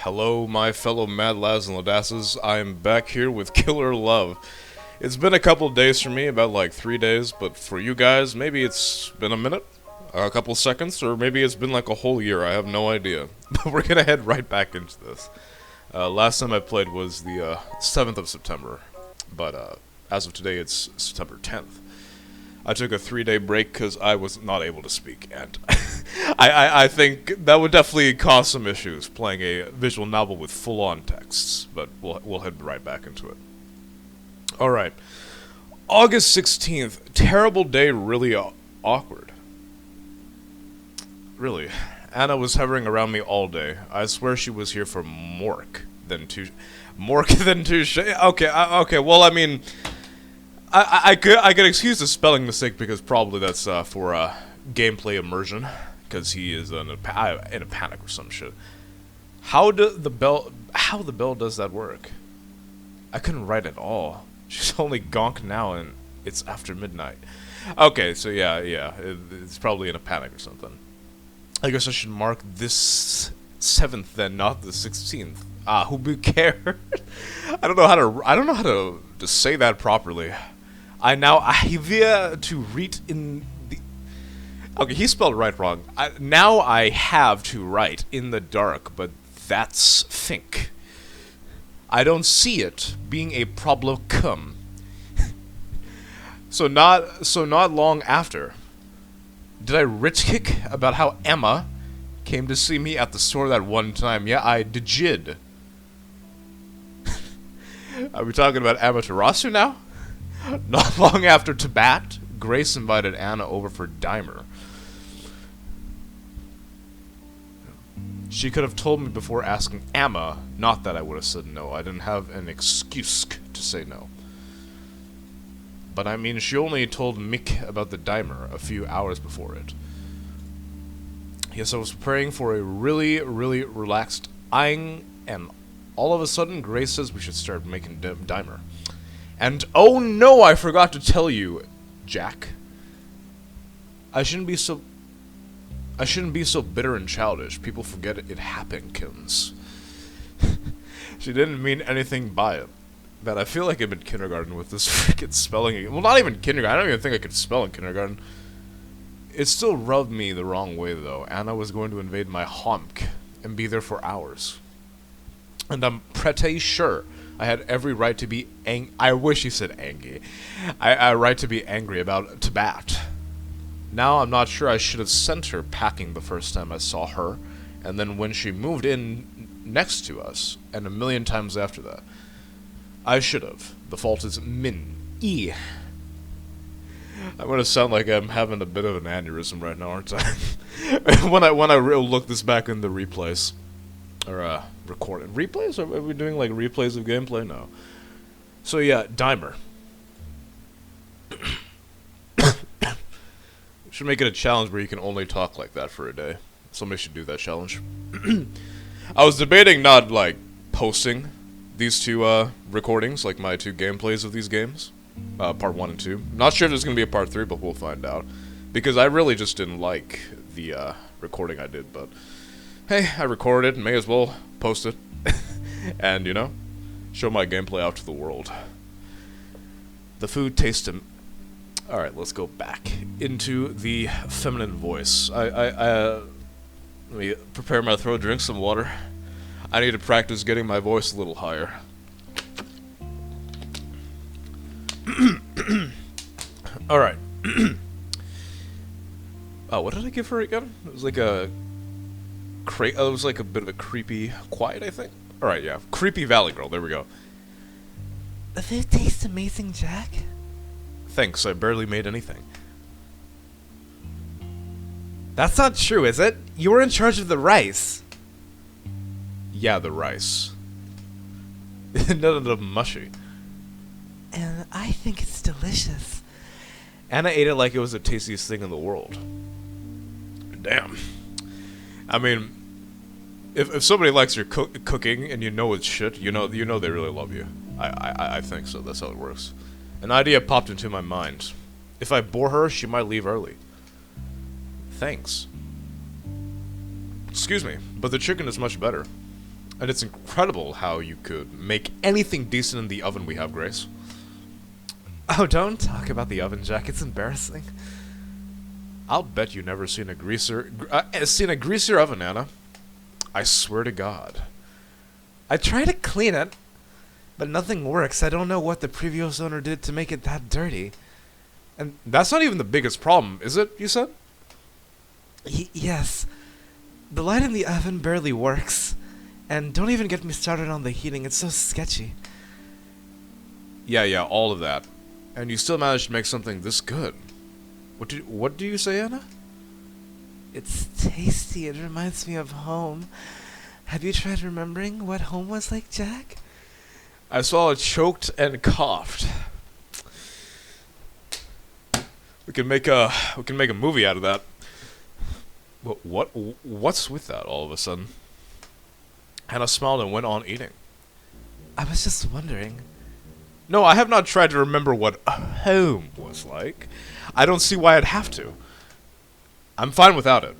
Hello, my fellow mad lads and ladasses. I am back here with Killer Love. It's been a couple days for me, about like 3 days, but for you guys, maybe it's been a minute, a couple seconds, or maybe it's been like a whole year. I have no idea. But we're gonna head right back into this. Last time I played was the 7th of September, but as of today, it's September 10th. I took a 3-day break because I was not able to speak, and I think that would definitely cause some issues playing a visual novel with full-on texts, but we'll head right back into it. Alright. August 16th. Terrible day, really awkward. Really. Anna was hovering around me all day. I swear she was here for Mork, then Touche. Okay, well, I mean, I could excuse the spelling mistake because probably that's for gameplay immersion, because he is in a panic or some shit. How the bell does that work? I couldn't write at all. She's only gonk now and it's after midnight. Okay, so yeah, it's probably in a panic or something. I guess I should mark this 7th then, not the 16th. Who cares? I don't know how to say that properly. I have to read in the... Okay, he spelled right wrong. Now I have to write in the dark, but that's think. I don't see it being a problem. So not long after, did I rich kick about how Emma came to see me at the store that one time? Yeah, I did. Are we talking about Amaterasu now? Not long after Tabat, Grace invited Anna over for Dimer. She could have told me before asking Emma, not that I would have said no. I didn't have an excuse to say no. But I mean, she only told Mick about the Dimer a few hours before it. Yes, I was preparing for a really relaxed eyeing, and all of a sudden, Grace says we should start making Dimer. And oh no, I forgot to tell you, Jack. I shouldn't be so bitter and childish. People forget it happens. She didn't mean anything by it. Man, I feel like I'm in kindergarten with this freaking spelling. Well, not even kindergarten. I don't even think I could spell in kindergarten. It still rubbed me the wrong way, though. Anna was going to invade my honk and be there for hours. And I'm pretty sure I had every right to be I wish he said angry. I right to be angry about Tabat. Now I'm not sure I should have sent her packing the first time I saw her, and then when she moved in next to us, and a million times after that. I should have. The fault is Min. E. I'm gonna sound like I'm having a bit of an aneurysm right now, aren't I? when I look this back in the replays. Or, recording. Replays? Are we doing, like, replays of gameplay? No. So, yeah, Dimer. Should make it a challenge where you can only talk like that for a day. Somebody should do that challenge. I was debating not, like, posting these two, recordings, like my two gameplays of these games. Part 1 and 2. Not sure if there's gonna be a part 3, but we'll find out. Because I really just didn't like the, recording I did, but... Hey, I recorded, may as well post it. And, you know, show my gameplay out to the world. The food tastes... Alright, let's go back into the feminine voice. Let me prepare my throat, drink some water. I need to practice getting my voice a little higher. Alright. Oh, what did I give her again? It was like a... it was like a bit of a creepy quiet, I think. Alright, yeah. Creepy Valley Girl, there we go. The food tastes amazing, Jack. Thanks, I barely made anything. That's not true, is it? You were in charge of the rice. Yeah, the rice. None of the mushy. And I think it's delicious. Anna ate it like it was the tastiest thing in the world. Damn. I mean, if somebody likes your cooking and you know it's shit, you know they really love you. I think so. That's how it works. An idea popped into my mind. If I bore her, she might leave early. Thanks. Excuse me, but the chicken is much better. And it's incredible how you could make anything decent in the oven we have, Grace. Oh, don't talk about the oven, Jack. It's embarrassing. I'll bet you never seen a greasier oven, Anna. I swear to God. I try to clean it, but nothing works. I don't know what the previous owner did to make it that dirty. And that's not even the biggest problem, is it, you said? Yes. The light in the oven barely works. And don't even get me started on the heating. It's so sketchy. Yeah, all of that. And you still managed to make something this good. What do you say, Anna? It's tasty. It reminds me of home. Have you tried remembering what home was like, Jack? I saw it choked and coughed. We can make a movie out of that. What's with that all of a sudden? Hannah smiled and went on eating. I was just wondering. No, I have not tried to remember what home was like. I don't see why I'd have to. I'm fine without it.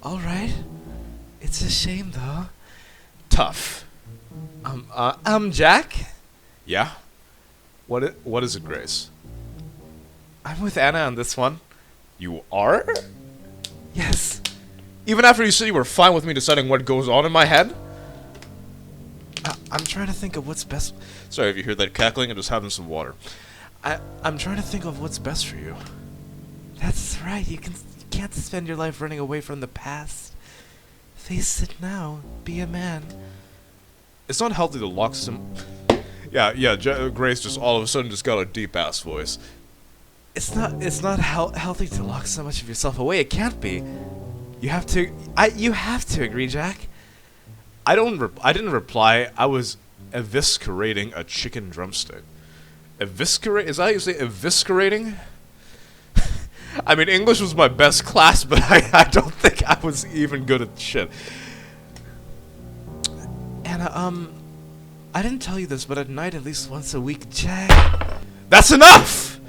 All right. It's a shame, though. Tough. Jack? Yeah? What is it, Grace? I'm with Anna on this one. You are? Yes. Even after you said you were fine with me deciding what goes on in my head? I'm trying to think of what's best. Sorry if you hear that cackling, I'm just having some water. I'm trying to think of what's best for you. That's right. You can't spend your life running away from the past. Face it now. Be a man. It's not healthy to lock some... Yeah, Grace just all of a sudden just got a deep-ass voice. It's not healthy to lock so much of yourself away. It can't be. You have to agree, Jack. I didn't reply. I was eviscerating a chicken drumstick. Eviscerate? Is that how you say eviscerating? I mean, English was my best class, but I don't think I was even good at shit. Anna, I didn't tell you this, but at night, at least once a week, Jack... That's enough!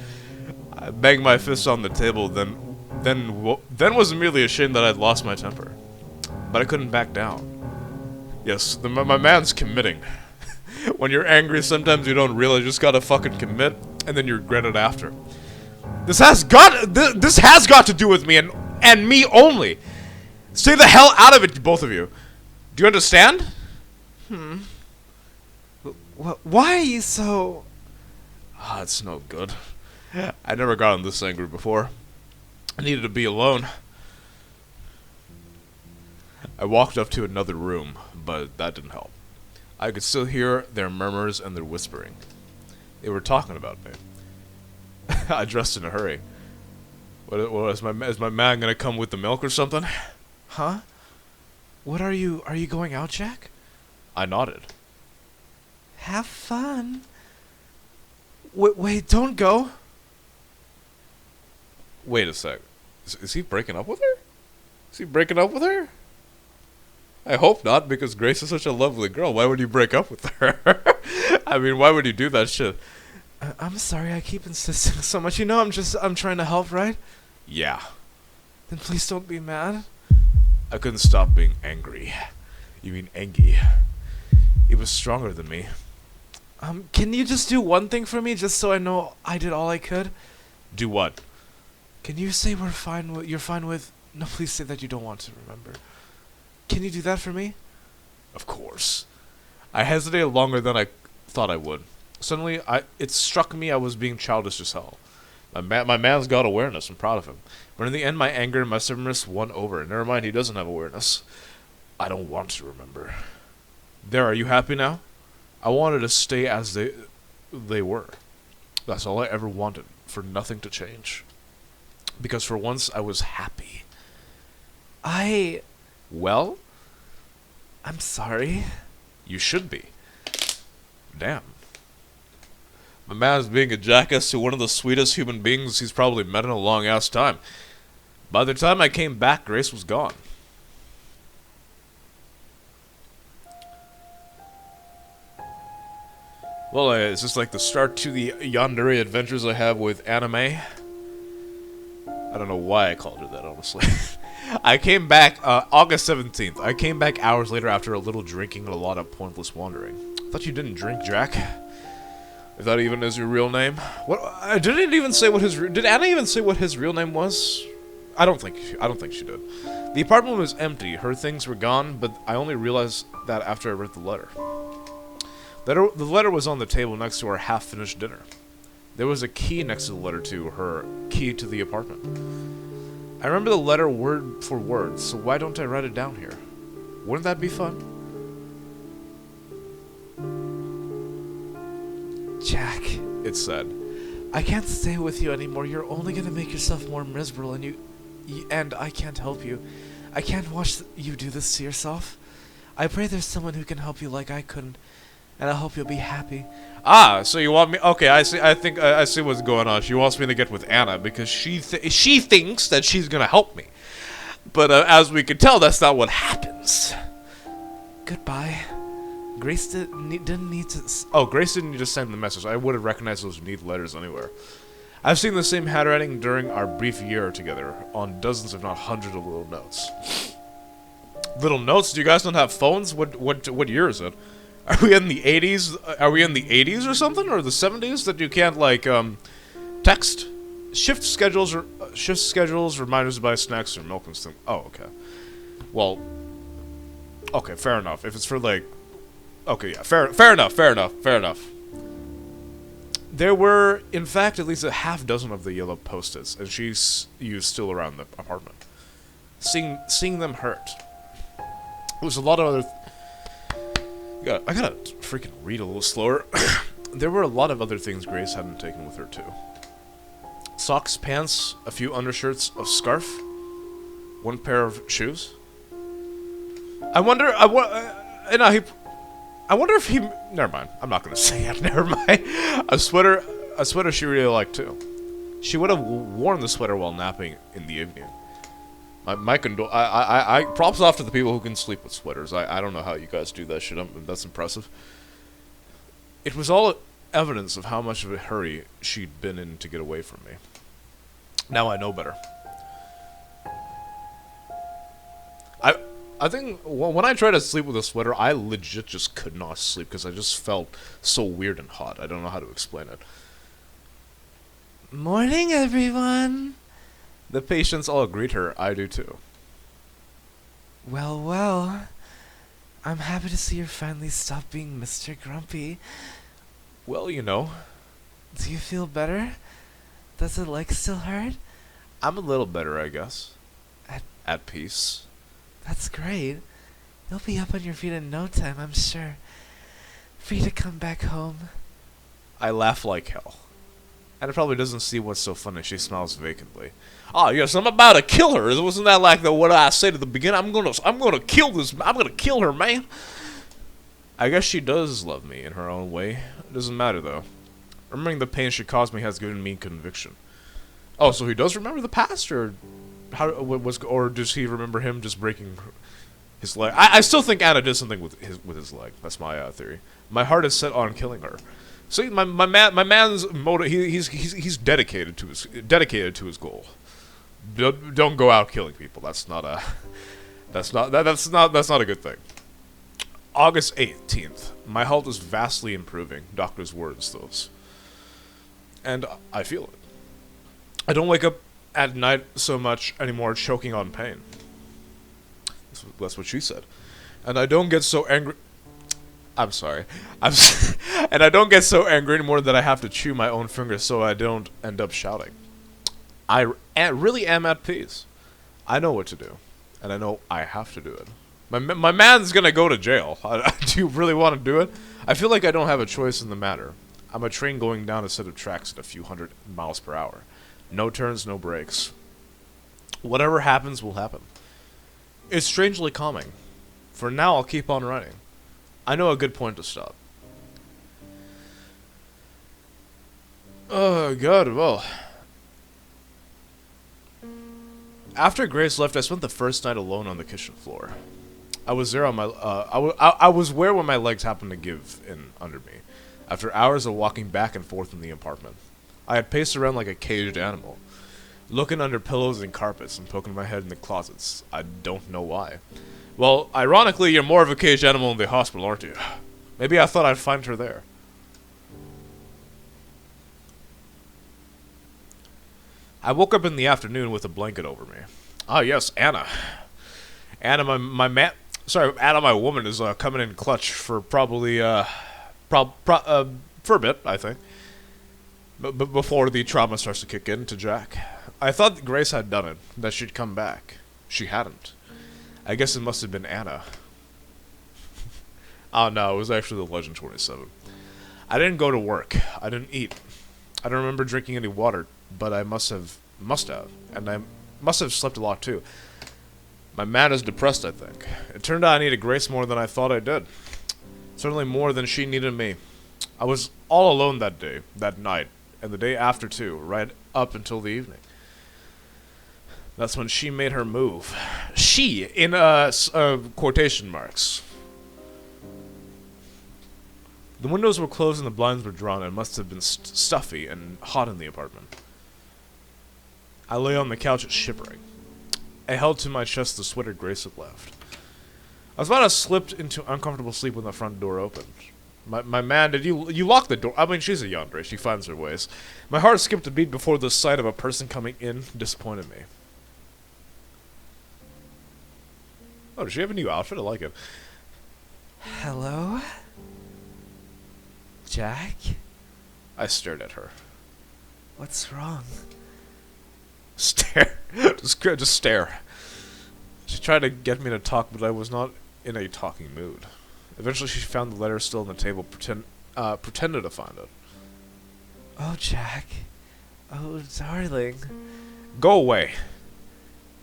I banged my fist on the table, then was immediately ashamed that I'd lost my temper. But I couldn't back down. Yes, my man's committing. When you're angry, sometimes you don't realize you just gotta fucking commit, and then you regret it after. This has got to do with me and me only. Stay the hell out of it, both of you. Do you understand? Why are you so... Ah, it's no good. I never gotten this angry before. I needed to be alone. I walked up to another room, but that didn't help. I could still hear their murmurs and their whispering. They were talking about me. I dressed in a hurry. Is my man gonna come with the milk or something? Huh? What are you going out, Jack? I nodded. Have fun. Wait, don't go. Wait a sec. Is he breaking up with her? Is he breaking up with her? I hope not, because Grace is such a lovely girl. Why would you break up with her? I mean, why would you do that shit? I'm sorry, I keep insisting so much. You know, I'm trying to help, right? Yeah. Then please don't be mad. I couldn't stop being angry. You mean angry. He was stronger than me. Can you just do one thing for me, just so I know I did all I could? Do what? Can you say you're fine with... No, please say that you don't want to remember. Can you do that for me? Of course. I hesitated longer than I thought I would. Suddenly, it struck me I was being childish as hell. My man's got awareness. I'm proud of him. But in the end, my anger and my stubbornness won over. Never mind, he doesn't have awareness. I don't want to remember. There, are you happy now? I wanted to stay as they were. That's all I ever wanted, for nothing to change. Because for once, I was happy. Well? I'm sorry. You should be. Damn. My man is being a jackass to one of the sweetest human beings he's probably met in a long-ass time. By the time I came back, Grace was gone. Well, is this like the start to the yandere adventures I have with anime? I don't know why I called her that, honestly. I came back August 17th. I came back hours later after a little drinking and a lot of pointless wandering. Thought you didn't drink, Jack. If that even is your real name. What? Did it even say what his? Did Anna even say what his real name was? I don't think she did. The apartment was empty. Her things were gone, but I only realized that after I read the letter. The letter was on the table next to our half-finished dinner. There was a key next to the letter to her key to the apartment. I remember the letter word for word, so why don't I write it down here? Wouldn't that be fun? Jack, It said. I can't stay with you anymore. You're only gonna make yourself more miserable, and I can't help you. I can't watch you do this to yourself. I pray there's someone who can help you like I couldn't, and I hope you'll be happy. Ah, so you want me? Okay, I see. I think I see what's going on. She wants me to get with Anna because she thinks that she's gonna help me, but as we can tell, that's not what happens. Goodbye. Grace didn't need to. Oh, Grace didn't need to send the message. I would have recognized those neat letters anywhere. I've seen the same handwriting during our brief year together on dozens, if not hundreds, of little notes. Little notes? Do you guys not have phones? What year is it? Are we in the 80s? Are we in the 80s or something, or the 70s that you can't like text? Shift schedules, reminders to buy snacks or milk and stuff. Oh, okay. Well, okay, fair enough. If it's for like, okay, yeah, fair enough. There were, in fact, at least a half dozen of the yellow post-its, and she's used still around the apartment. Seeing them hurt. There was a lot of other. I gotta freaking read a little slower. There were a lot of other things Grace hadn't taken with her too. Socks, pants, a few undershirts, a scarf, one pair of shoes. I wonder if he. Never mind. I'm not gonna say it. Never mind. A sweater she really liked too. She would have worn the sweater while napping in the evening. I props off to the people who can sleep with sweaters. I don't know how you guys do that shit. That's impressive. It was all evidence of how much of a hurry she'd been in to get away from me. Now I know better. I think when I tried to sleep with a sweater, I legit just could not sleep because I just felt so weird and hot. I don't know how to explain it. Morning, everyone. The patients all greet her. I do too. Well. I'm happy to see you finally stop being Mr. Grumpy. Well, you know. Do you feel better? Does the leg still hurt? I'm a little better, I guess. At peace. That's great. You'll be up on your feet in no time, I'm sure. Free to come back home. I laugh like hell. And it probably doesn't see what's so funny. She smiles vacantly. Oh yes, I'm about to kill her. Wasn't that like what I said at the beginning? I'm gonna kill her, man. I guess she does love me in her own way. It doesn't matter though. Remembering the pain she caused me has given me conviction. Oh, so he does remember the past, or or does he remember him just breaking his leg? I still think Anna did something with his leg. That's my theory. My heart is set on killing her. See, my man's motive. He's dedicated to his goal. Don't go out killing people. That's not a good thing. August 18th. My health is vastly improving. Doctor's words, those. And I feel it. I don't wake up at night so much anymore, choking on pain. That's what she said. And I don't get so angry. I'm sorry. And I don't get so angry anymore that I have to chew my own fingers so I don't end up shouting. I really am at peace. I know what to do, and I know I have to do it. My man's gonna go to jail. Do you really want to do it? I feel like I don't have a choice in the matter. I'm a train going down a set of tracks at a few hundred miles per hour. No turns, no brakes. Whatever happens will happen. It's strangely calming. For now, I'll keep on running. I know a good point to stop. Oh, God, well. After Grace left, I spent the first night alone on the kitchen floor. I was there on my, I was where when my legs happened to give in under me, after hours of walking back and forth in the apartment. I had paced around like a caged animal. looking under pillows and carpets and poking my head in the closets. I don't know why. Well, ironically, you're more of a caged animal in the hospital, aren't you? Maybe I thought I'd find her there. I woke up in the afternoon with a blanket over me. Ah, yes, Anna. Anna, Anna, my woman, is coming in clutch for probably, for a bit, I think. But before the trauma starts to kick in to Jack. I thought that Grace had done it, that she'd come back. She hadn't. I guess it must have been Anna. Oh no, it was actually the Legend 27. I didn't go to work. I didn't eat. I don't remember drinking any water, but I must have, and I must have slept a lot too. My man is depressed, I think. It turned out I needed Grace more than I thought I did. Certainly more than she needed me. I was all alone that day, that night, and the day after too, right up until the evening. That's when she made her move. She, in quotation marks. The windows were closed and the blinds were drawn, and it must have been stuffy and hot in the apartment. I lay on the couch shivering. I held to my chest the sweater Grace had left. I was about to slip into uncomfortable sleep when the front door opened. My man, did you lock the door? I mean, she's a yandere. She finds her ways. My heart skipped a beat before the sight of a person coming in disappointed me. Oh, does she have a new outfit? I like it. Hello? Jack? I stared at her. What's wrong? Stare. just stare. She tried to get me to talk, but I was not in a talking mood. Eventually, she found the letter still on the table, pretended to find it. Oh, Jack. Oh, darling. Go away.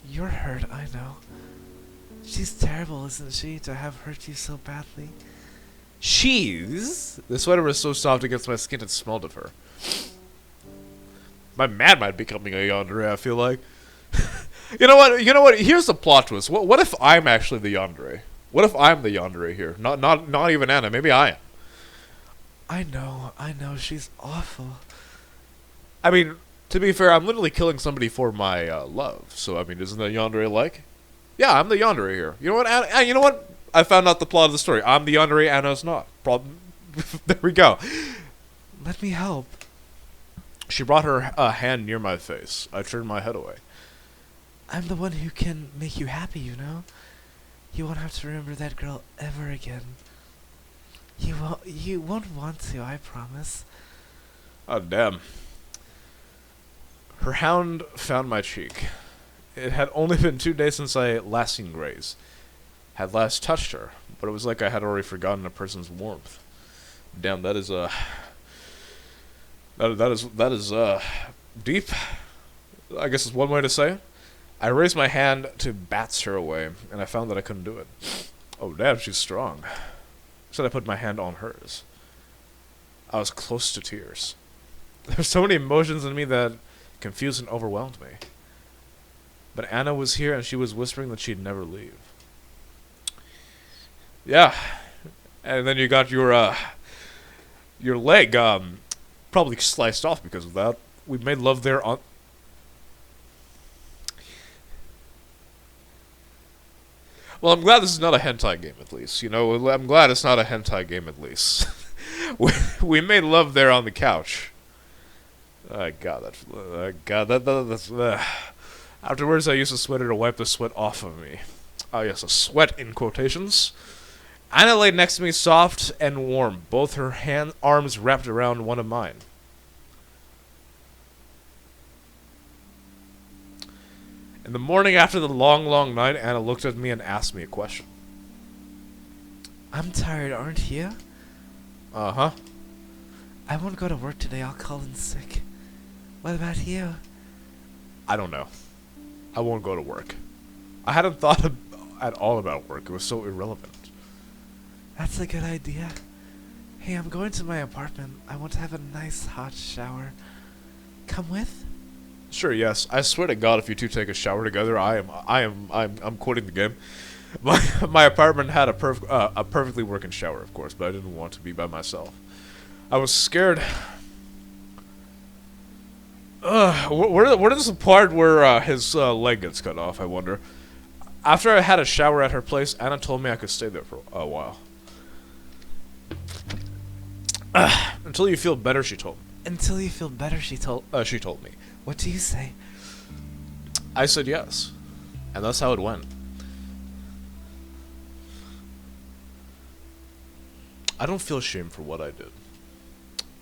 You're hurt, I know. She's terrible, isn't she, to have hurt you so badly? She's? The sweater was so soft against my skin it smelled of her. My man might be becoming a yandere, I feel like. You know what? Here's the plot twist. What if I'm actually the yandere? What if I'm the yandere here? Not even Anna. Maybe I am. I know. She's awful. I mean, to be fair, I'm literally killing somebody for my love. So, I mean, isn't that yandere like? Yeah, I'm the yandere here. You know what, Anna? You know what? I found out the plot of the story. I'm the yandere, Anna's not. Problem. There we go. Let me help. She brought her hand near my face. I turned my head away. I'm the one who can make you happy, you know? You won't have to remember that girl ever again. You won't want to, I promise. Oh, damn. Her hand found my cheek. It had only been 2 days since I last seen Grace. Had last touched her, but it was like I had already forgotten a person's warmth. Damn, that is that is deep. I guess is one way to say it. I raised my hand to bats her away, and I found that I couldn't do it. Oh, damn, she's strong. So I put my hand on hers. I was close to tears. There were so many emotions in me that confused and overwhelmed me. But Anna was here, and she was whispering that she'd never leave. Yeah, and then you got your leg probably sliced off because of that. We made love there on. Well, I'm glad this is not a hentai game, at least. You know, I'm glad it's not a hentai game, at least. we made love there on the couch. That's. Afterwards, I used a sweater to wipe the sweat off of me. Oh, yes, a sweat in quotations. Anna lay next to me, soft and warm, both her arms wrapped around one of mine. In the morning after the long, long night, Anna looked at me and asked me a question. I'm tired, aren't you? Uh-huh. I won't go to work today. I'll call in sick. What about you? I don't know. I won't go to work. I hadn't thought at all about work. It was so irrelevant. That's a good idea. Hey, I'm going to my apartment. I want to have a nice hot shower. Come with? Sure, yes. I swear to God, if you two take a shower together, I'm quitting the game. My apartment had a perfectly working shower, of course, but I didn't want to be by myself. I was scared. Where does the part where his leg gets cut off, I wonder? After I had a shower at her place, Anna told me I could stay there for a while. Until you feel better, she told me. Until you feel better, she told me. What do you say? I said yes. And that's how it went. I don't feel shame for what I did.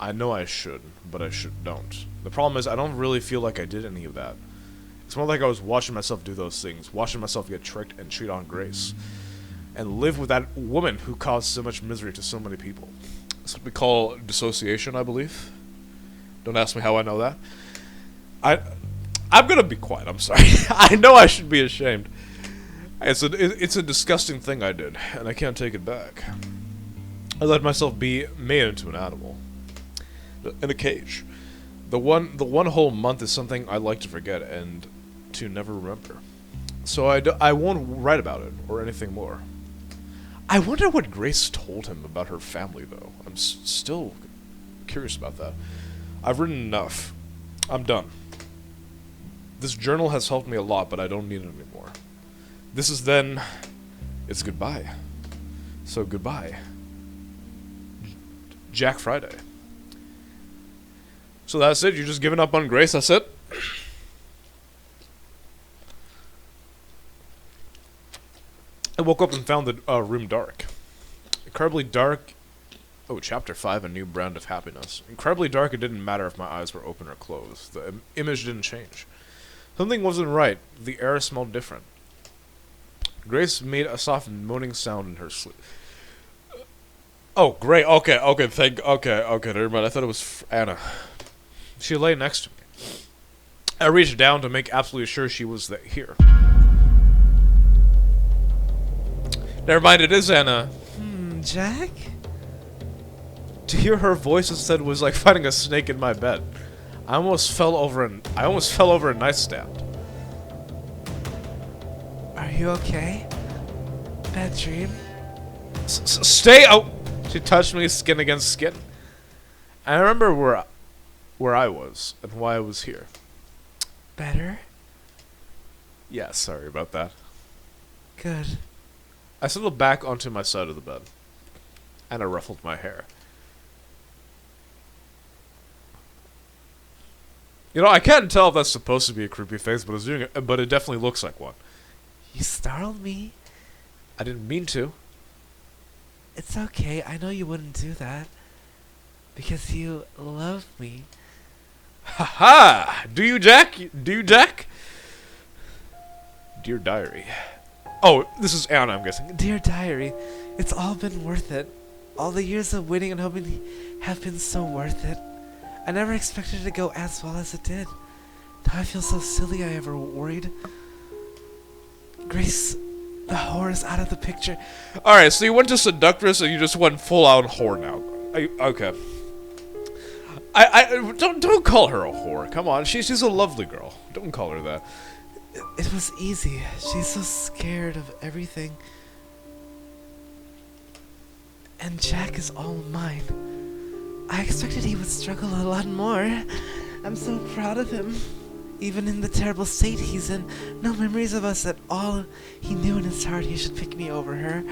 I know I should, but I don't. The problem is I don't really feel like I did any of that. It's more like I was watching myself do those things, watching myself get tricked and cheat on Grace, and live with that woman who caused so much misery to so many people. That's what we call dissociation, I believe. Don't ask me how I know that. I'm gonna be quiet, I'm sorry. I know I should be ashamed. It's a disgusting thing I did, and I can't take it back. I let myself be made into an animal. In a cage. The one whole month is something I like to forget and to never remember. So I won't write about it or anything more. I wonder what Grace told him about her family, though. I'm still curious about that. I've written enough. I'm done. This journal has helped me a lot, but I don't need it anymore. This is then... It's goodbye. So goodbye. Jack Friday. So that's it? You're just giving up on Grace? That's it? I woke up and found the room dark. Incredibly dark. Oh, chapter 5, a new brand of happiness. Incredibly dark, it didn't matter if my eyes were open or closed. The image didn't change. Something wasn't right. The air smelled different. Grace made a soft moaning sound in her sleep. Oh, great. Okay, never mind. I thought it was Anna. She lay next to me. I reached down to make absolutely sure she was here. Never mind, it is Anna. Jack? To hear her voice instead was like fighting a snake in my bed. I almost fell over a nightstand. Are you okay? Bad dream? Stay out! She touched me skin against skin. I remember where I was and why I was here. Better? Yeah, sorry about that. Good. I settled back onto my side of the bed, and I ruffled my hair. You know, I can't tell if that's supposed to be a creepy face, but it definitely looks like one. You startled me. I didn't mean to. It's okay. I know you wouldn't do that. Because you love me. Ha! Do you, Jack? Dear Diary. Oh, this is Anna, I'm guessing. Dear Diary, it's all been worth it. All the years of waiting and hoping have been so worth it. I never expected it to go as well as it did. Now I feel so silly I ever worried. Grace, the whore is out of the picture. Alright, so you went to seductress and you just went full-out whore now. Okay. I don't call her a whore. Come on, she's a lovely girl. Don't call her that. It was easy. She's so scared of everything. And Jack is all mine. I expected he would struggle a lot more. I'm so proud of him. Even in the terrible state he's in, no memories of us at all. He knew in his heart he should pick me over her.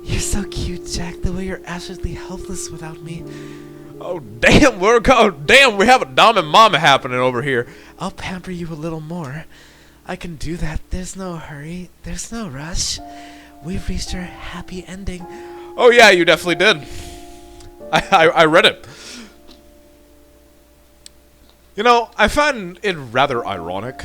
You're so cute, Jack, the way you're absolutely helpless without me. Oh, damn, we have a Dom and Mama happening over here. I'll pamper you a little more. I can do that. There's no hurry. There's no rush. We've reached our happy ending. Oh yeah, you definitely did. I read it. You know, I find it rather ironic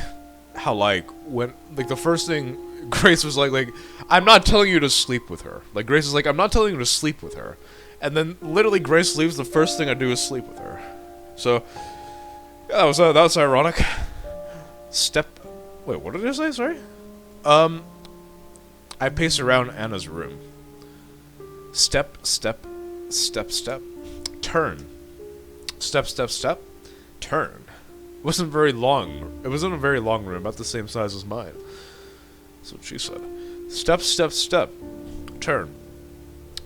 how, when the first thing Grace was like, I'm not telling you to sleep with her. Like, Grace is like, I'm not telling you to sleep with her. And then, literally, Grace leaves, the first thing I do is sleep with her. So, yeah, that was ironic. Wait, what did I say? Sorry? I pace around Anna's room. Step, step, step, step. Turn. Step, step, step. Turn. It wasn't very long. It wasn't a very long room, about the same size as mine. That's what she said. Step, step, step. Turn.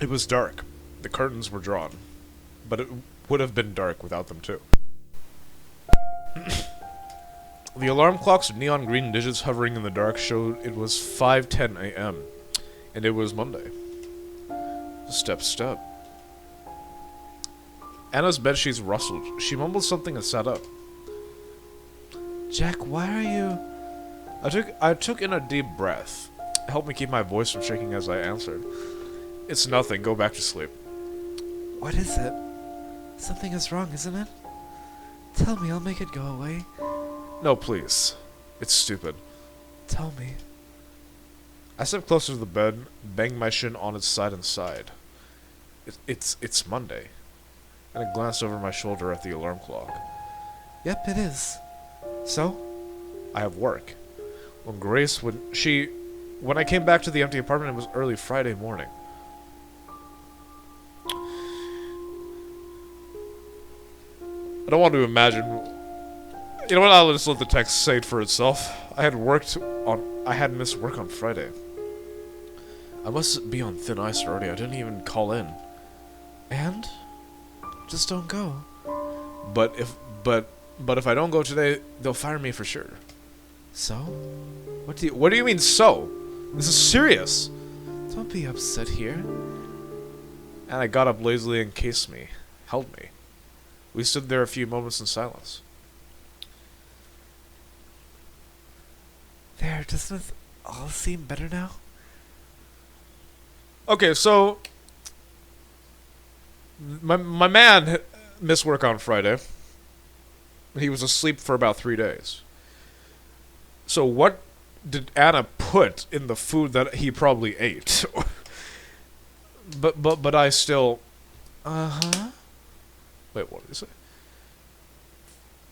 It was dark. The curtains were drawn. But it would have been dark without them too. The alarm clock's neon green digits hovering in the dark showed it was 5:10 a.m. and it was Monday. Step, step. Anna's bedsheets rustled. She mumbled something and sat up. Jack, why are you... I took in a deep breath. It helped me keep my voice from shaking as I answered. It's nothing. Go back to sleep. What is it? Something is wrong, isn't it? Tell me, I'll make it go away. No, please. It's stupid. Tell me. I stepped closer to the bed, banged my shin on its side and sighed. It's Monday. And I glanced over my shoulder at the alarm clock. Yep, it is. So? I have work. When I came back to the empty apartment, it was early Friday morning. I don't want to imagine. You know what? I'll just let the text say it for itself. I had missed work on Friday. I must be on thin ice already. I didn't even call in. And? Just don't go. But if I don't go today, they'll fire me for sure. So? What do you mean so? This is serious. Don't be upset here. And I got up lazily and held me. We stood there a few moments in silence. There, doesn't it all seem better now? Okay, so my man missed work on Friday. He was asleep for about 3 days. So what did Anna put in the food that he probably ate? but I still... Uh-huh. Wait, what is it?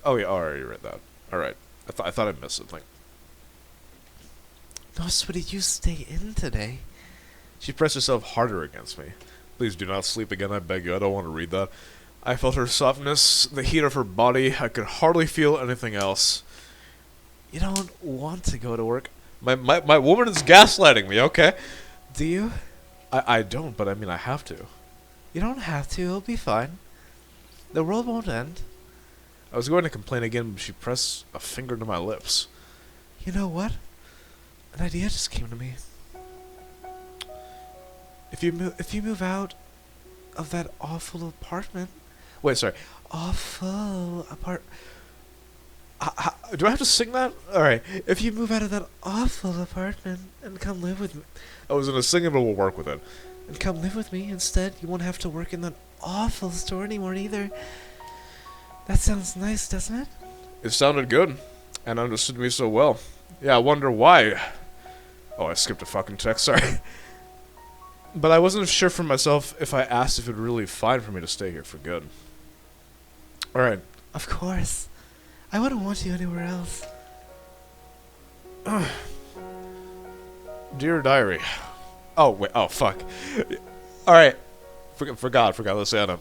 Oh yeah, alright, you read that. Alright. I thought I missed something. No, sweetie, you stay in today. She pressed herself harder against me. Please do not sleep again, I beg you. I don't want to read that. I felt her softness, the heat of her body. I could hardly feel anything else. You don't want to go to work. My woman is gaslighting me, okay? Do you? I don't, but I mean I have to. You don't have to. It'll be fine. The world won't end. I was going to complain again, but she pressed a finger to my lips. You know what? An idea just came to me. If you move out of that awful apartment... Wait, sorry. Awful Do I have to sing that? Alright. If you move out of that awful apartment and come live with me... I was gonna sing it, but we'll work with it. And come live with me instead, you won't have to work in that awful store anymore either. That sounds nice, doesn't it? It sounded good. And understood me so well. Yeah, I wonder why. Oh, I skipped a fucking text, sorry. But I wasn't sure for myself if I asked if it'd really fine for me to stay here for good. Alright. Of course. I wouldn't want you anywhere else. Dear diary. Oh, wait. Oh, fuck. Alright. Forgot. Let's say Anna.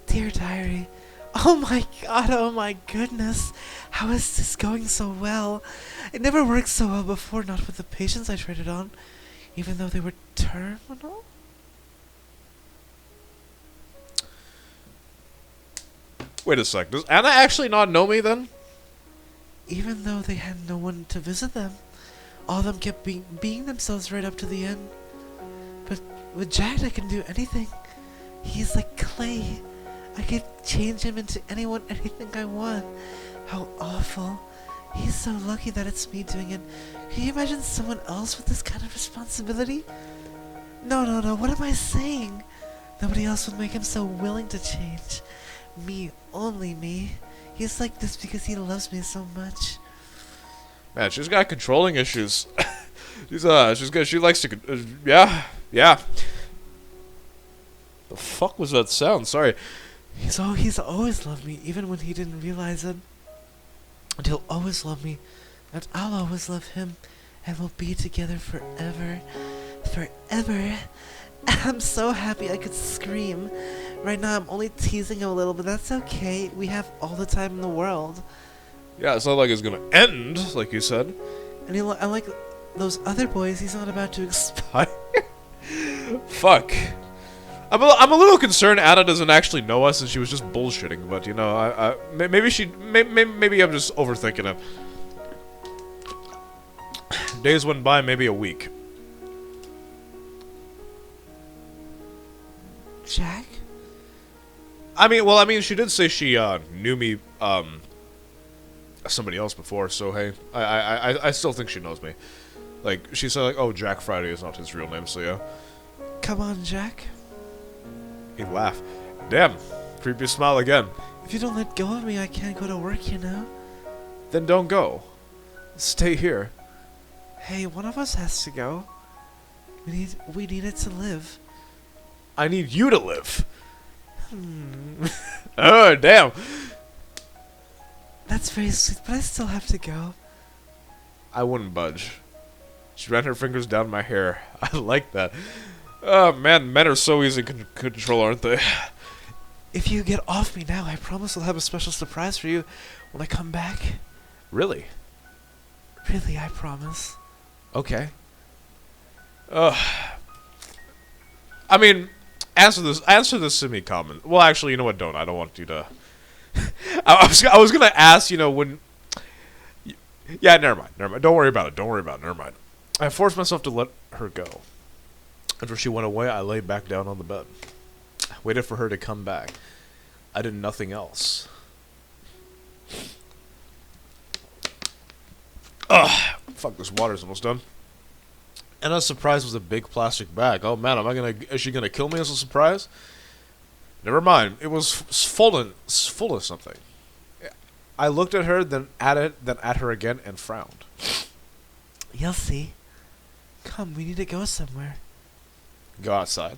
Dear diary. Oh my god, oh my goodness. How is this going so well? It never worked so well before, not with the patients I traded on. Even though they were terminal? Wait a sec. Does Anna actually not know me then? Even though they had no one to visit them. All of them kept being themselves right up to the end. But with Jack, I can do anything. He's like clay. I could change him into anyone, anything I want. How awful. He's so lucky that it's me doing it. Can you imagine someone else with this kind of responsibility? No, what am I saying? Nobody else would make him so willing to change. Me, only me. He's like this because he loves me so much. Man, she's got controlling issues. she's good. She likes to, yeah. The fuck was that sound? Sorry. He's always loved me, even when he didn't realize it. And he'll always love me, and I'll always love him, and we'll be together forever. Forever. I'm so happy I could scream. Right now I'm only teasing him a little, but that's okay. We have all the time in the world. Yeah, it's not like it's gonna end, like you said. And unlike those other boys, he's not about to expire. Fuck. I'm a little concerned Anna doesn't actually know us and she was just bullshitting, but you know, maybe I'm just overthinking it. Days went by, maybe a week. Jack? I mean, she did say she knew me somebody else before, so hey, I still think she knows me. Like, she said, like, oh, Jack Friday is not his real name, so yeah. Come on, Jack. He laughed. Damn, creepy smile again. If you don't let go of me, I can't go to work, you know? Then don't go. Stay here. Hey, one of us has to go. We need it to live. I need you to live. Oh, damn. That's very sweet, but I still have to go. I wouldn't budge. She ran her fingers down my hair. I like that. Oh, man, men are so easy to control, aren't they? If you get off me now, I promise I'll have a special surprise for you when I come back. Really? Really, I promise. Okay. I mean, answer this semi-comment. Well, actually, you know what? Don't. I don't want you to. I was gonna ask, you know, when. Yeah, never mind. Never mind. Don't worry about it. Don't worry about it. Never mind. I forced myself to let her go. After she went away, I lay back down on the bed. I waited for her to come back. I did nothing else. Ugh. Fuck, this water's almost done. And a surprise was a big plastic bag. Oh man, is she gonna kill me as a surprise? Never mind. It was full of something. I looked at her, then at her again, and frowned. You'll see. Come, we need to go somewhere. Go outside.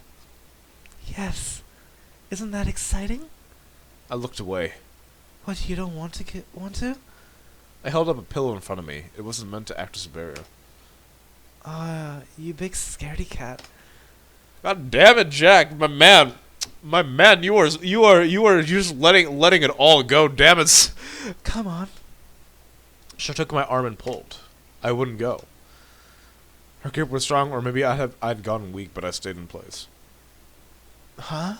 Yes. Isn't that exciting? I looked away. What, you don't want to? I held up a pillow in front of me. It wasn't meant to act as a barrier. You big scaredy cat. God damn it, Jack, my man, you are just letting it all go. Damn it. Come on. She took my arm and pulled. I wouldn't go. Her grip was strong, or maybe I'd gone weak, but I stayed in place. Huh?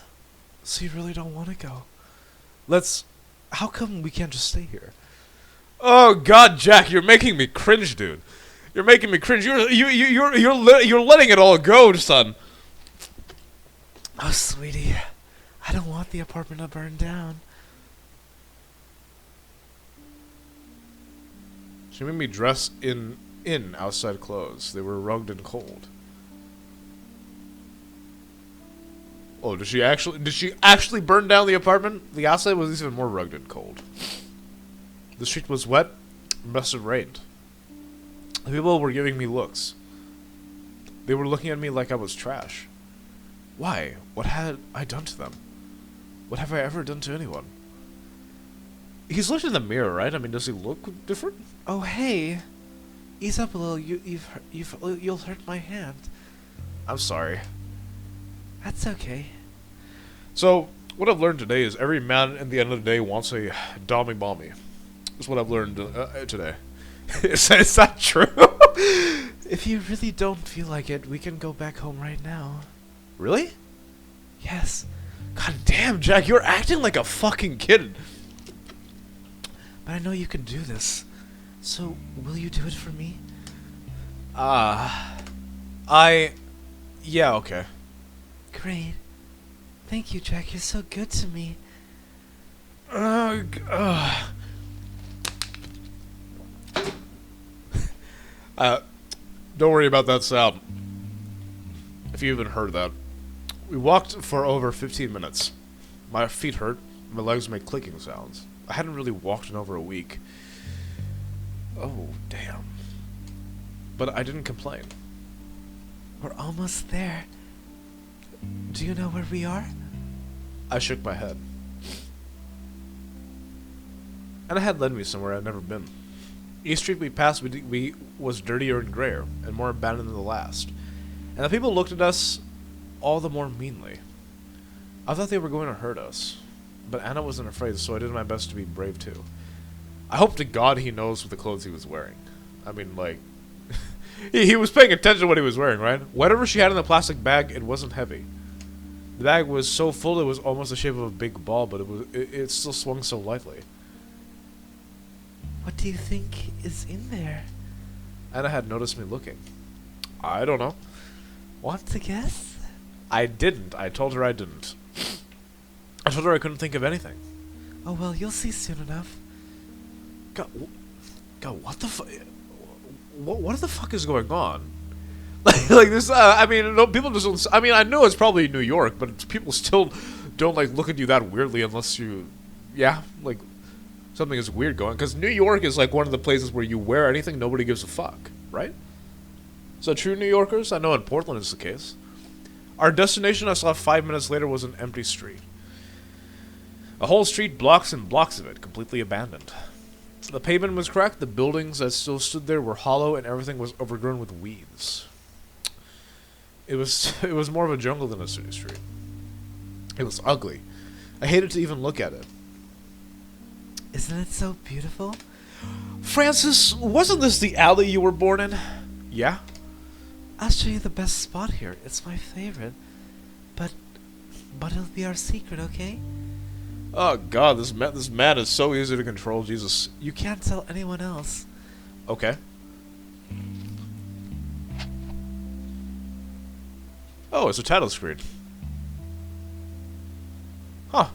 So you really don't want to go? How come we can't just stay here? Oh God, Jack, you're making me cringe, dude. You're making me cringe. You're letting it all go, son. Oh, sweetie, I don't want the apartment to burn down. She made me dress in outside clothes. They were rugged and cold. Oh, did she actually burn down the apartment? The outside was even more rugged and cold. The street was wet. It must have rained. The people were giving me looks. They were looking at me like I was trash. Why? What had I done to them? What have I ever done to anyone? He's looked in the mirror, right? I mean, does he look different? Oh, hey. Ease up a little. You'll hurt my hand. I'm sorry. That's okay. So, what I've learned today is every man at the end of the day wants a dommy bommy. That's what I've learned today. Is that true? If you really don't feel like it, we can go back home right now. Really? Yes. God damn, Jack, you're acting like a fucking kid. But I know you can do this. So, will you do it for me? Yeah, okay. Great. Thank you, Jack. You're so good to me. Don't worry about that sound. If you even heard that. We walked for over 15 minutes. My feet hurt. My legs made clicking sounds. I hadn't really walked in over a week. Oh, damn. But I didn't complain. We're almost there. Do you know where we are? I shook my head. And it had led me somewhere I'd never been. Each street we passed was dirtier and grayer, and more abandoned than the last. And the people looked at us all the more meanly. I thought they were going to hurt us. But Anna wasn't afraid, so I did my best to be brave too. I hope to God he knows what the clothes he was wearing. I mean, like... he was paying attention to what he was wearing, right? Whatever she had in the plastic bag, it wasn't heavy. The bag was so full it was almost the shape of a big ball, but it still swung so lightly. What do you think is in there? Anna had noticed me looking. I don't know. Want to guess? I didn't. I told her I didn't. I told her I couldn't think of anything. Oh well, you'll see soon enough. God, what the fuck? What the fuck is going on? Like this. I mean, no, people just don't. I mean, I know it's probably New York, but people still don't like look at you that weirdly unless you, yeah, like something is weird going. Because New York is like one of the places where you wear anything, nobody gives a fuck, right? Is that true, New Yorkers? I know in Portland it's the case. Our destination I saw 5 minutes later was an empty street. A whole street, blocks and blocks of it, completely abandoned. The pavement was cracked, the buildings that still stood there were hollow, and everything was overgrown with weeds. It was more of a jungle than a city street. It was ugly. I hated to even look at it. Isn't it so beautiful? Francis, wasn't this the alley you were born in? Yeah? I'll show you the best spot here. It's my favorite. But it'll be our secret, okay? Oh god, this man is so easy to control, Jesus. You can't tell anyone else. Okay. Oh, it's a title screen. Huh.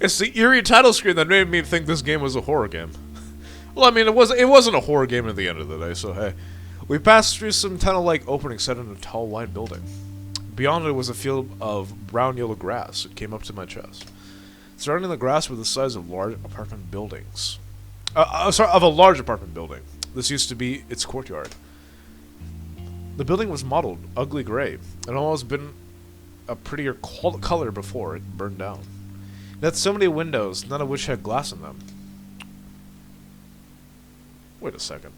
It's the eerie title screen that made me think this game was a horror game. Well, I mean, it wasn't a horror game at the end of the day, so hey. We passed through some tunnel-like opening set in a tall, wide building. Beyond it was a field of brown-yellow grass. It came up to my chest. Surrounding the grass were the size of large apartment buildings. Sorry, of a large apartment building. This used to be its courtyard. The building was mottled, ugly gray. It had almost been a prettier color before it burned down. It had so many windows, none of which had glass in them. Wait a second.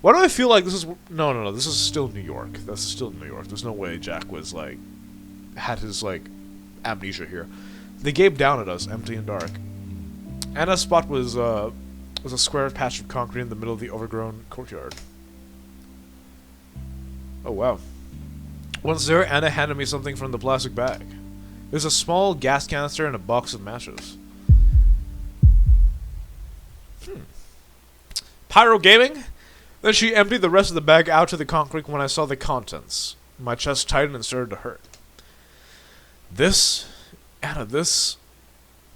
Why do I feel like this is... No, this is still New York. This is still New York. There's no way Jack was, like... had his, like, amnesia here. They gaped down at us, empty and dark. Anna's spot was a square patch of concrete in the middle of the overgrown courtyard. Oh, wow. Once there, Anna handed me something from the plastic bag. It was a small gas canister and a box of matches. Pyro gaming? Then she emptied the rest of the bag out to the concrete when I saw the contents. My chest tightened and started to hurt. Anna, this...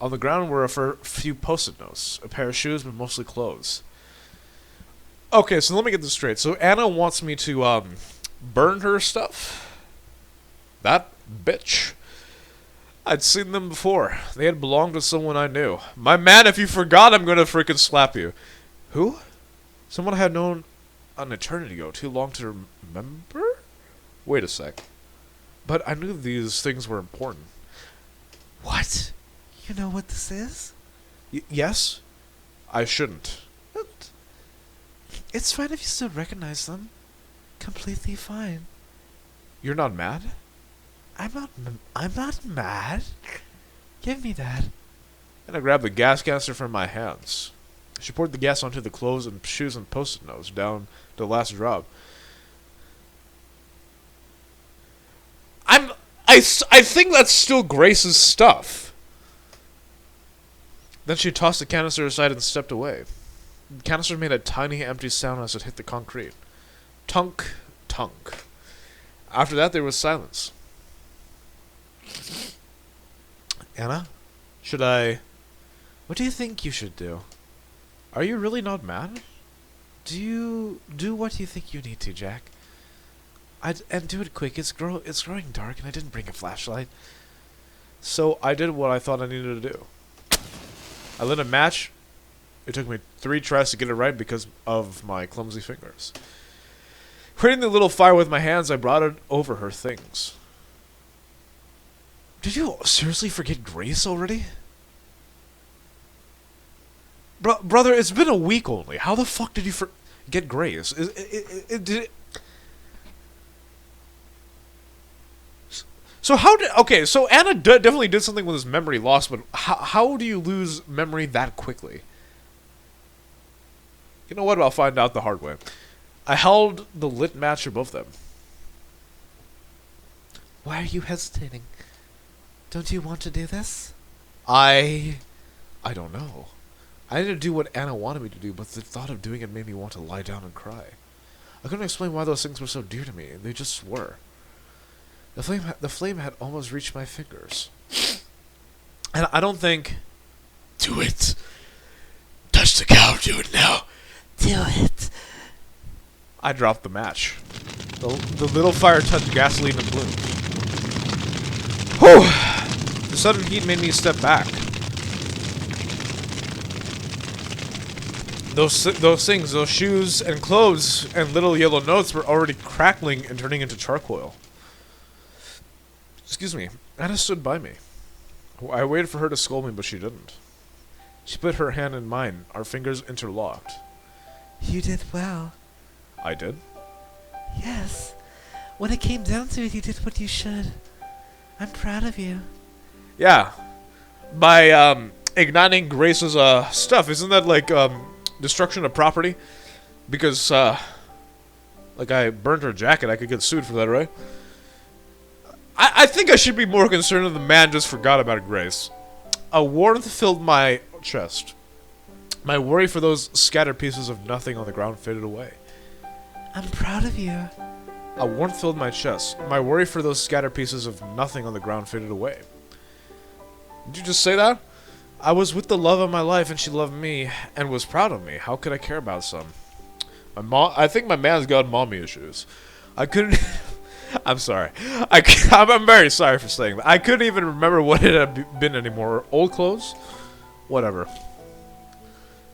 On the ground were a few post-it notes, a pair of shoes, but mostly clothes. Okay, so let me get this straight. So Anna wants me to, burn her stuff? That bitch. I'd seen them before. They had belonged to someone I knew. My man, if you forgot, I'm gonna freaking slap you. Who? Someone I had known an eternity ago, too long to remember? Wait a sec. But I knew these things were important. What? You know what this is? Yes? I shouldn't. But it's fine if you still recognize them. Completely fine. You're not mad? I'm not mad. Give me that. And I grabbed the gas canister from my hands. She poured the gas onto the clothes and shoes and post-it notes, down to the last drop. I think that's still Grace's stuff. Then she tossed the canister aside and stepped away. The canister made a tiny empty sound as it hit the concrete. Tunk, tunk. After that, there was silence. Anna? Should I... What do you think you should do? Are you really not mad? Do what you think you need to, Jack. And do it quick. It's growing dark, and I didn't bring a flashlight. So I did what I thought I needed to do. I lit a match. It took me 3 tries to get it right because of my clumsy fingers. Creating the little fire with my hands, I brought it over her things. Did you seriously forget Grace already? Brother, it's been a week only. How the fuck did you forget Grace? Did it... So how did... Okay, so Anna definitely did something with his memory loss, but how do you lose memory that quickly? You know what? I'll find out the hard way. I held the lit match above them. Why are you hesitating? Don't you want to do this? I don't know. I didn't do what Anna wanted me to do, but the thought of doing it made me want to lie down and cry. I couldn't explain why those things were so dear to me. They just were. The flame had almost reached my fingers. And I don't think... Do it. Touch the cow. Do it now. Do it. I dropped the match. The little fire touched gasoline and bloomed. Whew! The sudden heat made me step back. Those things, those shoes and clothes and little yellow notes were already crackling and turning into charcoal. Excuse me. Anna stood by me. I waited for her to scold me, but she didn't. She put her hand in mine, our fingers interlocked. You did well. I did? Yes. When it came down to it, you did what you should. I'm proud of you. Yeah. By, igniting Grace's, stuff, isn't that like, destruction of property? Because, like I burnt her jacket, I could get sued for that, right? I think I should be more concerned if the man just forgot about Grace. A warmth filled my chest. My worry for those scattered pieces of nothing on the ground faded away. I'm proud of you. A warmth filled my chest. My worry for those scattered pieces of nothing on the ground faded away. Did you just say that? I was with the love of my life and she loved me and was proud of me. How could I care about some? I think my man's got mommy issues. I couldn't... I'm sorry. I'm very sorry for saying that. I couldn't even remember what it had been anymore. Old clothes? Whatever.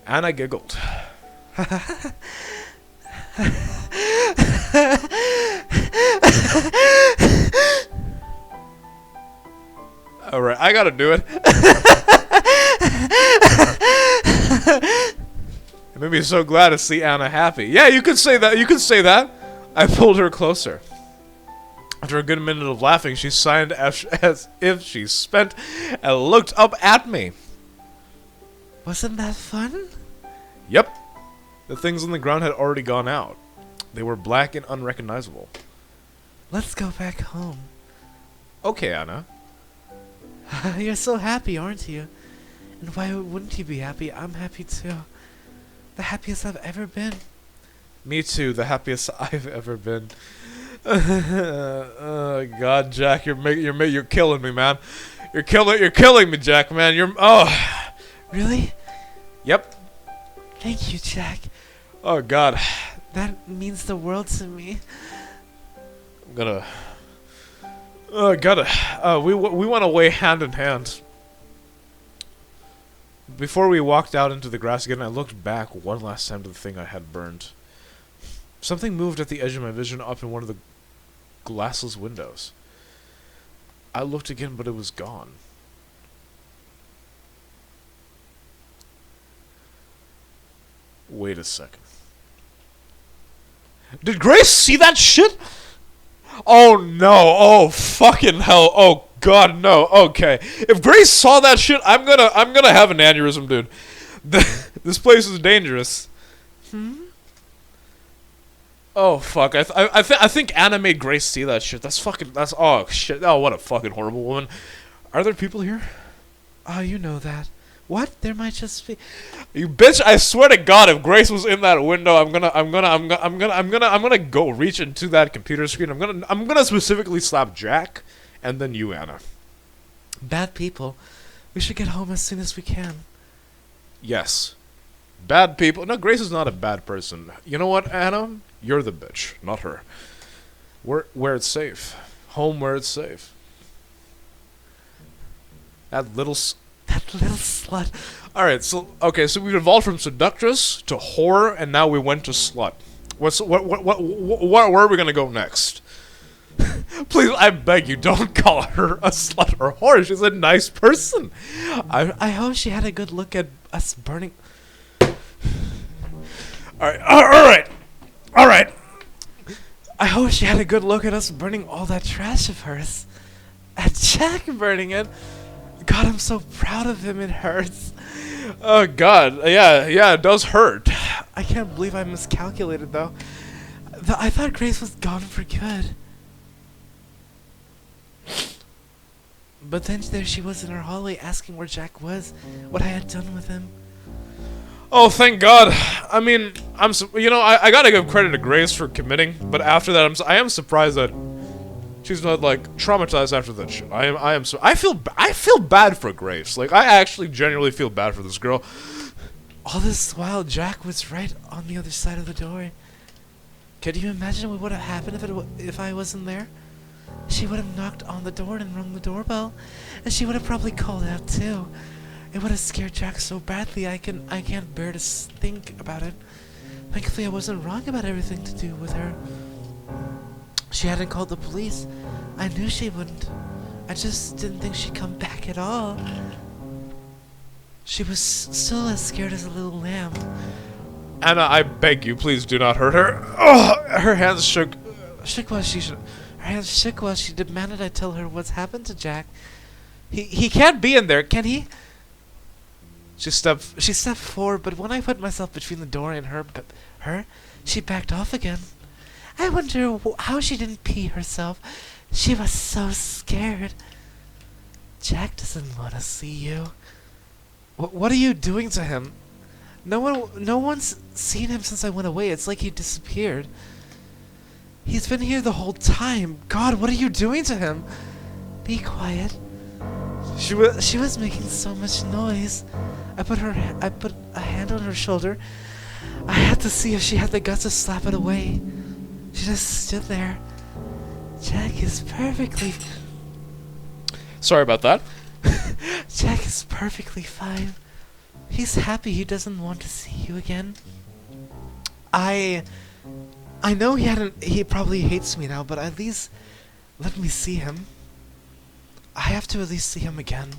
Anna giggled. Alright, I gotta do it. It made me so glad to see Anna happy. Yeah, you could say that. You could say that. I pulled her closer. After a good minute of laughing, she sighed as if she spent and looked up at me. Wasn't that fun? Yep. The things on the ground had already gone out. They were black and unrecognizable. Let's go back home. Okay, Anna. You're so happy, aren't you? And why wouldn't you be happy? I'm happy too. The happiest I've ever been. Me too, the happiest I've ever been. Oh God, Jack, you're killing me, man. You're killing me, Jack, man. Really? Yep. Thank you, Jack. Oh God, that means the world to me. I'm gonna. We went away hand in hand. Before we walked out into the grass again, I looked back one last time to the thing I had burned. Something moved at the edge of my vision up in one of the glassless windows. I looked again, but it was gone. Wait a second. Did Grace see that shit? Oh no, oh fucking hell, oh God, no, okay. If Grace saw that shit, I'm gonna have an aneurysm, dude. This place is dangerous. Oh fuck, I think Anna made Grace see that shit. Oh shit, oh what a fucking horrible woman. Are there people here? Oh, you know that. What? There might just be. You bitch! I swear to God, if Grace was in that window, I'm gonna go reach into that computer screen. I'm gonna specifically slap Jack, and then you, Anna. Bad people. We should get home as soon as we can. Yes. Bad people. No, Grace is not a bad person. You know what, Anna? You're the bitch, not her. Where it's safe. Home where it's safe. That little slut. Alright, so we've evolved from seductress to whore, and now we went to slut. Where are we gonna go next? Please, I beg you, don't call her a slut or whore. She's a nice person. I hope she had a good look at us burning. Alright. I hope she had a good look at us burning all that trash of hers. At Jack burning it. God, I'm so proud of him, it hurts. Oh God, yeah, it does hurt. I can't believe I miscalculated though. I thought Grace was gone for good. But then there she was in her hallway asking where Jack was, what I had done with him. Oh, thank God. I mean, you know, I gotta give credit to Grace for committing, but after that, I am surprised that she's not like traumatized after that shit. I feel bad for Grace. Like, I actually genuinely feel bad for this girl. All this while, Jack was right on the other side of the door. Could you imagine what would have happened if I wasn't there? She would have knocked on the door and rung the doorbell, and she would have probably called out too. It would have scared Jack so badly I can't bear to think about it. Thankfully, I wasn't wrong about everything to do with her. She hadn't called the police. I knew she wouldn't. I just didn't think she'd come back at all. She was still as scared as a little lamb. Anna, I beg you, please do not hurt her. Oh, her hands shook. Her hands shook while she demanded I tell her what's happened to Jack. He can't be in there, can he? She stepped forward, but when I put myself between the door and her, she backed off again. I wonder how she didn't pee herself. She was so scared. Jack doesn't want to see you. What are you doing to him? No one's seen him since I went away. It's like he disappeared. He's been here the whole time. God, what are you doing to him? Be quiet. She was making so much noise. I put a hand on her shoulder. I had to see if she had the guts to slap it away. She just stood there. Jack is perfectly... Sorry about that. Jack is perfectly fine. He's happy he doesn't want to see you again. I know he probably hates me now, but at least let me see him. I have to at least see him again.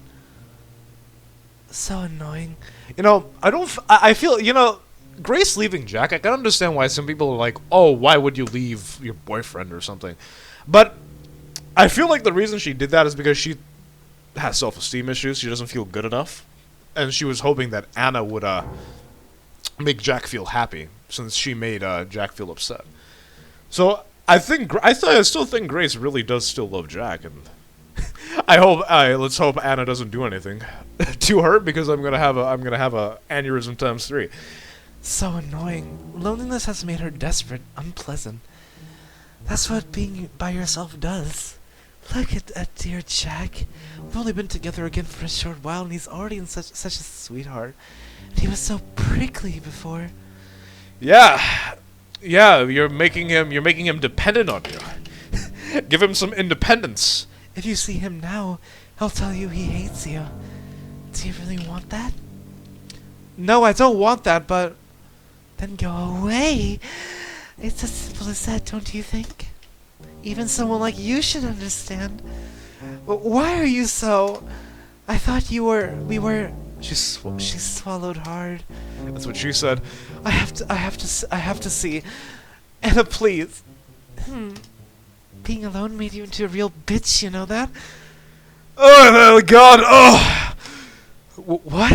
So annoying. You know, I feel, you know, Grace leaving Jack, I can understand why some people are like, oh, why would you leave your boyfriend or something? But I feel like the reason she did that is because she has self-esteem issues. She doesn't feel good enough. And she was hoping that Anna would make Jack feel happy, since she made Jack feel upset. So I still think Grace really does still love Jack, and let's hope Anna doesn't do anything to her, because I'm gonna have a aneurysm times 3. So annoying. Loneliness has made her desperate, unpleasant. That's what being by yourself does. Look at dear Jack. We've only been together again for a short while, and he's already in such a sweetheart. And he was so prickly before. Yeah, you're making him dependent on you. Give him some independence. If you see him now, he'll tell you he hates you. Do you really want that? No, I don't want that, but... Then go away. It's as simple as that, don't you think? Even someone like you should understand. Why are you so... I thought we were... She swallowed hard. That's what she said. I have to see. Anna, please. Being alone made you into a real bitch, you know that? Oh, God, oh! What?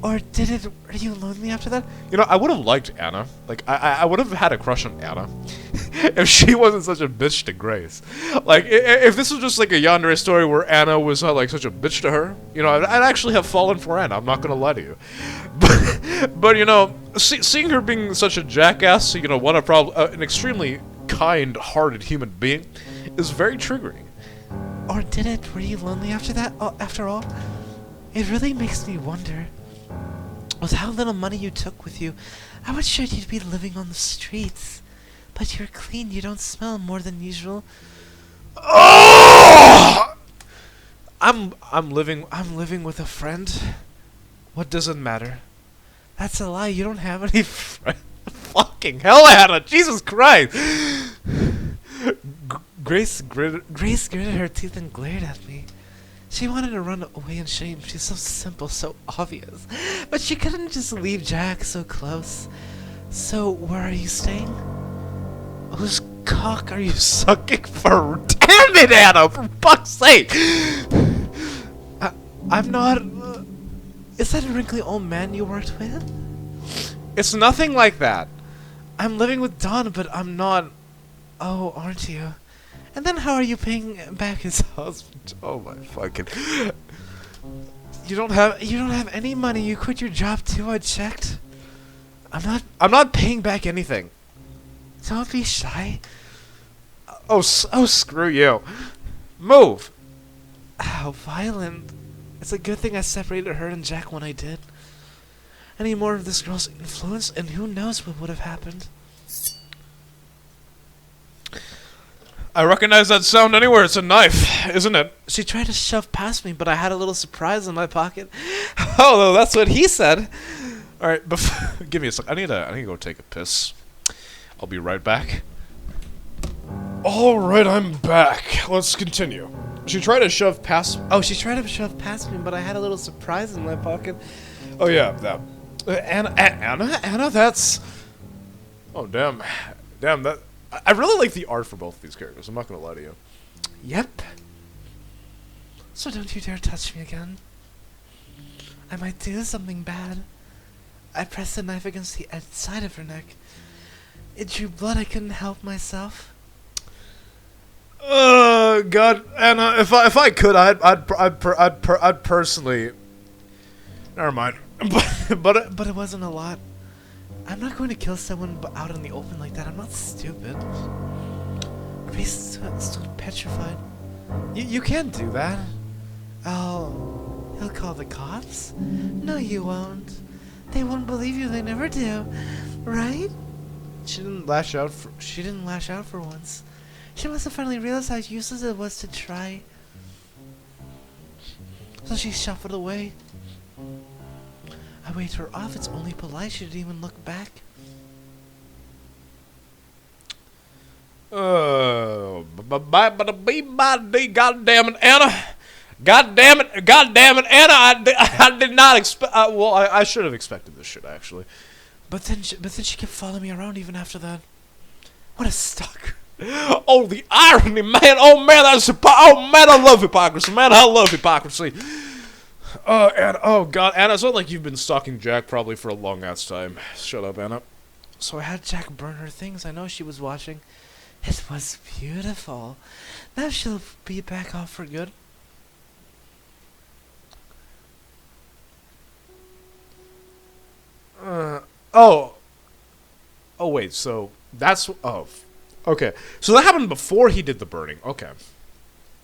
Or were you lonely after that? You know, I would have liked Anna. Like, I would have had a crush on Anna if she wasn't such a bitch to Grace. Like, if this was just like a yandere story where Anna was not like such a bitch to her, you know, I'd actually have fallen for Anna. I'm not gonna lie to you. But you know, seeing her being such a jackass, you know, an extremely kind-hearted human being, is very triggering. Or were you lonely after that? After all? It really makes me wonder. With how little money you took with you, I was sure you'd be living on the streets. But you're clean, you don't smell more than usual. Oh! I'm living with a friend. What does it matter? That's a lie, you don't have any friends. Fucking hell, Anna! Jesus Christ! Grace gritted her teeth and glared at me. She wanted to run away in shame. She's so simple, so obvious. But she couldn't just leave Jack so close. So, where are you staying? Whose cock are you sucking for? Damn it, Anna! For fuck's sake! I'm not... is that a wrinkly old man you worked with? It's nothing like that. I'm living with Don, but I'm not... Oh, aren't you? And then how are you paying back his husband? Oh my fucking... You don't have any money. You quit your job too. I checked. I'm not paying back anything. Don't be shy. Oh, screw you. Move. How violent. It's a good thing I separated her and Jack when I did. Any more of this girl's influence, and who knows what would have happened. I recognize that sound anywhere. It's a knife, isn't it? She tried to shove past me, but I had a little surprise in my pocket. Oh, that's what he said. All right, give me a sec. I need to go take a piss. I'll be right back. All right, I'm back. Let's continue. She tried to shove past. Oh, she tried to shove past me, but I had a little surprise in my pocket. Oh yeah, that. Anna, that's. Oh damn, that. I really like the art for both of these characters. I'm not gonna lie to you. Yep. So don't you dare touch me again. I might do something bad. I pressed the knife against the side of her neck. It drew blood. I couldn't help myself. God, Anna, if I could, I'd personally. Never mind. But it wasn't a lot. I'm not going to kill someone out in the open like that. I'm not stupid. Her face stood petrified. You can't do that. Oh, he'll call the cops? No, you won't. They won't believe you. They never do, right? She didn't lash out for once. She must have finally realized how useless it was to try. So she shuffled away. I waved her off. It's only polite. She didn't even look back. God damn it, Anna! God damn it, Anna! I did not expect. Well, I should have expected this shit actually. But then she kept following me around even after that. What a stalker! Oh, the irony, man! Oh man, I love hypocrisy, man! I love hypocrisy. Anna, oh god, Anna, it's not like you've been stalking Jack probably for a long ass time. Shut up, Anna. So I had Jack burn her things. I know she was watching. It was beautiful. Now she'll be back off for good. Oh, wait, so that's, okay. So that happened before he did the burning, okay.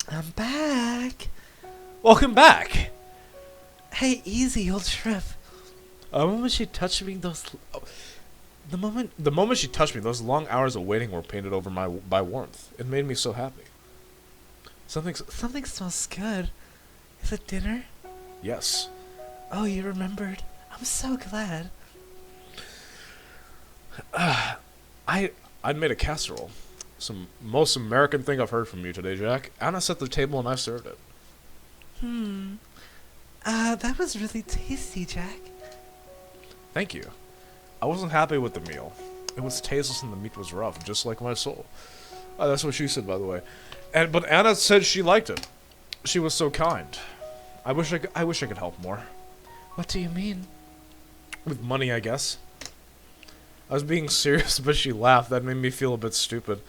I'm back. Welcome back. Hey, easy, you'll trip. The moment she touched me, the moment she touched me, those long hours of waiting were painted over by warmth. It made me so happy. Something smells good. Is it dinner? Yes. Oh, you remembered. I'm so glad. I made a casserole. Some most American thing I've heard from you today, Jack. Anna set the table and I served it. That was really tasty, Jack. Thank you. I wasn't happy with the meal. It was tasteless and the meat was rough, just like my soul. That's what she said, by the way. But Anna said she liked it. She was so kind. I wish I could help more. What do you mean? With money, I guess. I was being serious, but she laughed. That made me feel a bit stupid.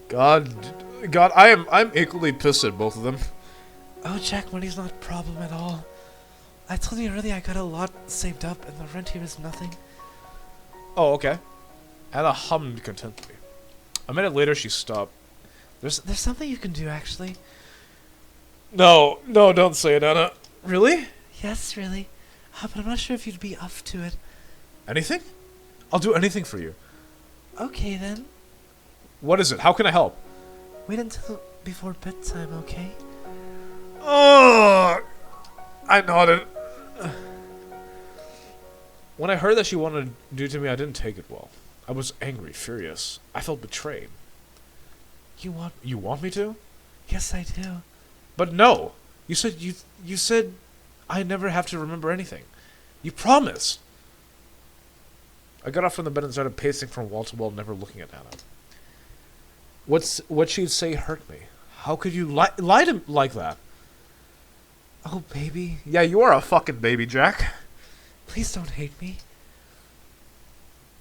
God, I'm equally pissed at both of them. Oh, Jack, money's not a problem at all. I told you earlier I got a lot saved up, and the rent here is nothing. Oh, okay. Anna hummed contentedly. A minute later, she stopped. There's something you can do, actually. No, don't say it, Anna. Really? Yes, really. But I'm not sure if you'd be up to it. Anything? I'll do anything for you. Okay, then. What is it? How can I help? Wait until before bedtime, okay? Oh, I nodded. When I heard that she wanted to do to me, I didn't take it well. I was angry, furious. I felt betrayed. You want me to? Yes, I do. But no. You said I never have to remember anything. You promised. I got off from the bed and started pacing from wall to wall, never looking at Anna. What she'd say hurt me. How could you lie to me like that? Oh, baby. Yeah, you are a fucking baby, Jack. Please don't hate me.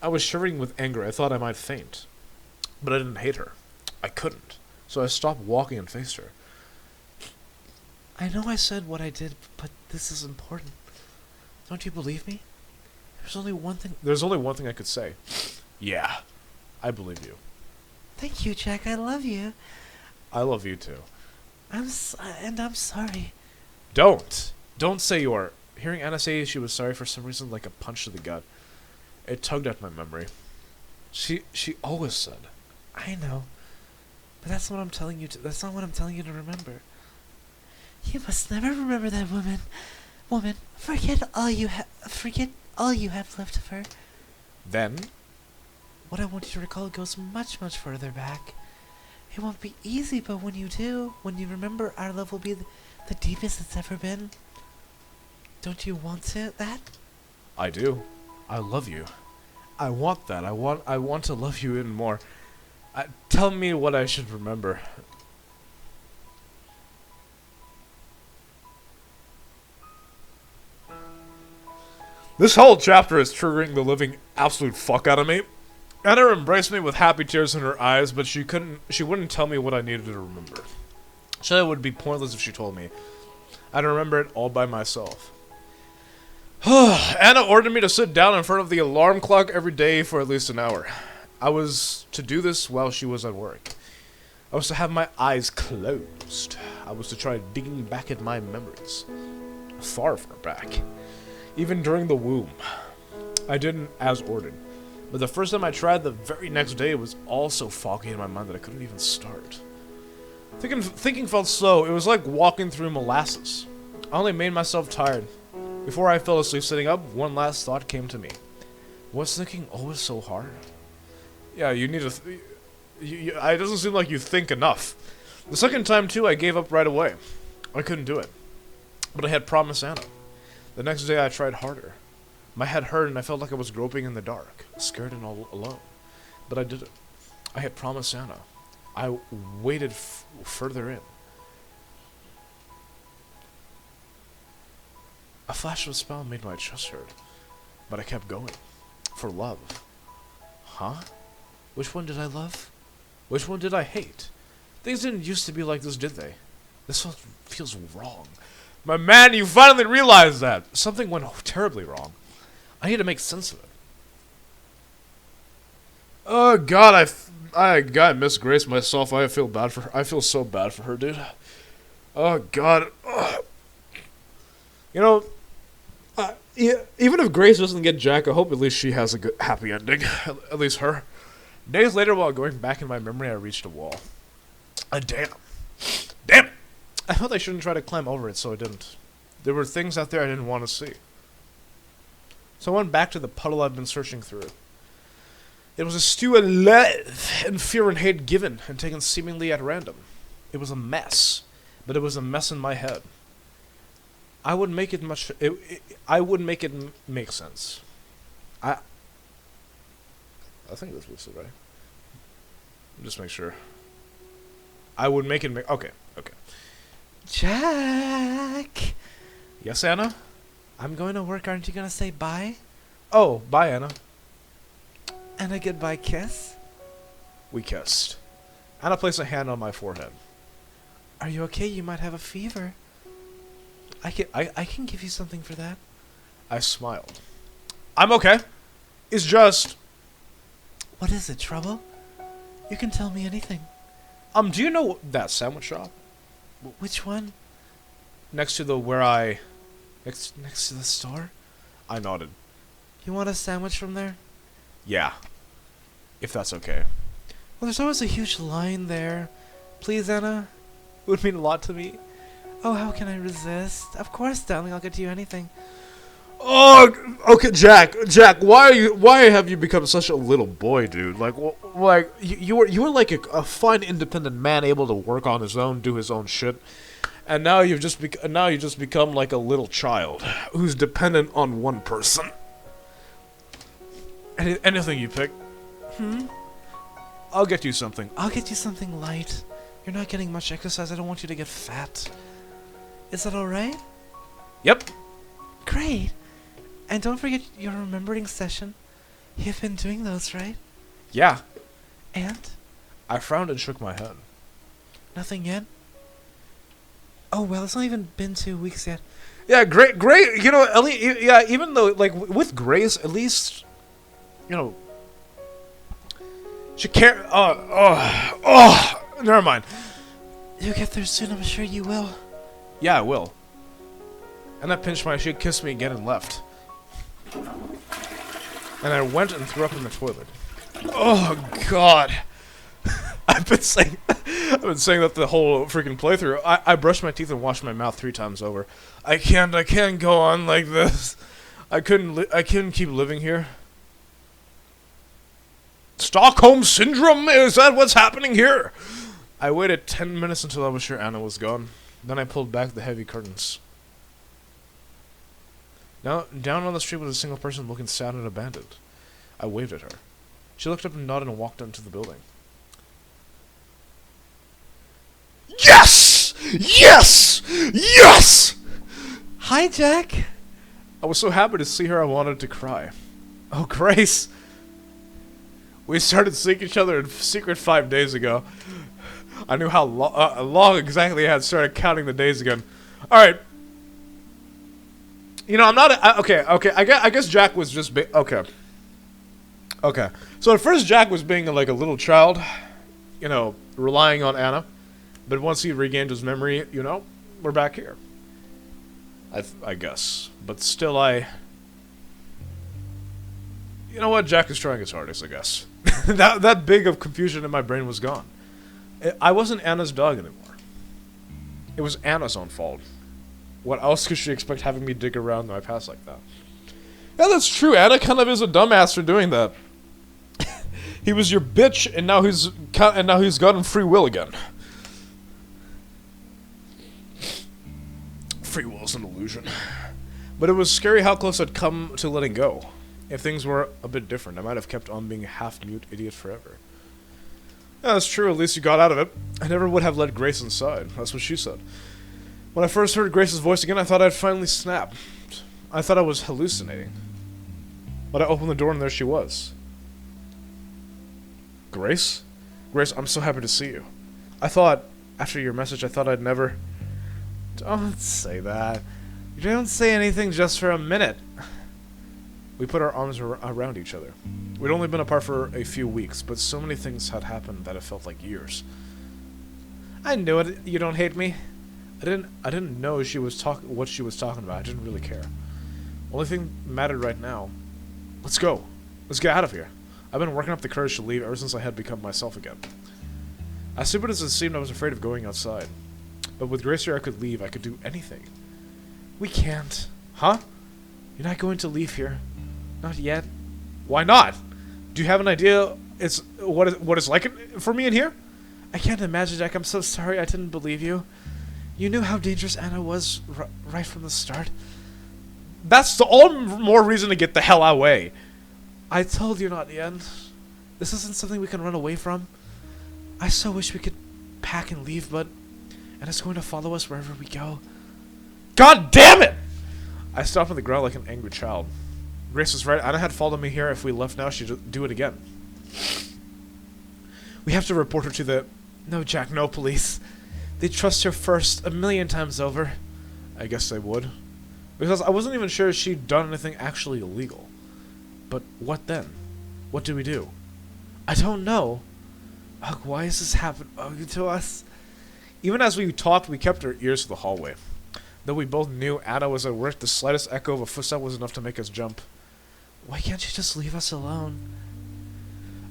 I was shivering with anger. I thought I might faint. But I didn't hate her. I couldn't. So I stopped walking and faced her. I know I said what I did, but this is important. Don't you believe me? There's only one thing I could say. Yeah, I believe you. Thank you, Jack. I love you. I love you too. I'm sorry. Don't say you are. Hearing Anna say she was sorry for some reason, like a punch to the gut, it tugged at my memory. She always said. I know, but that's what I'm telling you to. That's not what I'm telling you to remember. You must never remember that woman. Woman, forget all you have left of her. Then? What I want you to recall goes much, much further back. It won't be easy, but when you do, when you remember, our love will be the deepest it's ever been. Don't you want that? I do. I love you. I want that. I want to love you even more. Tell me what I should remember. This whole chapter is triggering the living absolute fuck out of me. Anna embraced me with happy tears in her eyes, but she wouldn't tell me what I needed to remember. She said it would be pointless if she told me. I'd remember it all by myself. Anna ordered me to sit down in front of the alarm clock every day for at least an hour. I was to do this while she was at work. I was to have my eyes closed. I was to try digging back at my memories. Far, far back. Even during the womb. I didn't as ordered. But the first time I tried, the very next day, it was all so foggy in my mind that I couldn't even start. Thinking felt slow. It was like walking through molasses. I only made myself tired. Before I fell asleep sitting up, one last thought came to me. Was thinking always so hard? Yeah, you need to... it doesn't seem like you think enough. The second time, too, I gave up right away. I couldn't do it. But I had promised Anna. The next day, I tried harder. My head hurt and I felt like I was groping in the dark, scared and all alone. But I did it. I had promised Anna. I waded further in. A flash of a spell made my chest hurt, but I kept going. For love. Huh? Which one did I love? Which one did I hate? Things didn't used to be like this, did they? This feels wrong. My man, you finally realized that! Something went terribly wrong. I need to make sense of it. Oh God, I misgraced myself. I feel bad for her. I feel so bad for her, dude. Oh God. Ugh. You know, even if Grace doesn't get Jack, I hope at least she has a good, happy ending. At least her. Days later, while going back in my memory, I reached a wall. Damn it! I thought I shouldn't try to climb over it, so I didn't. There were things out there I didn't want to see. So I went back to the puddle I've been searching through. It was a stew of love and fear and hate given and taken seemingly at random. It was a mess, but it was a mess in my head. I would make it make sense. I think that's what it said, right? Just make sure. I would make it make... Okay. Jack! Yes, Anna? I'm going to work. Aren't you going to say bye? Oh, bye, Anna. And a goodbye kiss? We kissed. Anna placed a hand on my forehead. Are you okay? You might have a fever. I can give you something for that. I smiled. I'm okay. It's just... What is it, trouble? You can tell me anything. Do you know that sandwich shop? Which one? Next to the next to the store? I nodded. You want a sandwich from there? Yeah. If that's okay. Well, there's always a huge line there. Please, Anna? It would mean a lot to me. Oh, how can I resist? Of course, darling, I'll get you anything. Oh, okay, Jack, why have you become such a little boy, dude? Like you were like a fine, independent man, able to work on his own, do his own shit, and now you just become like a little child who's dependent on one person. Anything you pick. I'll get you something. I'll get you something light. You're not getting much exercise. I don't want you to get fat. Is that alright? Yep. Great. And don't forget your remembering session. You've been doing those, right? Yeah. And? I frowned and shook my head. Nothing yet? Oh, well, it's not even been 2 weeks yet. Yeah, great. You know, yeah. Even though, like, with Grace, at least, you know, she care. Never mind. You'll get there soon, I'm sure you will. Yeah, I will. And I pinched my. She kissed me again and left. And I went and threw up in the toilet. Oh God. I've been saying that the whole freaking playthrough. I brushed my teeth and washed my mouth 3 times over. I can't go on like this. I couldn't keep living here. Stockholm Syndrome? Is that what's happening here? I waited 10 minutes until I was sure Anna was gone. Then I pulled back the heavy curtains. Now, down on the street was a single person looking sad and abandoned. I waved at her. She looked up and nodded and walked into the building. Yes! Yes! Yes! Hi, Jack. I was so happy to see her I wanted to cry. Oh, Grace. We started seeing each other in secret 5 days ago. I knew how long exactly I had started counting the days again. Alright. You know, I'm not... okay. I guess Jack was just... okay. Okay. So at first Jack was being like a little child. You know, relying on Anna. But once he regained his memory, you know, we're back here. I guess. But still, you know what? Jack is trying his hardest, I guess. that big of confusion in my brain was gone. I wasn't Anna's dog anymore. It was Anna's own fault. What else could she expect having me dig around my past like that? Yeah, that's true. Anna kind of is a dumbass for doing that. He was your bitch, and now he's gotten free will again. Free will is an illusion. But it was scary how close I'd come to letting go. If things were a bit different, I might have kept on being a half-mute idiot forever. Yeah, that's true. At least you got out of it. I never would have let Grace inside. That's what she said. When I first heard Grace's voice again, I thought I'd finally snapped. I thought I was hallucinating. But I opened the door and there she was. Grace? Grace, I'm so happy to see you. I thought, after your message, I thought I'd never... Don't say that. You don't say anything just for a minute. We put our arms around each other. We'd only been apart for a few weeks, but so many things had happened that it felt like years. I knew it. You don't hate me. I didn't know what she was talking about. I didn't really care. Only thing that mattered right now. Let's go. Let's get out of here. I've been working up the courage to leave ever since I had become myself again. As stupid as it seemed, I was afraid of going outside. But with Grace here, I could leave. I could do anything. We can't. Huh? You're not going to leave here. Not yet. Why not? Do you have an idea what it's like for me in here? I can't imagine, Jack. I'm so sorry I didn't believe you. You knew how dangerous Anna was right from the start. That's the all more reason to get the hell away. I told you not yet. This isn't something we can run away from. I so wish we could pack and leave, but Anna's going to follow us wherever we go. God damn it! I stopped on the ground like an angry child. Grace was right. Anna had followed me here. If we left now, she'd do it again. We have to report her to the... No, Jack, no police. They'd trust her first, a million times over. I guess they would. Because I wasn't even sure she'd done anything actually illegal. But what then? What do we do? I don't know. Ugh, why is this happening to us? Even as we talked, we kept our ears to the hallway. Though we both knew Anna was at work, the slightest echo of a footstep was enough to make us jump. Why can't you just leave us alone?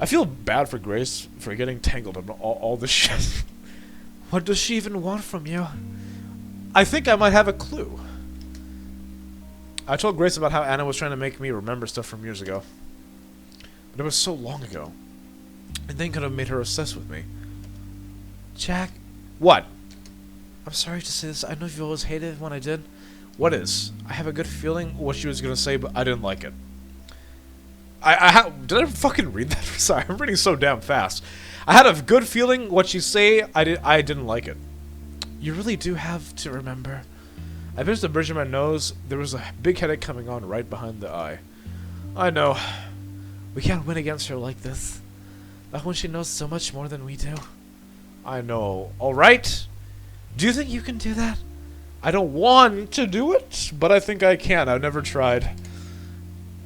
I feel bad for Grace for getting tangled up in all this shit. What does she even want from you? I think I might have a clue. I told Grace about how Anna was trying to make me remember stuff from years ago. But it was so long ago. And then could have made her obsessed with me. Jack. What? I'm sorry to say this. I know you've always hated it when I did. What is? I have a good feeling What she was going to say, but I didn't like it. Did I fucking read that? Sorry, I'm reading so damn fast. I had a good feeling what she say, I didn't like it. You really do have to remember. I pinched the bridge of my nose. There was a big headache coming on right behind the eye. I know. We can't win against her like this. Not when she knows so much more than we do. I know. Alright? Do you think you can do that? I don't want to do it, but I think I can. I've never tried.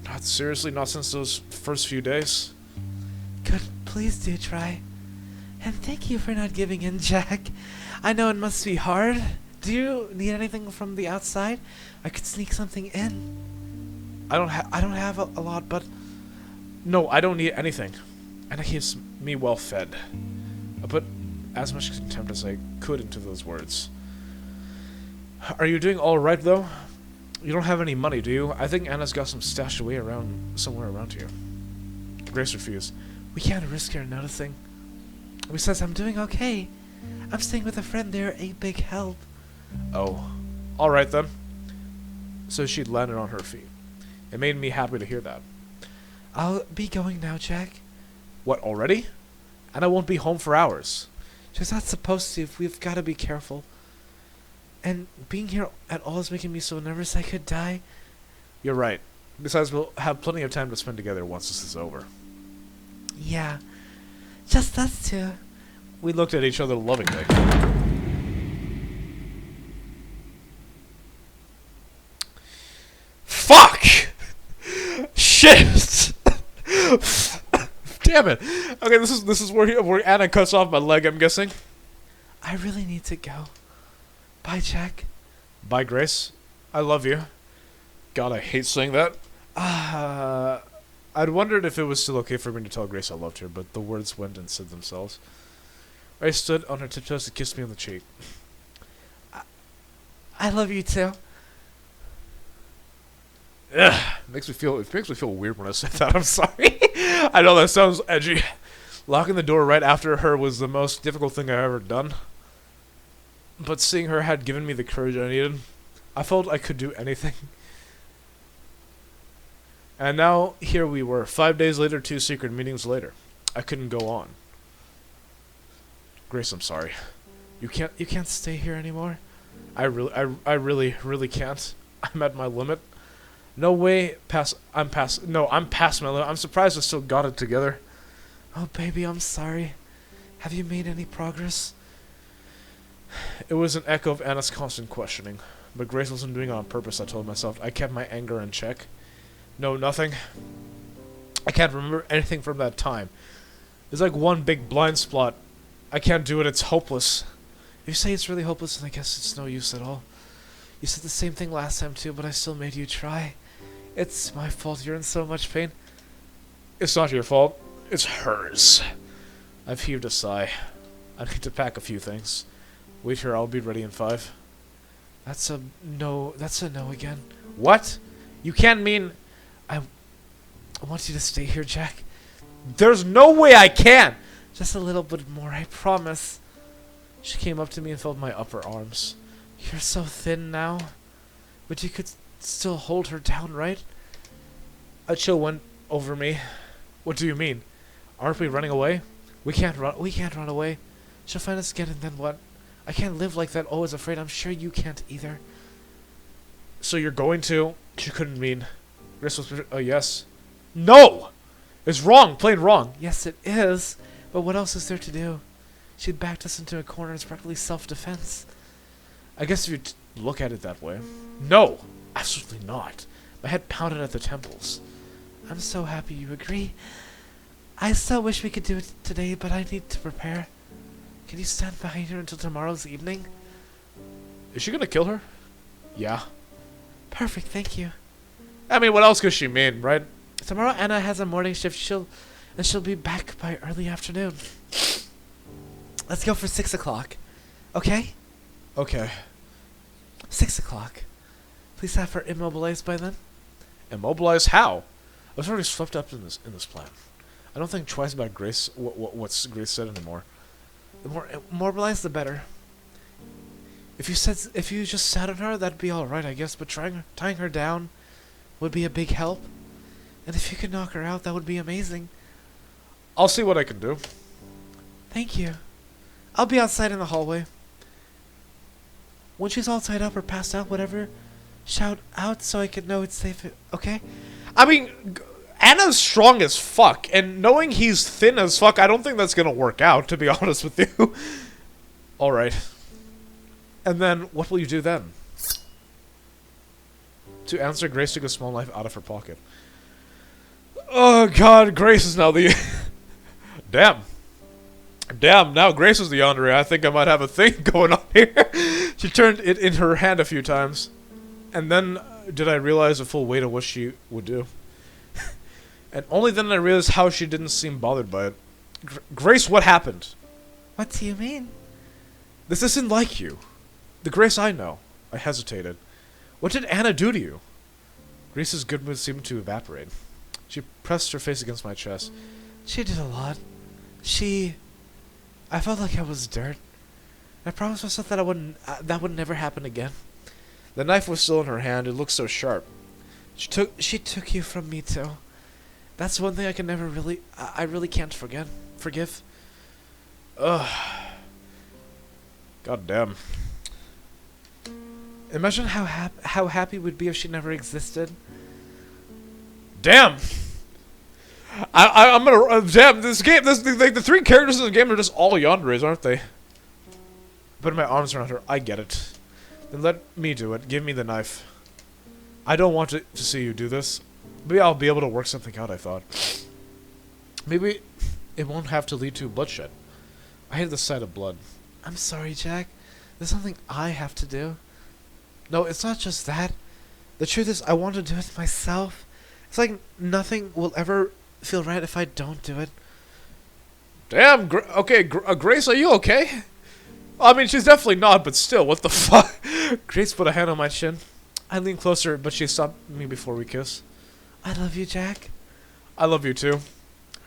Not seriously, not since those first few days. Good, please do try. And thank you for not giving in, Jack. I know it must be hard. Do you need anything from the outside? I could sneak something in. I don't have a lot, but no, I don't need anything. And it keeps me well fed. I put as much contempt as I could into those words. Are you doing all right though? You don't have any money, do you? I think Anna's got some stashed away somewhere around here. Grace refused. We can't risk her noticing. Besides, I'm doing okay. I'm staying with a friend. They're a big help. Oh, all right then. So she'd landed on her feet. It made me happy to hear that. I'll be going now, Jack. What, already? And I won't be home for hours. She's not supposed to. We've got to be careful. And being here at all is making me so nervous I could die. You're right. Besides, we'll have plenty of time to spend together once this is over. Yeah. Just us two. We looked at each other lovingly. Fuck! Shit! Damn it! Okay, this is where Anna cuts off my leg, I'm guessing. I really need to go. Bye, Jack. Bye, Grace. I love you. God, I hate saying that. I'd wondered if it was still okay for me to tell Grace I loved her, but the words went and said themselves. I stood on her tiptoes to kiss me on the cheek. I love you too. Ugh, it makes me feel weird when I say that. I'm sorry. I know that sounds edgy. Locking the door right after her was the most difficult thing I've ever done. But seeing her had given me the courage I needed. I felt I could do anything. And now, here we were, 5 days later, 2 secret meetings later. I couldn't go on. Grace, I'm sorry. You can't stay here anymore? I really can't. I'm at my limit. I'm past my limit. I'm surprised I still got it together. Oh, baby, I'm sorry. Have you made any progress? It was an echo of Anna's constant questioning. But Grace wasn't doing it on purpose, I told myself. I kept my anger in check. No, nothing. I can't remember anything from that time. It's like one big blind spot. I can't do it, it's hopeless. If you say it's really hopeless, then I guess it's no use at all. You said the same thing last time too, but I still made you try. It's my fault you're in so much pain. It's not your fault. It's hers. I've heaved a sigh. I need to pack a few things. Wait here, I'll be ready in 5. That's a no again. What? You can't mean... I want you to stay here, Jack. There's no way I can! Just a little bit more, I promise. She came up to me and felt my upper arms. You're so thin now. But you could still hold her down, right? A chill went over me. What do you mean? Aren't we running away? We can't run away. She'll find us again, and then what? I can't live like that, always afraid. I'm sure you can't either. So you're going to... She couldn't mean... Grace was... yes. No! It's wrong, plain wrong. Yes, it is. But what else is there to do? She backed us into a corner. It's practically self-defense. I guess if you look at it that way. No! Absolutely not. My head pounded at the temples. I'm so happy you agree. I still wish we could do it today, but I need to prepare. Can you stand behind her until tomorrow's evening? Is she gonna kill her? Yeah. Perfect, thank you. I mean, what else could she mean, right? Tomorrow Anna has a morning shift. She'll be back by early afternoon. Let's go for 6 o'clock. Okay? Okay. 6 o'clock. Please have her immobilized by then. Immobilized? How? I was already swept up in this plan. I don't think twice about Grace. What's Grace said anymore. The more immobilized, the better. If you just sat on her, that'd be all right, I guess. But tying her down would be a big help. And if you could knock her out, that would be amazing. I'll see what I can do. Thank you. I'll be outside in the hallway. When she's all tied up or passed out, whatever, shout out so I can know it's safe, okay? I mean, Anna's strong as fuck, and knowing he's thin as fuck, I don't think that's gonna work out, to be honest with you. Alright. And then, what will you do then? To answer, Grace took a small knife out of her pocket. Oh god, Grace is now the... Damn. Damn, now Grace is the yandere. I think I might have a thing going on here. She turned it in her hand a few times. And then did I realize the full weight of what she would do. And only then I realized how she didn't seem bothered by it. Grace, what happened? What do you mean? This isn't like you. The Grace I know. I hesitated. What did Anna do to you? Grace's good mood seemed to evaporate. She pressed her face against my chest. She did a lot. I felt like I was dirt. I promised myself that that would never happen again. The knife was still in her hand. It looked so sharp. She took you from me too. That's one thing I can never really, I really can't forgive. Ugh. God damn. Imagine how happy we'd be if she never existed. Damn. I'm gonna damn this game. Like the three characters in the game are just all yanderes, aren't they? Putting my arms around her, I get it. Then let me do it. Give me the knife. I don't want to see you do this. Maybe I'll be able to work something out, I thought. Maybe it won't have to lead to bloodshed. I hate the sight of blood. I'm sorry, Jack. There's something I have to do. No, it's not just that. The truth is, I want to do it myself. It's like nothing will ever feel right if I don't do it. Damn, Grace, are you okay? I mean, she's definitely not, but still, what the fuck? Grace put a hand on my chin. I leaned closer, but she stopped me before we kissed. I love you, Jack. I love you too.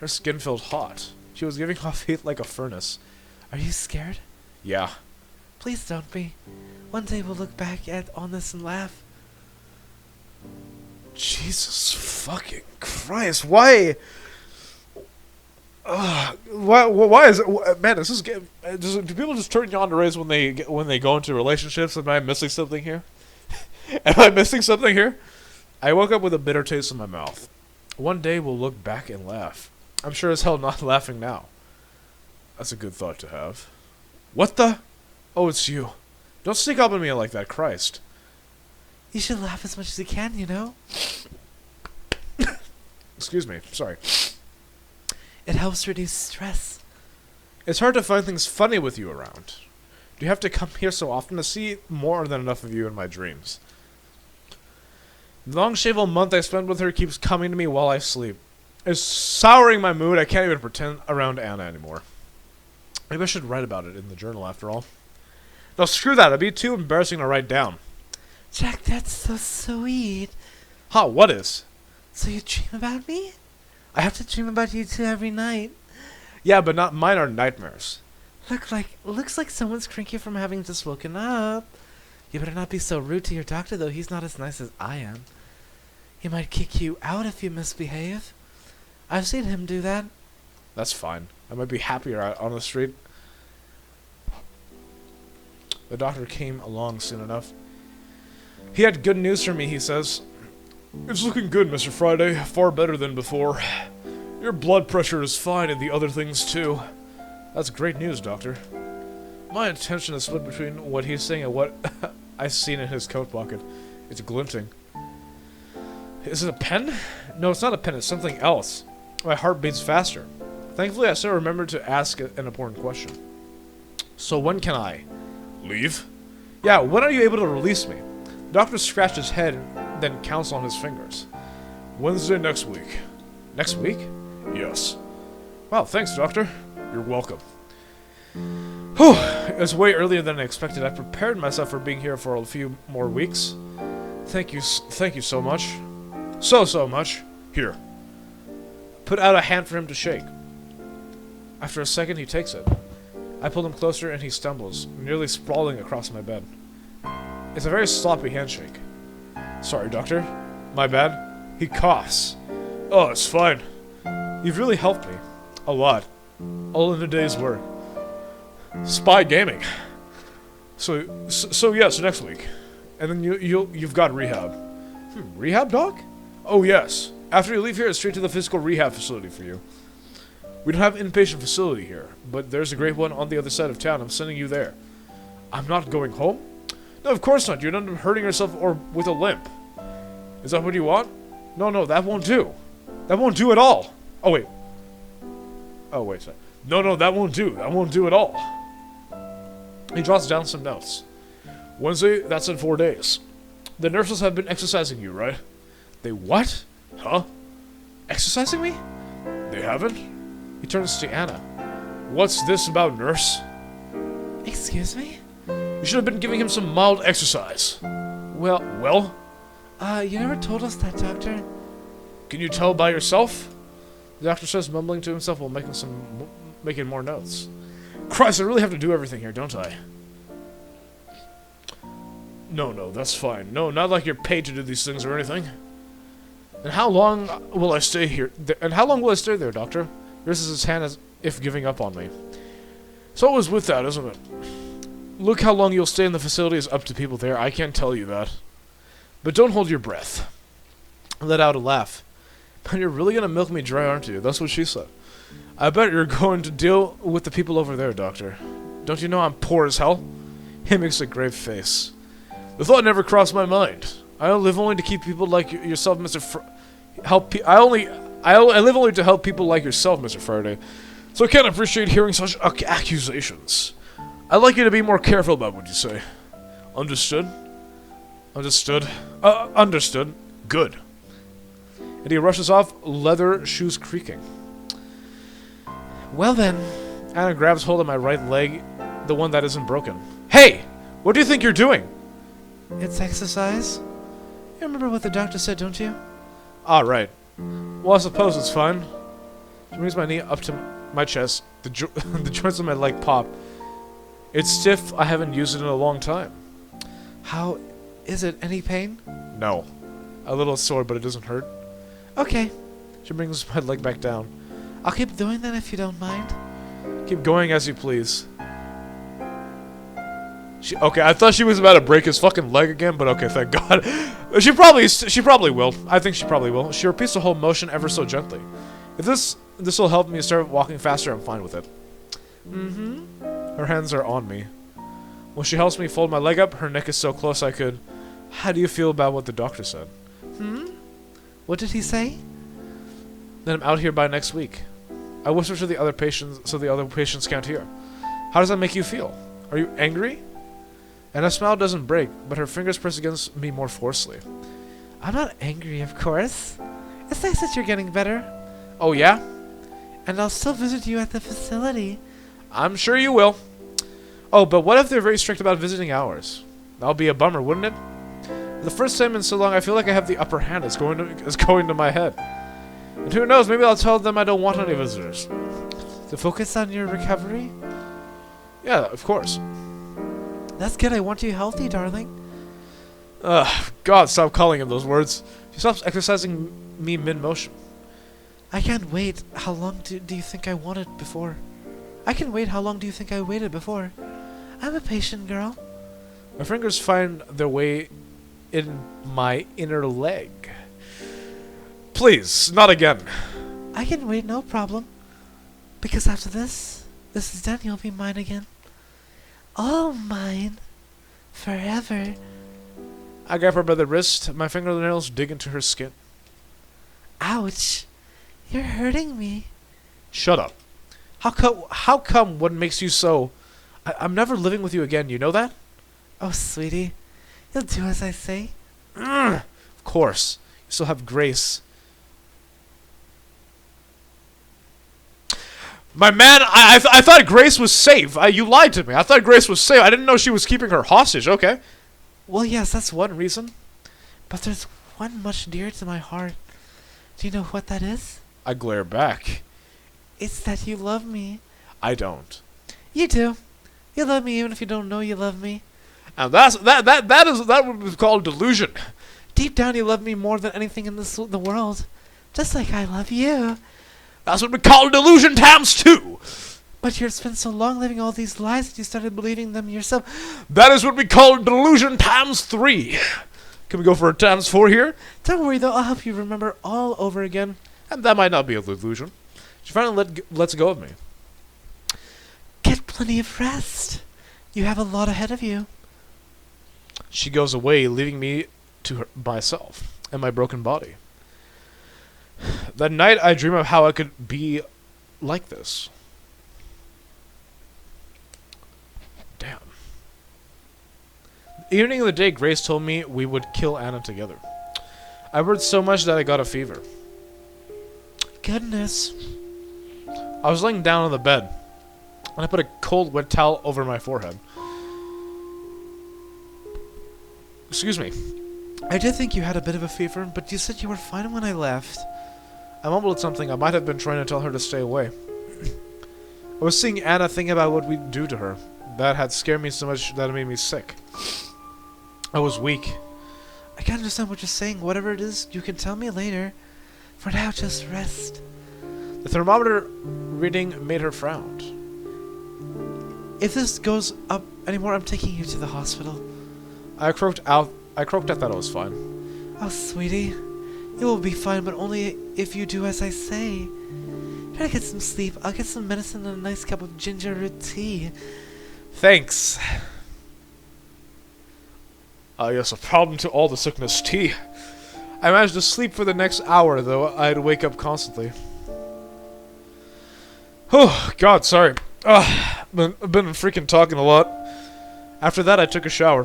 Her skin felt hot. She was giving off heat like a furnace. Are you scared? Yeah. Please don't be. One day we'll look back on this and laugh. Jesus fucking Christ! Why? Why is it? Man, is this game? Do people just turn yanderes when they go into relationships? Am I missing something here? Am I missing something here? I woke up with a bitter taste in my mouth. One day we'll look back and laugh. I'm sure as hell not laughing now. That's a good thought to have. What the? Oh, it's you. Don't sneak up on me like that, Christ. You should laugh as much as you can, you know? Excuse me, sorry. It helps reduce stress. It's hard to find things funny with you around. Do you have to come here so often to see more than enough of you in my dreams? The long shameful month I spent with her keeps coming to me while I sleep. It's souring my mood. I can't even pretend around Anna anymore. Maybe I should write about it in the journal after all. No, screw that. It'd be too embarrassing to write down. Jack, that's so sweet. Huh, what is? So you dream about me? I have to dream about you too every night. Yeah, but not mine are nightmares. Looks like someone's cranky from having just woken up. You better not be so rude to your doctor, though. He's not as nice as I am. He might kick you out if you misbehave. I've seen him do that. That's fine. I might be happier out on the street. The doctor came along soon enough. He had good news for me, he says. It's looking good, Mr. Friday. Far better than before. Your blood pressure is fine and the other things too. That's great news, doctor. My attention is split between what he's saying and what I've seen in his coat pocket. It's glinting. Is it a pen? No, it's not a pen. It's something else. My heart beats faster. Thankfully, I still remembered to ask an important question. So when can I leave? Yeah, when are you able to release me? The doctor scratched his head and then counts on his fingers. Wednesday next week. Next week? Yes. Wow, thanks, doctor. You're welcome. Whew, it was way earlier than I expected. I prepared myself for being here for a few more weeks. Thank you so much. So much. Here. Put out a hand for him to shake. After a second, he takes it. I pull him closer and he stumbles, nearly sprawling across my bed. It's a very sloppy handshake. Sorry, doctor. My bad. He coughs. Oh, it's fine. You've really helped me. A lot. All in a day's work. Spy gaming. So yes, next week. And then you've got rehab. Rehab, doc? Oh, yes. After you leave here, it's straight to the physical rehab facility for you. We don't have an inpatient facility here, but there's a great one on the other side of town. I'm sending you there. I'm not going home? No, of course not. You'd end up hurting yourself or with a limp. Is that what you want? No, that won't do. That won't do at all. Oh, wait. Oh, wait. Sorry. No, that won't do. That won't do at all. He jots down some notes. Wednesday, that's in 4 days. The nurses have been exercising you, right? They what? Huh? Exercising me? They haven't? He turns to Anna. What's this about, nurse? Excuse me? You should have been giving him some mild exercise. Well? You never told us that, Doctor. Can you tell by yourself? The doctor says, mumbling to himself while making more notes. Christ, I really have to do everything here, don't I? No, that's fine. No, not like you're paid to do these things or anything. And how long will I stay here? And how long will I stay there, Doctor? Raises his hand as if giving up on me. It's always with that, isn't it? Look how long you'll stay in the facility is up to people there. I can't tell you that. But don't hold your breath. I let out a laugh. Man, you're really gonna milk me dry, aren't you? That's what she said. I bet you're going to deal with the people over there, Doctor. Don't you know I'm poor as hell? He makes a grave face. The thought never crossed my mind. I live only to keep people like yourself, Mr. I live only to help people like yourself, Mr. Faraday. So I can't appreciate hearing such accusations. I'd like you to be more careful about what you say. Understood? Understood. Good. And he rushes off, leather shoes creaking. Well then. Anna grabs hold of my right leg, the one that isn't broken. Hey! What do you think you're doing? It's exercise? You remember what the doctor said, don't you? Ah, right. Well, I suppose it's fine. She brings my knee up to my chest. The joints of my leg pop. It's stiff. I haven't used it in a long time. How is it? Any pain? No. A little sore, but it doesn't hurt. Okay. She brings my leg back down. I'll keep doing that if you don't mind. Keep going as you please. Okay, I thought she was about to break his fucking leg again, but okay, thank God. She probably will. I think she probably will. She repeats the whole motion ever so gently. If this will help me start walking faster, I'm fine with it. Mm-hmm. Her hands are on me. When she helps me fold my leg up, her neck is so close I could... How do you feel about what the doctor said? What did he say? Then I'm out here by next week. I whisper to the other patients so the other patients can't hear. How does that make you feel? Are you angry? And her smile doesn't break, but her fingers press against me more forcefully. I'm not angry, of course. It's nice that you're getting better. Oh, yeah? And I'll still visit you at the facility. I'm sure you will. Oh, but what if they're very strict about visiting hours? That'll be a bummer, wouldn't it? For the first time in so long, I feel like I have the upper hand. It's going to my head. And who knows, maybe I'll tell them I don't want any visitors. To focus on your recovery? Yeah, of course. That's good. I want you healthy, darling. God, stop calling him those words. She stops exercising me mid-motion. I can't wait. How long do you think I wanted before? I can wait. How long do you think I waited before? I'm a patient girl. My fingers find their way in my inner leg. Please, not again. I can wait, no problem. Because after this is done, you'll be mine again. All mine. Forever. I grab her by the wrist. My fingernails dig into her skin. Ouch. You're hurting me. Shut up. How come what makes you so... I'm never living with you again, you know that? Oh, sweetie. You'll do as I say. Of course. You still have Grace. My man, I thought Grace was safe. You lied to me. I thought Grace was safe. I didn't know she was keeping her hostage. Okay. Well, yes, that's one reason. But there's one much dearer to my heart. Do you know what that is? I glare back. It's that you love me. I don't. You do. You love me even if you don't know you love me. And that would be called delusion. Deep down, you love me more than anything in the world. Just like I love you. That's what we call delusion times 2. But you've spent so long living all these lies that you started believing them yourself. That is what we call delusion times 3. Can we go for a times 4 here? Don't worry though, I'll help you remember all over again. And that might not be a delusion. She finally lets go of me. Get plenty of rest. You have a lot ahead of you. She goes away, leaving me to myself and my broken body. That night, I dream of how I could be like this. Damn. The evening of the day, Grace told me we would kill Anna together. I worried so much that I got a fever. Goodness. I was laying down on the bed, and I put a cold, wet towel over my forehead. Excuse me. I did think you had a bit of a fever, but you said you were fine when I left. I mumbled something. I might have been trying to tell her to stay away. I was seeing Anna thinking about what we'd do to her. That had scared me so much that it made me sick. I was weak. I can't understand what you're saying. Whatever it is, you can tell me later. For now, just rest. The thermometer reading made her frown. If this goes up anymore, I'm taking you to the hospital. I croaked out that it was fine. Oh, sweetie. It will be fine, but only if you do as I say. Try to get some sleep. I'll get some medicine and a nice cup of ginger root tea. Thanks. Yes, a problem to all the sickness, tea. I managed to sleep for the next hour, though I'd wake up constantly. Oh, God, sorry. I've been freaking talking a lot. After that, I took a shower.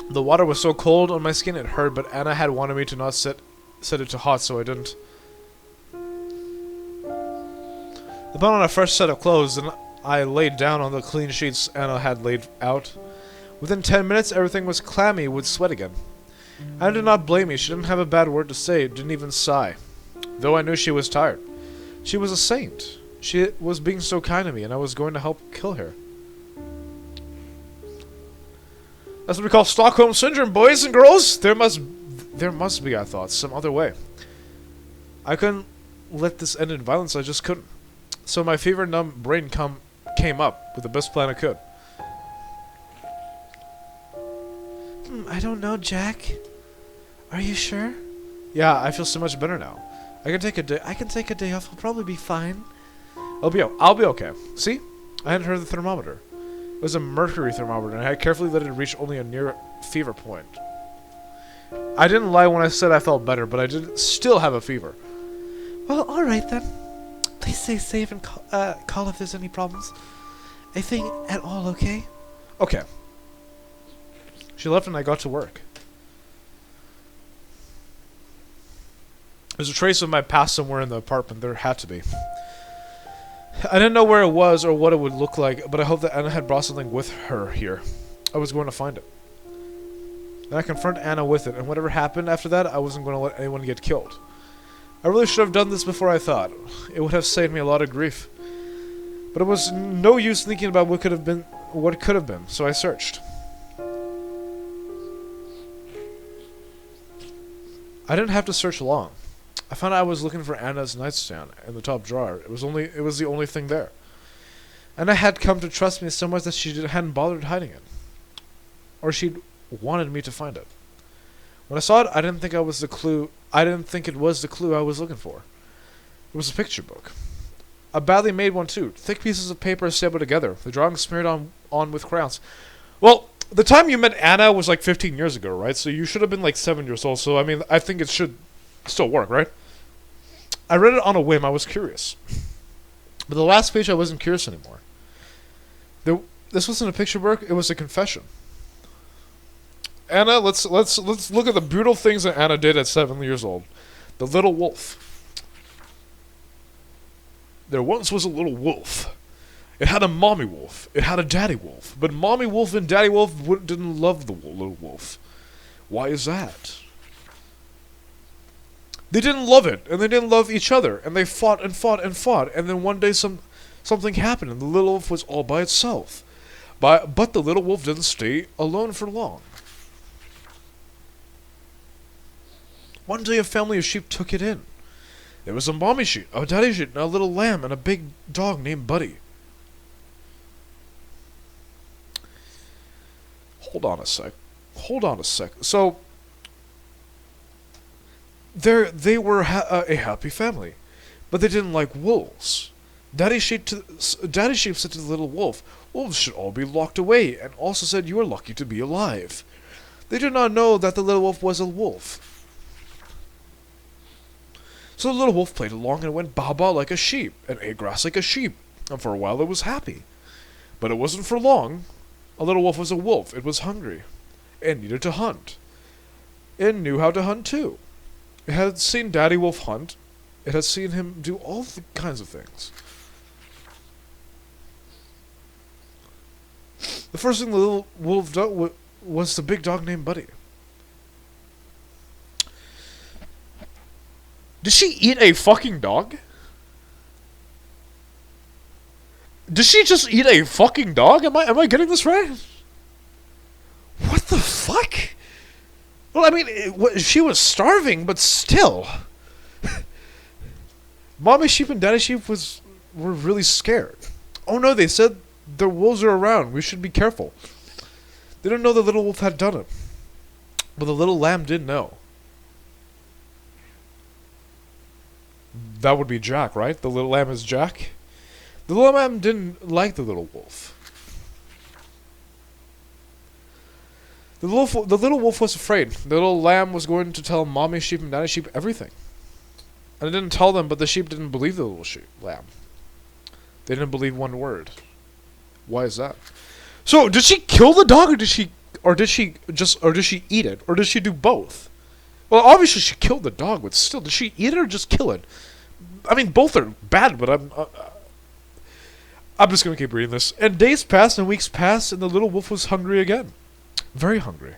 The water was so cold on my skin it hurt, but Anna had wanted me to not set it to hot, so I didn't. I put on a fresh set of clothes, and I laid down on the clean sheets Anna had laid out. Within 10 minutes, everything was clammy with sweat again. Anna did not blame me. She didn't have a bad word to say, didn't even sigh. Though I knew she was tired. She was a saint. She was being so kind to me, and I was going to help kill her. That's what we call Stockholm Syndrome, boys and girls! There must be, I thought, some other way. I couldn't let this end in violence, I just couldn't. So my fever-numb brain came up with the best plan I could. I don't know, Jack. Are you sure? Yeah, I feel so much better now. I can take a day off. I'll probably be fine. I'll be okay. See? I hadn't heard the thermometer. It was a mercury thermometer, and I had carefully let it reach only a near fever point. I didn't lie when I said I felt better, but I did still have a fever. Well, alright then. Please stay safe and call if there's any problems. Anything at all, okay? Okay. She left and I got to work. There's a trace of my past somewhere in the apartment. There had to be. I didn't know where it was or what it would look like, but I hoped that Anna had brought something with her here. I was going to find it. Then I confront Anna with it, and whatever happened after that, I wasn't going to let anyone get killed. I really should have done this before I thought. It would have saved me a lot of grief. But it was no use thinking about what could have been, so I searched. I didn't have to search long. I found I was looking for Anna's nightstand in the top drawer. It was the only thing there. Anna had come to trust me so much that she hadn't bothered hiding it. Or she'd wanted me to find it. When I saw it, I didn't think it was the clue I was looking for. It was a picture book. A badly made one too. Thick pieces of paper stapled together. The drawings smeared on with crayons. Well, the time you met Anna was like 15 years ago, right? So you should have been like 7 years old. So I mean, I think it should still work, right? I read it on a whim. I was curious. But the last page, I wasn't curious anymore. This wasn't a picture book. It was a confession. Anna, let's look at the brutal things that Anna did at 7 years old. The little wolf. There once was a little wolf. It had a mommy wolf. It had a daddy wolf. But mommy wolf and daddy wolf didn't love the little wolf. Why is that? They didn't love it, and they didn't love each other, and they fought and fought and fought, and then one day something happened, and the little wolf was all by itself. But the little wolf didn't stay alone for long. One day a family of sheep took it in. There was a mommy sheep, a daddy sheep, and a little lamb, and a big dog named Buddy. Hold on a sec. So, they were a happy family, but they didn't like wolves. Daddy sheep said to the little wolf, Wolves should all be locked away, and also said you are lucky to be alive. They did not know that the little wolf was a wolf. So the little wolf played along and went ba-ba like a sheep, and ate grass like a sheep, and for a while it was happy. But it wasn't for long. A little wolf was a wolf. It was hungry. It needed to hunt. It knew how to hunt too. It had seen Daddy Wolf hunt. It had seen him do all the kinds of things. The first thing the little wolf did was the big dog named Buddy. Did she eat a fucking dog? Did she just eat a fucking dog? Am I getting this right? What the fuck? Well, I mean, she was starving, but still. Mommy sheep and daddy sheep were really scared. Oh no, they said the wolves are around. We should be careful. They didn't know the little wolf had done it. But the little lamb did know. That would be Jack, right? The little lamb is Jack? The little lamb didn't like the little wolf. The little wolf was afraid. The little lamb was going to tell mommy sheep and daddy sheep everything. And it didn't tell them, but the sheep didn't believe the little lamb. They didn't believe one word. Why is that? So, did she kill the dog, or did she eat it, or did she do both? Well, obviously she killed the dog, but still, did she eat it or just kill it? I mean, both are bad, but I'm just gonna keep reading this. And days passed and weeks passed, and the little wolf was hungry again, very hungry.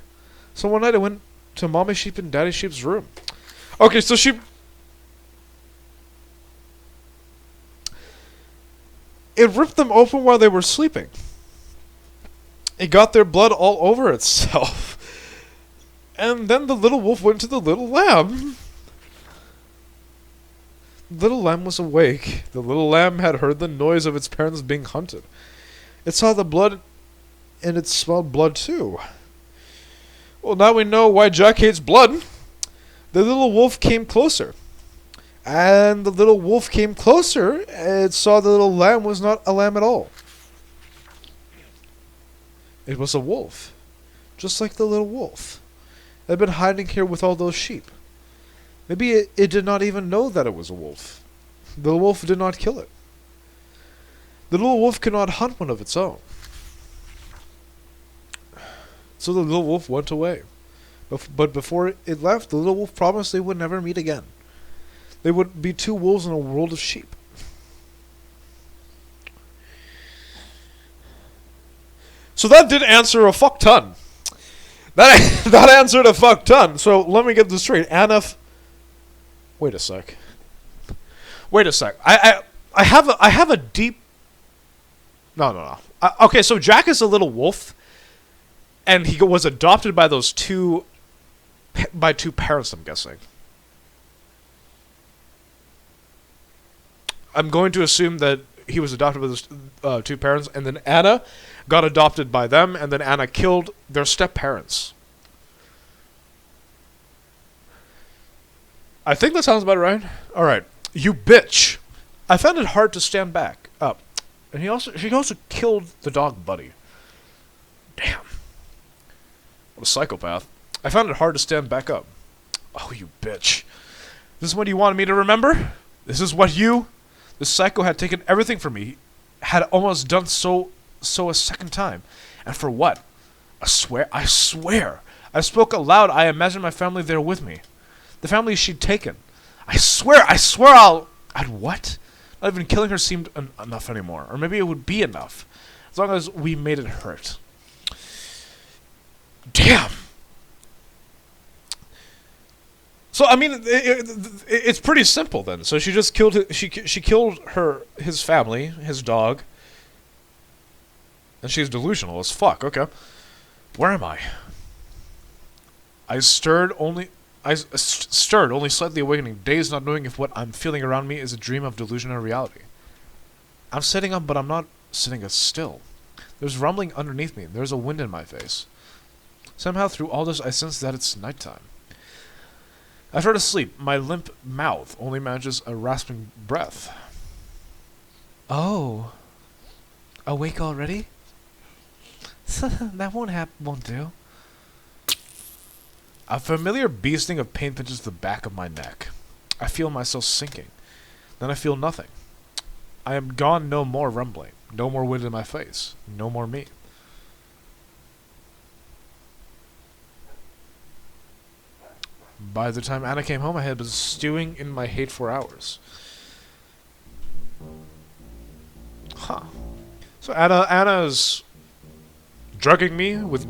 So one night I went to mommy sheep and daddy sheep's room. Okay, so it ripped them open while they were sleeping. It got their blood all over itself. And then the little wolf went to the little lamb. The little lamb was awake. The little lamb had heard the noise of its parents being hunted. It saw the blood, and it smelled blood too. Well, now we know why Jack hates blood. The little wolf came closer. And the little wolf came closer, and it saw the little lamb was not a lamb at all. It was a wolf. Just like the little wolf. It had been hiding here with all those sheep. Maybe it did not even know that it was a wolf. The wolf did not kill it. The little wolf could not hunt one of its own. So the little wolf went away. But before it left, the little wolf promised they would never meet again. They would be two wolves in a world of sheep. So that did answer a fuck ton. That answered a fuck ton. So let me get this straight. Wait a sec. I have a deep. No. Okay, so Jack is a little wolf, and he was adopted by two parents, I'm guessing. I'm going to assume that he was adopted by those two parents, and then Anna got adopted by them, and then Anna killed their step-parents. I think that sounds about right. Alright. You bitch. I found it hard to stand back up. And she also killed the dog Buddy. Damn. What a psychopath. I found it hard to stand back up. Oh, you bitch. This is what you wanted me to remember? This is what this psycho had taken everything from me. Had almost done so a second time. And for what? I swear. I spoke aloud. I imagined my family there with me. The family she'd taken. I swear I'd what? Not even killing her seemed enough anymore. Or maybe it would be enough. As long as we made it hurt. Damn. So I mean, it's pretty simple then. So she just killed she killed his family, his dog, and she's delusional as fuck. Okay, where am I? I stirred, only slightly awakening, dazed, not knowing if what I'm feeling around me is a dream of delusion or reality. I'm sitting up, but I'm not sitting as still. There's rumbling underneath me. There's a wind in my face. Somehow, through all this, I sense that it's nighttime. I try to sleep. My limp mouth only manages a rasping breath. Oh. Awake already? That won't do. A familiar bee sting of pain pinches the back of my neck. I feel myself sinking. Then I feel nothing. I am gone, no more rumbling. No more wind in my face. No more me. By the time Anna came home, I had been stewing in my hate for hours. Huh. So Anna's drugging me with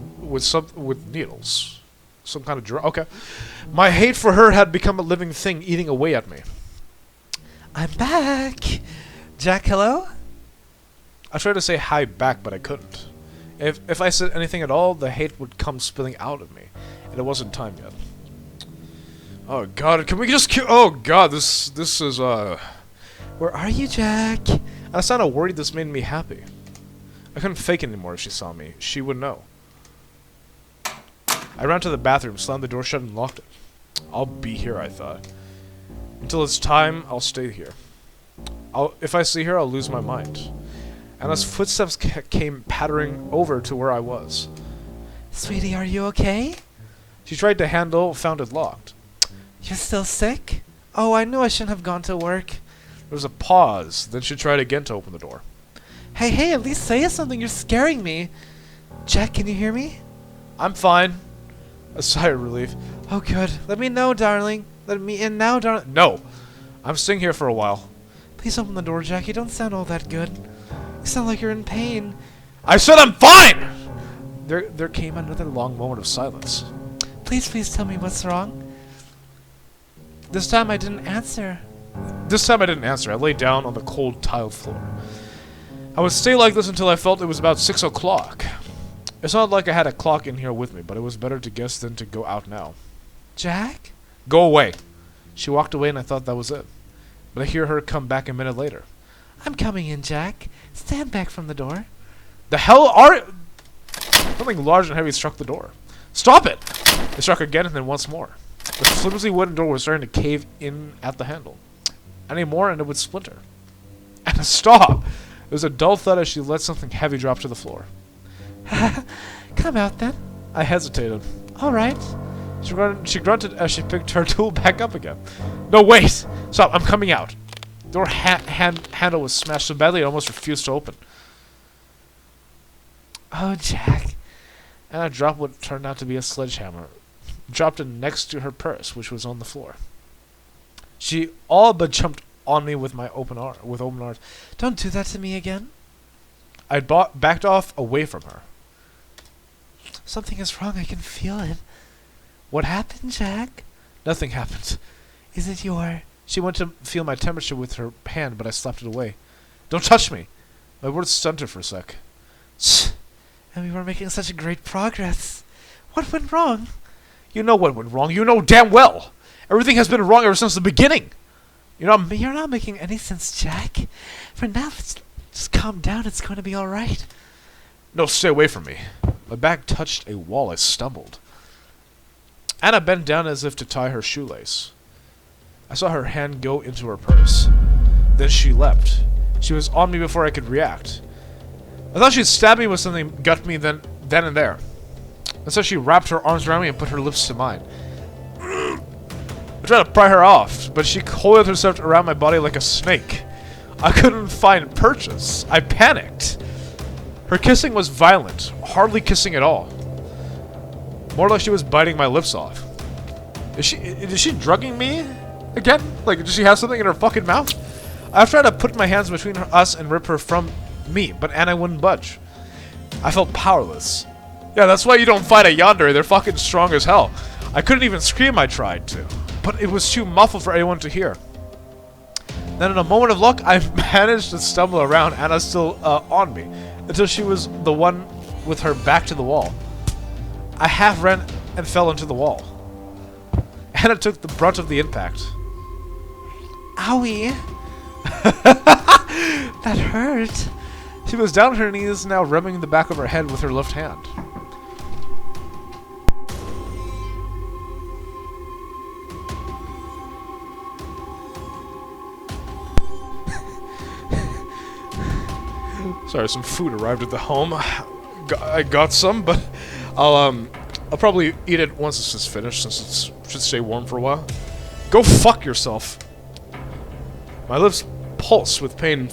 needles. Some kind of drug. Okay. My hate for her had become a living thing eating away at me. I'm back. Jack, hello? I tried to say hi back, but I couldn't. If I said anything at all, the hate would come spilling out of me, and it wasn't time yet. Oh God! Can we just kill? Oh God! This is Where are you, Jack? I sounded worried. This made me happy. I couldn't fake anymore. If she saw me, she would know. I ran to the bathroom, slammed the door shut, and locked it. I'll be here, I thought. Until it's time, I'll stay here. If I see her, I'll lose my mind. Anna's footsteps came pattering over to where I was. Sweetie, are you okay? She tried the handle, found it locked. You're still sick? Oh, I knew I shouldn't have gone to work. There was a pause, then she tried again to open the door. Hey, at least say something. You're scaring me. Jack, can you hear me? I'm fine. A sigh of relief. Oh, good. Let me know, darling. Let me in now, darling. No! I'm staying here for a while. Please open the door, Jack. You don't sound all that good. You sound like you're in pain. I said I'm fine! There came another long moment of silence. Please tell me what's wrong. This time I didn't answer. I lay down on the cold tiled floor. I would stay like this until I felt it was about 6 o'clock. It's not like I had a clock in here with me, but it was better to guess than to go out now. Jack? Go away. She walked away and I thought that was it. But I hear her come back a minute later. I'm coming in, Jack. Stand back from the door. The hell are... Something large and heavy struck the door. Stop it! It struck again and then once more. The flimsy wooden door was starting to cave in at the handle. Any more and it would splinter. And stop! It was a dull thud as she let something heavy drop to the floor. Come out then. I hesitated. All right. She grunted as she picked her tool back up again. No, wait! Stop, I'm coming out. The door handle was smashed so badly it almost refused to open. Oh, Jack. And I dropped what turned out to be a sledgehammer. Dropped it next to her purse, which was on the floor. She all but jumped on me with open arms. Don't do that to me again. I backed off away from her. Something is wrong. I can feel it. What happened, Jack? Nothing happened. Is it your... She went to feel my temperature with her hand, but I slapped it away. Don't touch me! My words stunned her for a sec. Shh. And we were making such great progress. What went wrong? You know what went wrong. You know damn well. Everything has been wrong ever since the beginning. You're not making any sense, Jack. For now, just calm down. It's going to be all right. No, stay away from me. My back touched a wall. I stumbled. Anna bent down as if to tie her shoelace. I saw her hand go into her purse. Then she leapt. She was on me before I could react. I thought she'd stab me with something gut me then and there. And so she wrapped her arms around me and put her lips to mine. I tried to pry her off, but she coiled herself around my body like a snake. I couldn't find purchase. I panicked. Her kissing was violent, hardly kissing at all. More like she was biting my lips off. Is she drugging me again? Like, does she have something in her fucking mouth? I tried to put my hands between us and rip her from me, but Anna wouldn't budge. I felt powerless. Yeah, that's why you don't fight a yandere. They're fucking strong as hell. I couldn't even scream. I tried to, but it was too muffled for anyone to hear. Then in a moment of luck, I managed to stumble around Anna still on me, until she was the one with her back to the wall. I half ran and fell into the wall. Anna took the brunt of the impact. Owie. That hurt. She was down on her knees, now rubbing the back of her head with her left hand. Sorry, some food arrived at the home. I got some, but I'll probably eat it once this is finished, since it should stay warm for a while. Go fuck yourself. My lips pulsed with pain.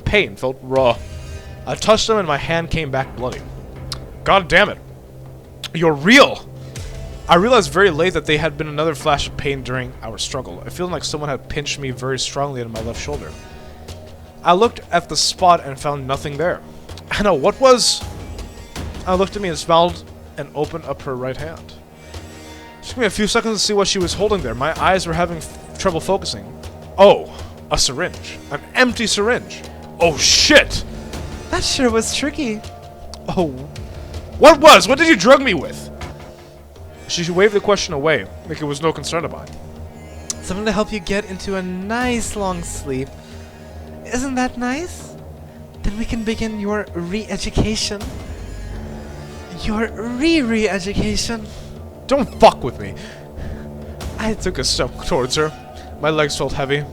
Pain felt raw. I touched them and my hand came back bloody. God damn it. You're real! I realized very late that they had been another flash of pain during our struggle. I feel like someone had pinched me very strongly in my left shoulder. I looked at the spot and found nothing there. Anna, what was... Anna looked at me and smiled and opened up her right hand. It took me a few seconds to see what she was holding there. My eyes were having trouble focusing. Oh, a syringe. An empty syringe. Oh shit! That sure was tricky. Oh. What was? What did you drug me with? She waved the question away, like it was no concern of mine. Something to help you get into a nice long sleep. Isn't that nice? Then we can begin your re-education. Your re-education. Don't fuck with me. I took a step towards her. My legs felt heavy.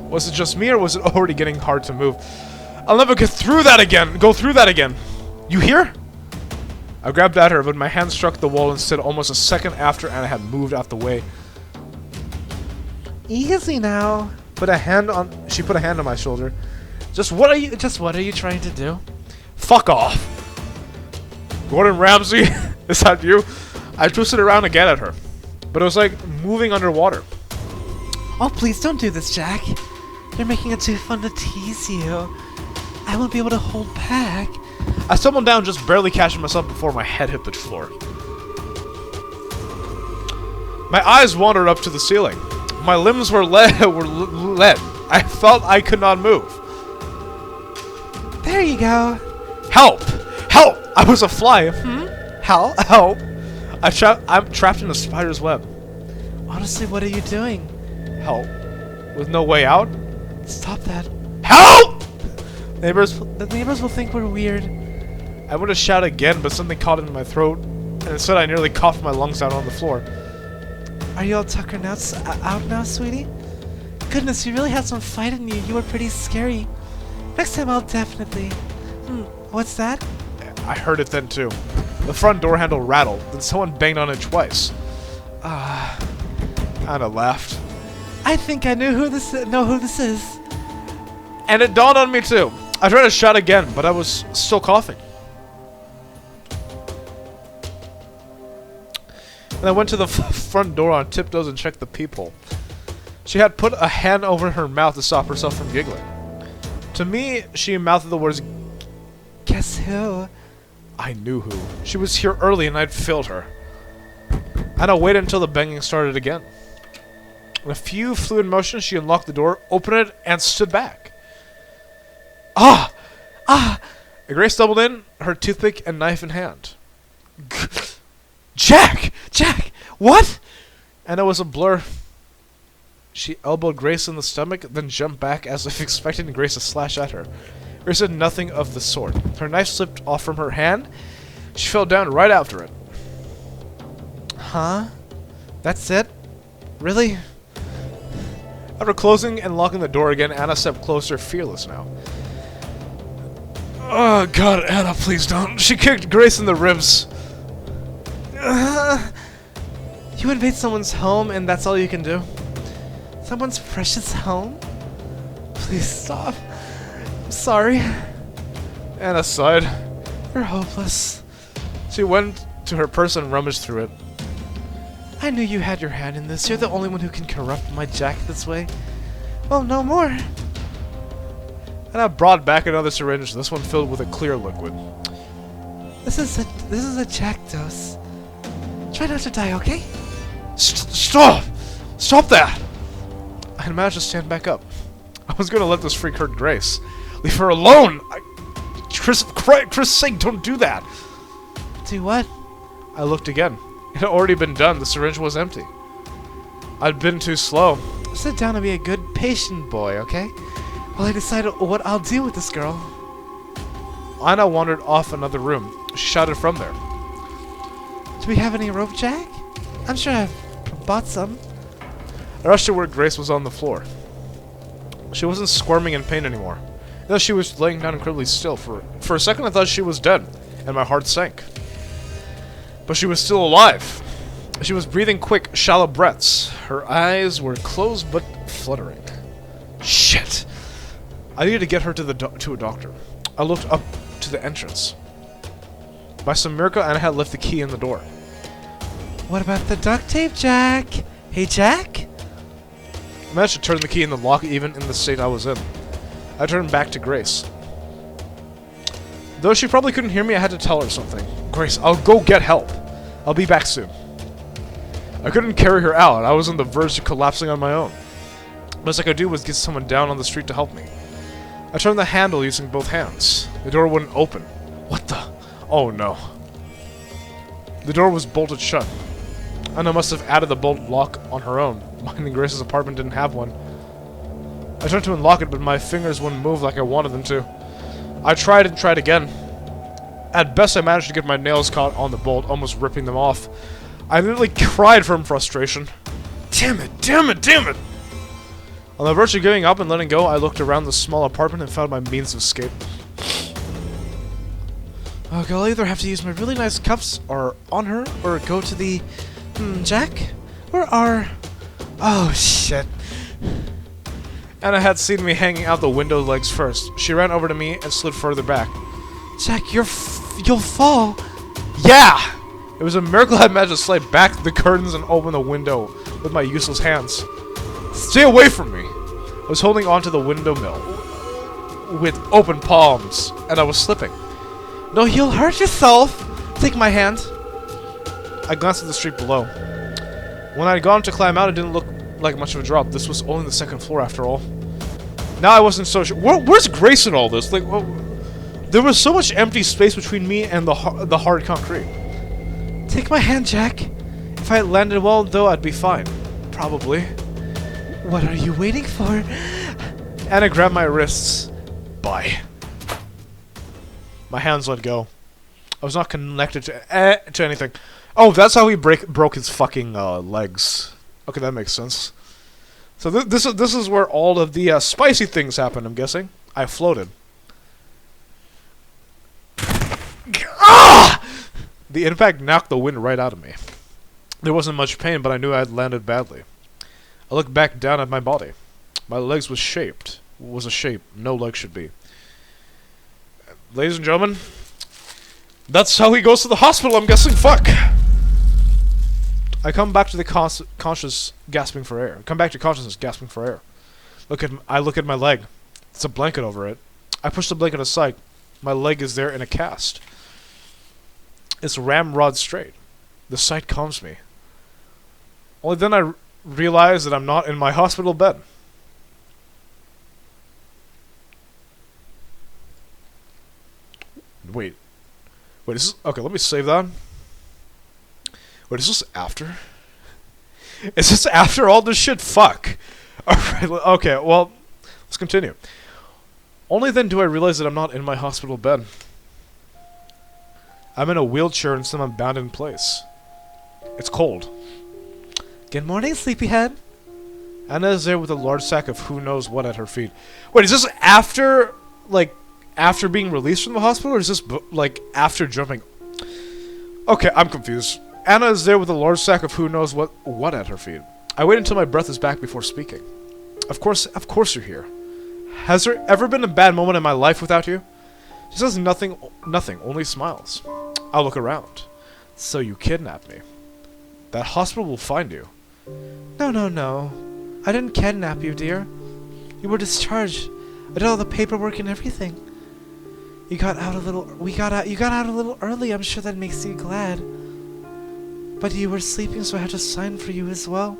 Was it just me, or was it already getting hard to move? I'll never get through that again. Go through that again. You hear? I grabbed at her, but my hand struck the wall instead almost a second after Anna had moved out the way. Easy now. She put a hand on my shoulder. Just what are you trying to do? Fuck off. Gordon Ramsay, is that you? I twisted around again at her, but it was like moving underwater. Oh, please don't do this, Jack. You're making it too fun to tease you. I won't be able to hold back. I stumbled down, just barely catching myself before my head hit the floor. My eyes wandered up to the ceiling. My limbs were lead. I felt I could not move. There you go. Help! Help! I was a fly. Help. Help! I'm trapped in a spider's web. Honestly, what are you doing? Help. With no way out? Stop that. Help! The neighbors will think we're weird. I went to shout again, but something caught in my throat, and instead I nearly coughed my lungs out on the floor. Are you all tuckered out now, sweetie? Goodness, you really had some fight in you. You were pretty scary. Next time I'll definitely... what's that? I heard it then too. The front door handle rattled, then someone banged on it twice. Anna laughed. I think I know who this is. And it dawned on me too. I tried to shout again, but I was still coughing. And I went to the front door on tiptoes and checked the peephole. She had put a hand over her mouth to stop herself from giggling. To me, she mouthed the words, Guess who? I knew who. She was here early and I'd failed her. And I waited until the banging started again. In a few fluid motions, she unlocked the door, opened it, and stood back. Ah! Grace stumbled in, her toothpick and knife in hand. Jack! What? And it was a blur. She elbowed Grace in the stomach, then jumped back as if expecting Grace to slash at her. Grace did nothing of the sort. Her knife slipped off from her hand. She fell down right after it. Huh? That's it? Really? After closing and locking the door again, Anna stepped closer, fearless now. Oh God, Anna, please don't. She kicked Grace in the ribs. You invade someone's home and that's all you can do? Someone's precious home? Please stop. I'm sorry. Anna sighed. You're hopeless. She went to her purse and rummaged through it. I knew you had your hand in this. You're the only one who can corrupt my Jack this way. Well, no more. And I brought back another syringe, this one filled with a clear liquid. This is a Jack dose. Try not to die, okay? Stop! Stop that! I had managed to stand back up. I was gonna let this freak hurt Grace. Leave her alone! Chris' sake, don't do that! Do what? I looked again. It had already been done. The syringe was empty. I'd been too slow. Sit down and be a good patient boy, okay? While I decide what I'll do with this girl. Anna wandered off another room. She shouted from there. Do we have any rope, Jack? I'm sure I've bought some. I rushed to where Grace was on the floor. She wasn't squirming in pain anymore. Though she was laying down incredibly still. For a second I thought she was dead. and my heart sank. But she was still alive. She was breathing quick, shallow breaths. Her eyes were closed but fluttering. Shit! I needed to get her to a doctor. I looked up to the entrance. By some miracle, Anna had left the key in the door. What about the duct tape, Jack? Hey, Jack? I managed to turn the key in the lock even in the state I was in. I turned back to Grace. Though she probably couldn't hear me, I had to tell her something. Grace, I'll go get help. I'll be back soon. I couldn't carry her out. I was on the verge of collapsing on my own. The best I could do was get someone down on the street to help me. I turned the handle using both hands. The door wouldn't open. What the? Oh no. The door was bolted shut. Anna must have added the bolt lock on her own. Mine and Grace's apartment didn't have one. I tried to unlock it, but my fingers wouldn't move like I wanted them to. I tried and tried again. At best, I managed to get my nails caught on the bolt, almost ripping them off. I literally cried from frustration. Damn it, damn it, damn it! On the verge of giving up and letting go, I looked around the small apartment and found my means of escape. Okay, I'll either have to use my really nice cuffs or on her, or go to the... Jack? Where are... Oh, shit. Anna had seen me hanging out the window legs first. She ran over to me and slid further back. Jack, you'll fall. Yeah! It was a miracle I managed to slide back the curtains and open the window with my useless hands. Stay away from me! I was holding onto the window mill with open palms, and I was slipping. No, you'll hurt yourself. Take my hand. I glanced at the street below. When I had gone to climb out, it didn't look like much of a drop. This was only the second floor, after all. Now I wasn't so sure. Where's Grace in all this? Like, there was so much empty space between me and the hard concrete. Take my hand, Jack. If I had landed well, though, I'd be fine. Probably. What are you waiting for? Anna grabbed my wrists. Bye. My hands let go. I was not connected to anything. Oh, that's how he broke his fucking legs. Okay, that makes sense. So this is where all of the spicy things happen, I'm guessing. I floated. Ah! The impact knocked the wind right out of me. There wasn't much pain, but I knew I had landed badly. I looked back down at my body. My legs was a shape no leg should be. Ladies and gentlemen, that's how he goes to the hospital, I'm guessing. Fuck! I come back to the conscious, gasping for air. Come back to consciousness, gasping for air. I look at my leg. It's a blanket over it. I push the blanket aside. My leg is there in a cast. It's ramrod straight. The sight calms me. Only then I realize that I'm not in my hospital bed. Wait, is this... Okay, let me save that. Wait, is this after? Is this after all this shit? Fuck. Alright, okay, well, let's continue. Only then do I realize that I'm not in my hospital bed. I'm in a wheelchair in some abandoned place. It's cold. Good morning, sleepyhead. Anna is there with a large sack of who knows what at her feet. Wait, is this after, like, after being released from the hospital, or is this, like, after jumping? Okay, I'm confused. Anna is there with a large sack of who knows what at her feet. I wait until my breath is back before speaking. Of course you're here. Has there ever been a bad moment in my life without you? She says nothing, only smiles. I look around. So you kidnapped me. That hospital will find you. No. I didn't kidnap you, dear. You were discharged. I did all the paperwork and everything. You got out a little early. I'm sure that makes you glad. But you were sleeping, so I had to sign for you as well.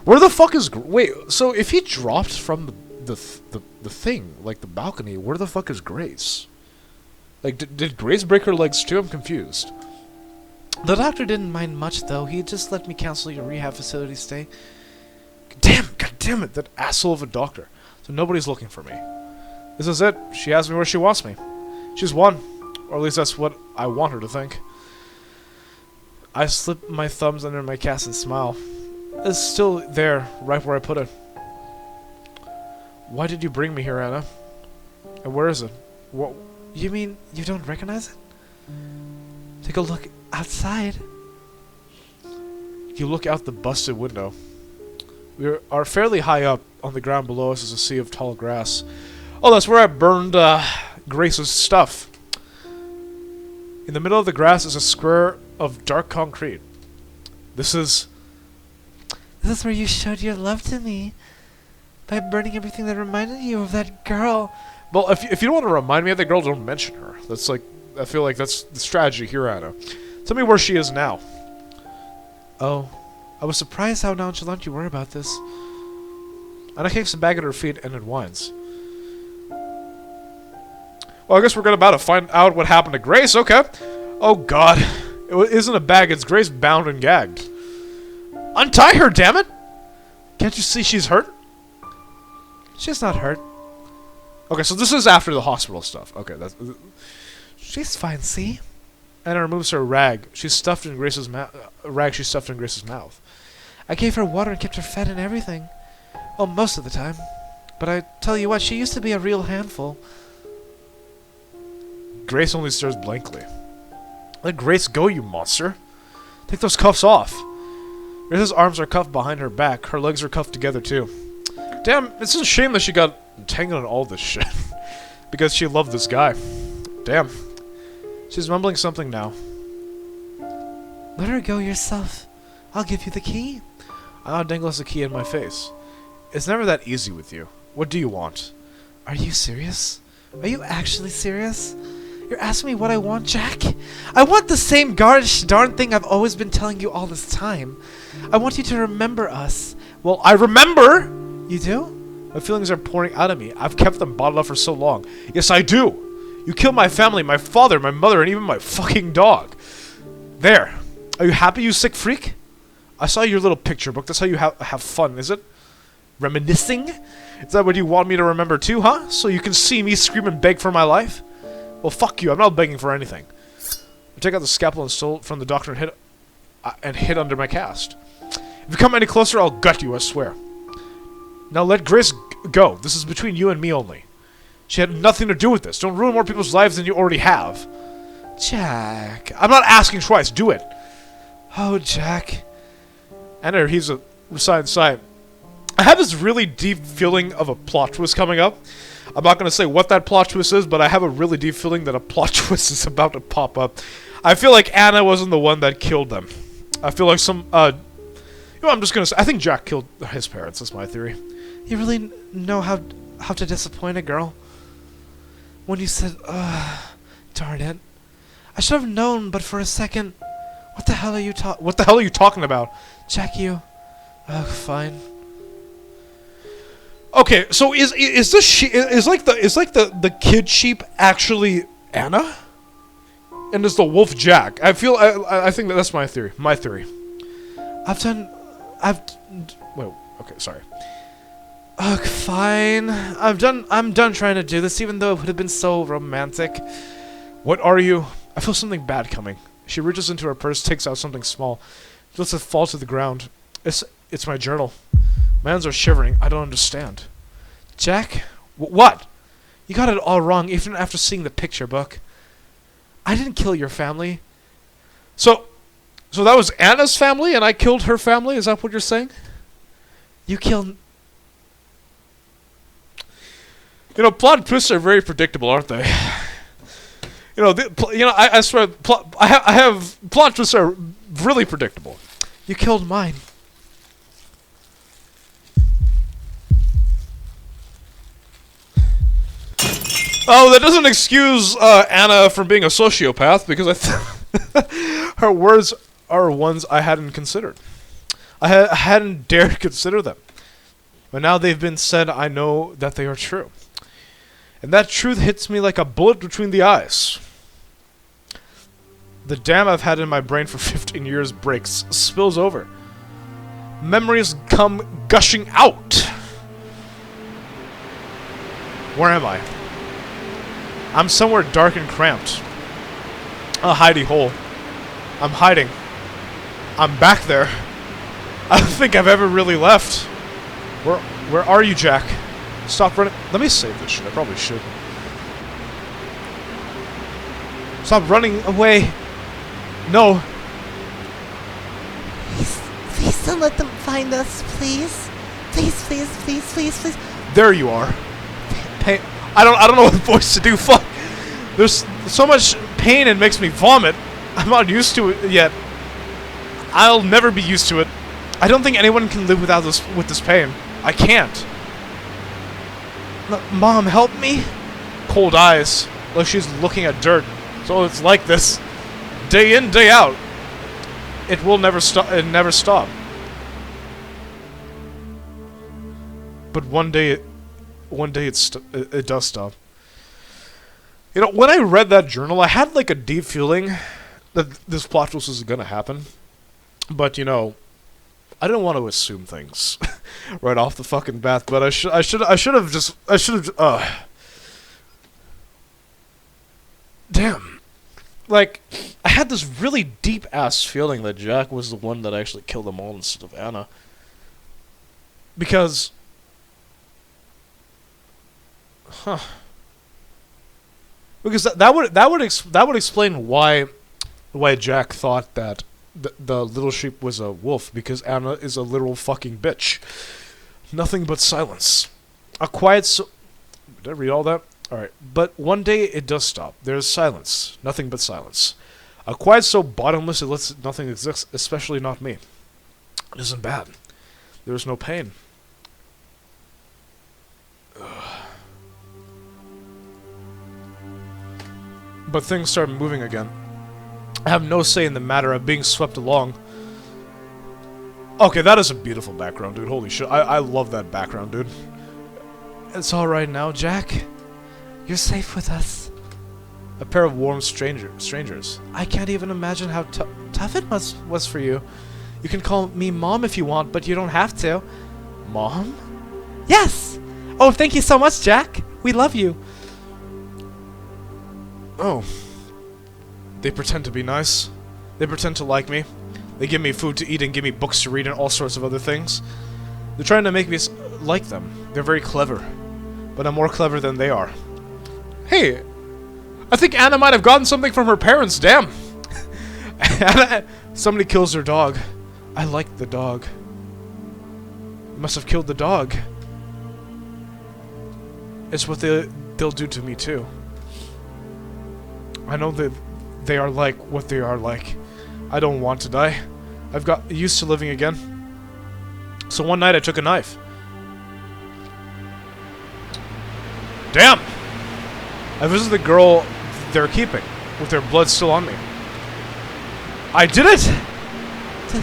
Where the fuck is... Wait, so if he dropped from the thing, like the balcony, where the fuck is Grace? Like, did Grace break her legs too? I'm confused. The doctor didn't mind much, though. He just let me cancel your rehab facility stay. God damn it, that asshole of a doctor. So nobody's looking for me. This is it. She has me where she wants me. She's won. Or at least that's what I want her to think. I slip my thumbs under my cast and smile. It's still there, right where I put it. Why did you bring me here, Anna? And where is it? You mean you don't recognize it? Take a look outside. You look out the busted window. We are fairly high up. On the ground below us is a sea of tall grass. Oh, that's where I burned Grace's stuff. In the middle of the grass is a square of dark concrete. This is where you showed your love to me. By burning everything that reminded you of that girl. Well, if you don't want to remind me of the girl, don't mention her. That's like, I feel like that's the strategy here, Anna. Tell me where she is now. Oh, I was surprised how nonchalant you were about this. Anna kicks the bag at her feet and it whines. Well, I guess we're about to find out what happened to Grace, okay. Oh god. It isn't a bag, it's Grace bound and gagged. Untie her, damn it! Can't you see she's hurt? She's not hurt. Okay, so this is after the hospital stuff. Okay, that's... She's fine, see? Anna removes her rag. She's stuffed in Grace's rag she stuffed in Grace's mouth. I gave her water and kept her fed and everything. Well, most of the time. But I tell you what, she used to be a real handful. Grace only stares blankly. Let Grace go, you monster. Take those cuffs off. Grace's arms are cuffed behind her back. Her legs are cuffed together, too. Damn, it's a shame that she got entangled in all this shit. Because she loved this guy. Damn. She's mumbling something now. Let her go yourself. I'll give you the key. Anna dangles the key in my face. It's never that easy with you. What do you want? Are you serious? Are you actually serious? You're asking me what I want, Jack? I want the same gosh darn thing I've always been telling you all this time. I want you to remember us. Well, I remember! You do? My feelings are pouring out of me. I've kept them bottled up for so long. Yes, I do! You killed my family, my father, my mother, and even my fucking dog. There. Are you happy, you sick freak? I saw your little picture book. That's how you have fun, is it? Reminiscing? Is that what you want me to remember too, huh? So you can see me scream and beg for my life? Well, fuck you. I'm not begging for anything. I take out the scalpel and stole it from the doctor and hid under my cast. If you come any closer, I'll gut you, I swear. Now let Grace go. This is between you and me only. She had nothing to do with this. Don't ruin more people's lives than you already have. Jack. I'm not asking twice. Do it. Oh, Jack. Anna heaves a sigh. I have this really deep feeling of a plot twist coming up. I'm not going to say what that plot twist is, but I have a really deep feeling that a plot twist is about to pop up. I feel like Anna wasn't the one that killed them. I feel like I'm just going to say, I think Jack killed his parents. That's my theory. You really know how to disappoint a girl? When you said, darn it. I should have known, but for a second. What the hell are you talking about? Jack, you. Oh, fine. Okay, so is the kid sheep actually Anna? And is the wolf Jack? I think that's my theory. Wait, okay, sorry. Ugh, fine. I'm done trying to do this, even though it would have been so romantic. What are you? I feel something bad coming. She reaches into her purse, takes out something small. She lets it fall to the ground. It's my journal. My hands are shivering. I don't understand. Jack? What? You got it all wrong, even after seeing the picture book. I didn't kill your family. So that was Anna's family, and I killed her family? Is that what you're saying? You killed... You know, plot twists are very predictable, aren't they? I swear, I have plot twists are really predictable. You killed mine. Oh, that doesn't excuse Anna from being a sociopath, because her words are ones I hadn't considered. I hadn't dared consider them. But now they've been said, I know that they are true. And that truth hits me like a bullet between the eyes. The dam I've had in my brain for 15 years breaks, spills over. Memories come gushing out. Where am I? I'm somewhere dark and cramped. A hidey hole. I'm hiding. I'm back there. I don't think I've ever really left. Where are you, Jack? Stop running. Let me save this shit. I probably should. Stop running away. No. Please don't let them find us, please. Please, please, please, please, please. There you are. Pain. I don't know what voice to do. Fuck. There's so much pain it makes me vomit. I'm not used to it yet. I'll never be used to it. I don't think anyone can live without with this pain. I can't. Mom, help me. Cold eyes, like she's looking at dirt. So it's like this, day in, day out. It will never stop. It never stop. But one day it does stop. You know, when I read that journal, I had like a deep feeling that this plot twist was gonna happen. But you know, I didn't want to assume things right off the fucking bat. But I should have. Damn. Like, I had this really deep ass feeling that Jack was the one that actually killed them all instead of Anna. Because, because that would explain why Jack thought that the little sheep was a wolf, because Anna is a literal fucking bitch. Nothing but silence. A quiet Did I read all that? Alright. But one day it does stop. There's silence. Nothing but silence. A quiet so bottomless it lets nothing exist, especially not me. It isn't bad. There's no pain. Ugh. But things start moving again. I have no say in the matter of being swept along. Okay, that is a beautiful background, dude. Holy shit. I love that background, dude. It's alright now, Jack. You're safe with us. A pair of warm strangers. I can't even imagine how tough it was for you. You can call me Mom if you want, but you don't have to. Mom? Yes! Oh, thank you so much, Jack. We love you. Oh. They pretend to be nice. They pretend to like me. They give me food to eat and give me books to read and all sorts of other things. They're trying to make me like them. They're very clever. But I'm more clever than they are. Hey! I think Anna might have gotten something from her parents, damn! Somebody kills their dog. I liked the dog. You must have killed the dog. It's what they'll do to me too. I know that they are like what they are like. I don't want to die. I've got used to living again. So one night I took a knife. Damn! I visited the girl they're keeping, with their blood still on me. I did it! Did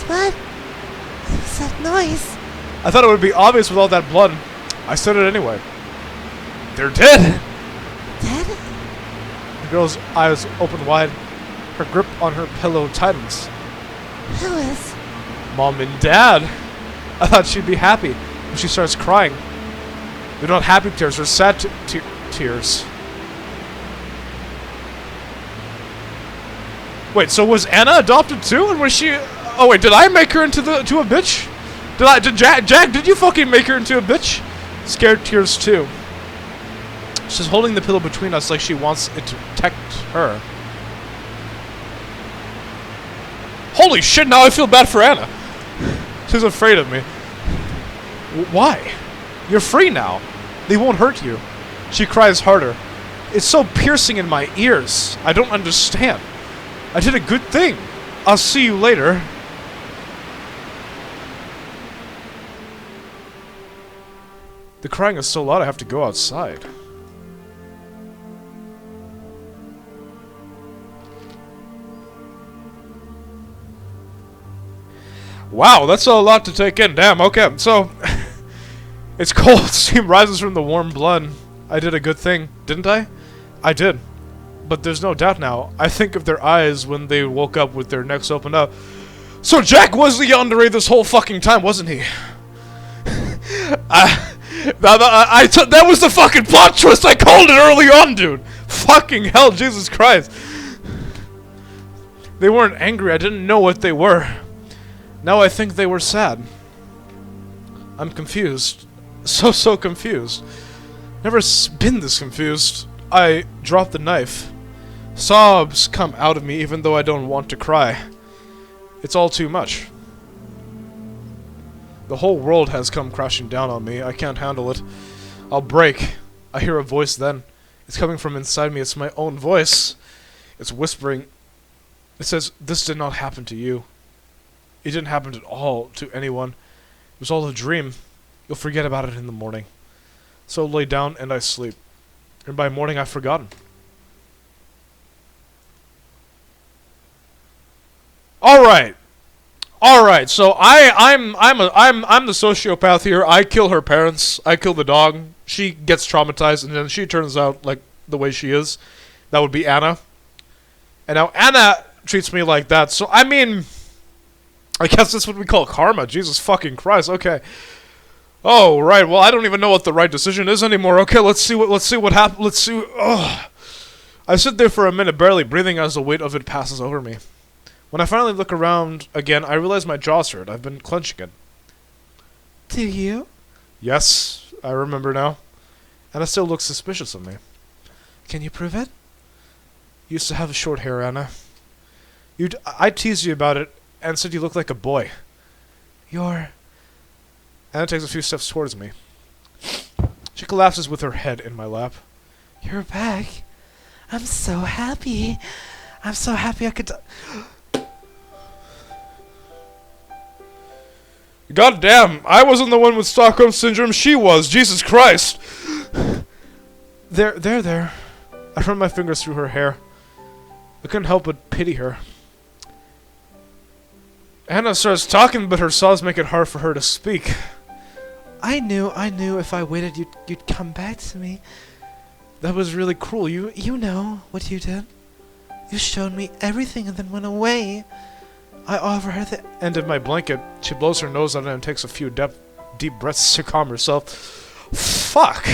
what? What was that noise? I thought it would be obvious with all that blood. I said it anyway. They're dead! Dead? The girl's eyes open wide. Her grip on her pillow tightens. Who is? Mom and Dad! I thought she'd be happy, but she starts crying. They're not happy tears, they're sad tears. Wait, so was Anna adopted too? And was she... Oh wait, did I make her into a bitch? Did Jack, did you fucking make her into a bitch? Scared tears too. She's holding the pillow between us like she wants it to protect her. Holy shit, now I feel bad for Anna. She's afraid of me. Why? You're free now. They won't hurt you. She cries harder. It's so piercing in my ears. I don't understand. I did a good thing. I'll see you later. The crying is so loud I have to go outside. Wow, that's a lot to take in. Damn, okay, so... It's cold. Steam rises from the warm blood. I did a good thing, didn't I? I did. But there's no doubt now. I think of their eyes when they woke up with their necks opened up. So Jack was the yandere this whole fucking time, wasn't he? That was the fucking plot twist! I called it early on, dude! Fucking hell, Jesus Christ! They weren't angry, I didn't know what they were. Now I think they were sad. I'm confused. So confused. Never been this confused. I dropped the knife. Sobs come out of me even though I don't want to cry. It's all too much. The whole world has come crashing down on me. I can't handle it. I'll break. I hear a voice then. It's coming from inside me. It's my own voice. It's whispering. It says, "This did not happen to you. It didn't happen at all to anyone. It was all a dream. You'll forget about it in the morning." So I lay down and I sleep. And by morning I've forgotten. Alright, so I'm the sociopath here. I kill her parents, I kill the dog, she gets traumatized, and then she turns out like the way she is. That would be Anna. And now Anna treats me like that, so I mean, I guess that's what we call karma. Jesus fucking Christ. Okay. Oh, right. Well, I don't even know what the right decision is anymore. Okay, let's see what happens. Let's see. Oh. I sit there for a minute, barely breathing as the weight of it passes over me. When I finally look around again, I realize my jaw's hurt. I've been clenching it. Do you? Yes, I remember now. Anna still looks suspicious of me. Can you prove it? You used to have short hair, Anna. I teased you about it and said you looked like a boy. You're... Anna takes a few steps towards me. She collapses with her head in my lap. You're back. I'm so happy. I'm so happy I could... God damn, I wasn't the one with Stockholm Syndrome, she was, Jesus Christ! There. I run my fingers through her hair. I couldn't help but pity her. Anna starts talking, but her sobs make it hard for her to speak. I knew if I waited you'd come back to me. That was really cruel. You know what you did. You showed me everything and then went away. I offer her the end of my blanket. She blows her nose on it and takes a few deep breaths to calm herself. Fuck!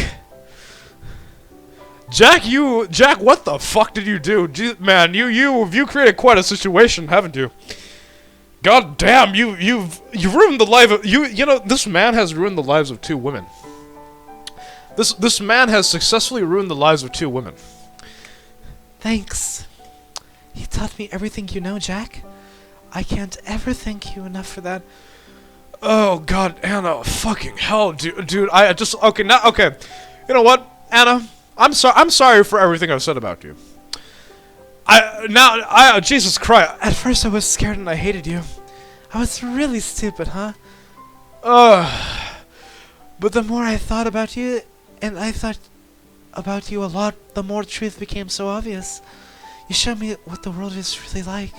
Jack, what the fuck did you do? Man, you've created quite a situation, haven't you? God damn, you've ruined the life of you know, this man has ruined the lives of 2 women. This man has successfully ruined the lives of 2 women. Thanks. You taught me everything you know, Jack. I can't ever thank you enough for that. Oh God, Anna, fucking hell, dude. I just okay. You know what, Anna? I'm sorry for everything I've said about you. Jesus Christ. At first I was scared and I hated you. I was really stupid, huh? But the more I thought about you, and I thought about you a lot, the more truth became so obvious. You showed me what the world is really like.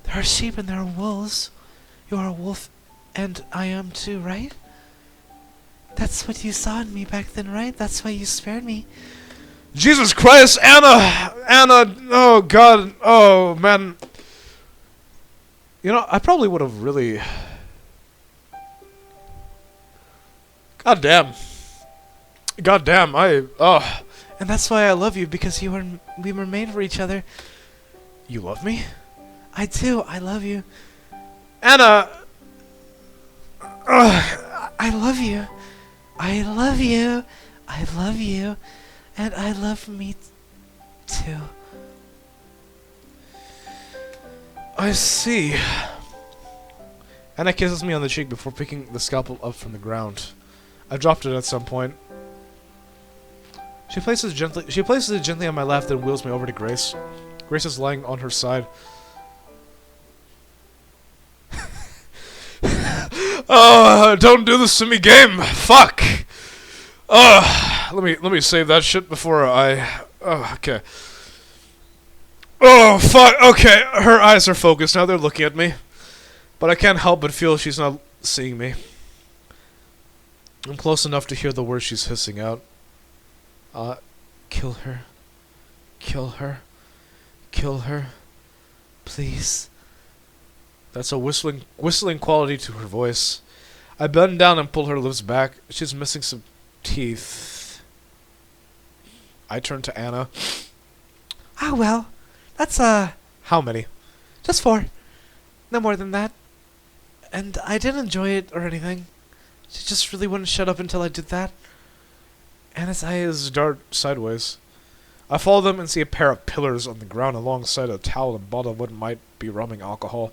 There are sheep and there are wolves. You are a wolf, and I am too, right? That's what you saw in me back then, right? That's why you spared me. Jesus Christ, Anna, oh God, oh man. You know, I probably would have really... God damn, And that's why I love you, because we were made for each other. You love me? I do, I love you. Anna! I love you. I love you. I love you. And I love me too. I see. Anna kisses me on the cheek before picking the scalpel up from the ground. I dropped it at some point. She places it gently on my lap, then wheels me over to Grace. Grace is lying on her side. Don't do this to me, game. Fuck. Let me save that shit before I. Okay. Oh fuck. Okay, her eyes are focused now. They're looking at me, but I can't help but feel she's not seeing me. I'm close enough to hear the words she's hissing out. Kill her. Kill her. Kill her. Please. That's a whistling quality to her voice. I bend down and pull her lips back. She's missing some teeth. I turn to Anna. Oh well. That's How many? just 4. No more than that. And I didn't enjoy it or anything. She just really wouldn't shut up until I did that. Anna's eyes dart sideways. I follow them and see a pair of pillars on the ground alongside a towel and bottle of what might be rubbing alcohol.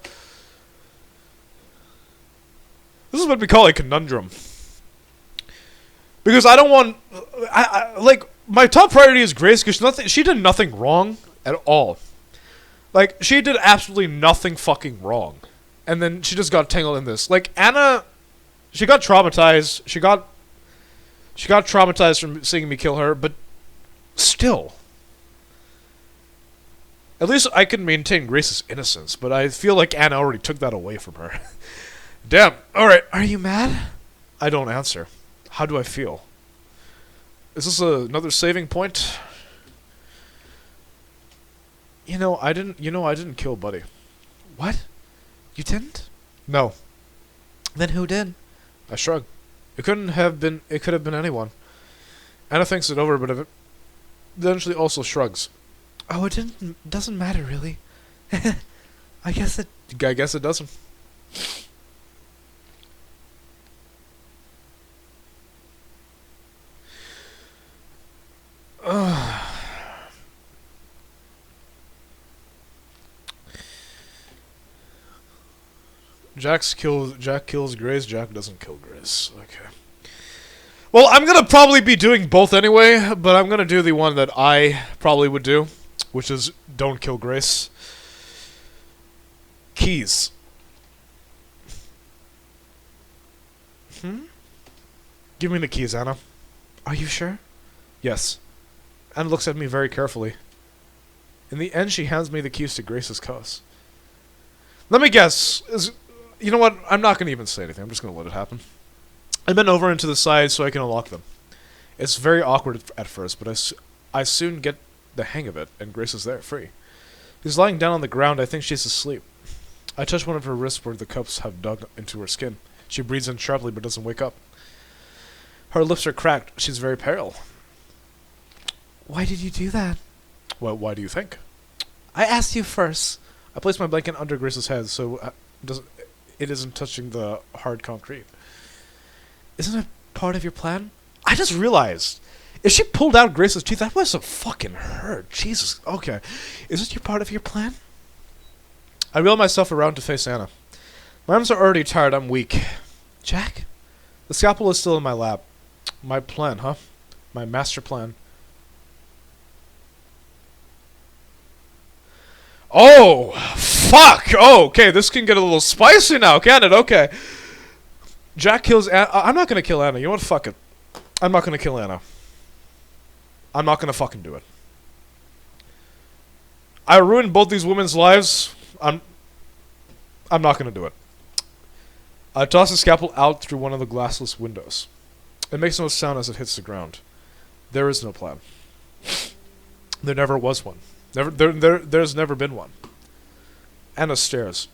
This is what we call a conundrum. Because I don't want... like, my top priority is Grace because she did nothing wrong at all. Like, she did absolutely nothing fucking wrong. And then she just got tangled in this. Like, Anna... She got traumatized. She got traumatized from seeing me kill her, but still. At least I can maintain Grace's innocence, but I feel like Anna already took that away from her. Damn. Alright. Are you mad? I don't answer. How do I feel? Is this another saving point? I didn't kill Buddy. What? You didn't? No. Then who did? I shrug. It could have been anyone. Anna thinks it over, but eventually also shrugs. Oh, doesn't matter, really. I guess it doesn't. Jack kills Grace. Jack doesn't kill Grace. Okay. Well, I'm gonna probably be doing both anyway, but I'm gonna do the one that I probably would do, which is don't kill Grace. Keys. Give me the keys, Anna. Are you sure? Yes. Anna looks at me very carefully. In the end, she hands me the keys to Grace's house. Let me guess. You know what? I'm not going to even say anything. I'm just going to let it happen. I bend over into the side so I can unlock them. It's very awkward at first, but I soon get the hang of it, and Grace is there, free. She's lying down on the ground. I think she's asleep. I touch one of her wrists where the cups have dug into her skin. She breathes in sharply but doesn't wake up. Her lips are cracked. She's very pale. Why did you do that? Well, why do you think? I asked you first. I place my blanket under Grace's head so it isn't touching the hard concrete. Isn't it part of your plan? I just realized, if she pulled out Grace's teeth, that must have fucking hurt. Jesus. Okay. Is it part of your plan? I wheel myself around to face Anna. My arms are already tired. I'm weak. Jack? The scalpel is still in my lap. My plan, huh? My master plan. Oh, fuck! Oh, okay, this can get a little spicy now, can it? Okay. Jack kills Anna. I'm not gonna kill Anna. You know what? Fuck it. I'm not gonna kill Anna. I'm not gonna fucking do it. I ruined both these women's lives. I'm not gonna do it. I toss the scalpel out through one of the glassless windows. It makes no sound as it hits the ground. There is no plan. There never was one. There's never been one. Anna stares.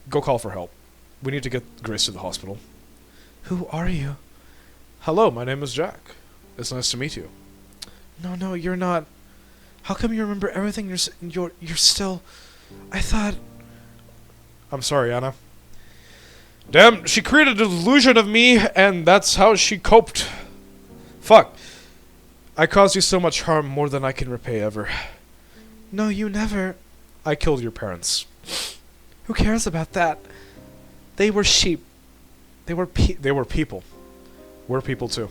Go call for help. We need to get Grace to the hospital. Who are you? Hello, my name is Jack. It's nice to meet you. No, you're not. How come you remember everything? You're still... I thought... I'm sorry, Anna. Damn, she created a delusion of me, and that's how she coped. Fuck. I caused you so much harm, more than I can repay ever. No, you never... I killed your parents. Who cares about that? They were sheep. They were people. We're people too.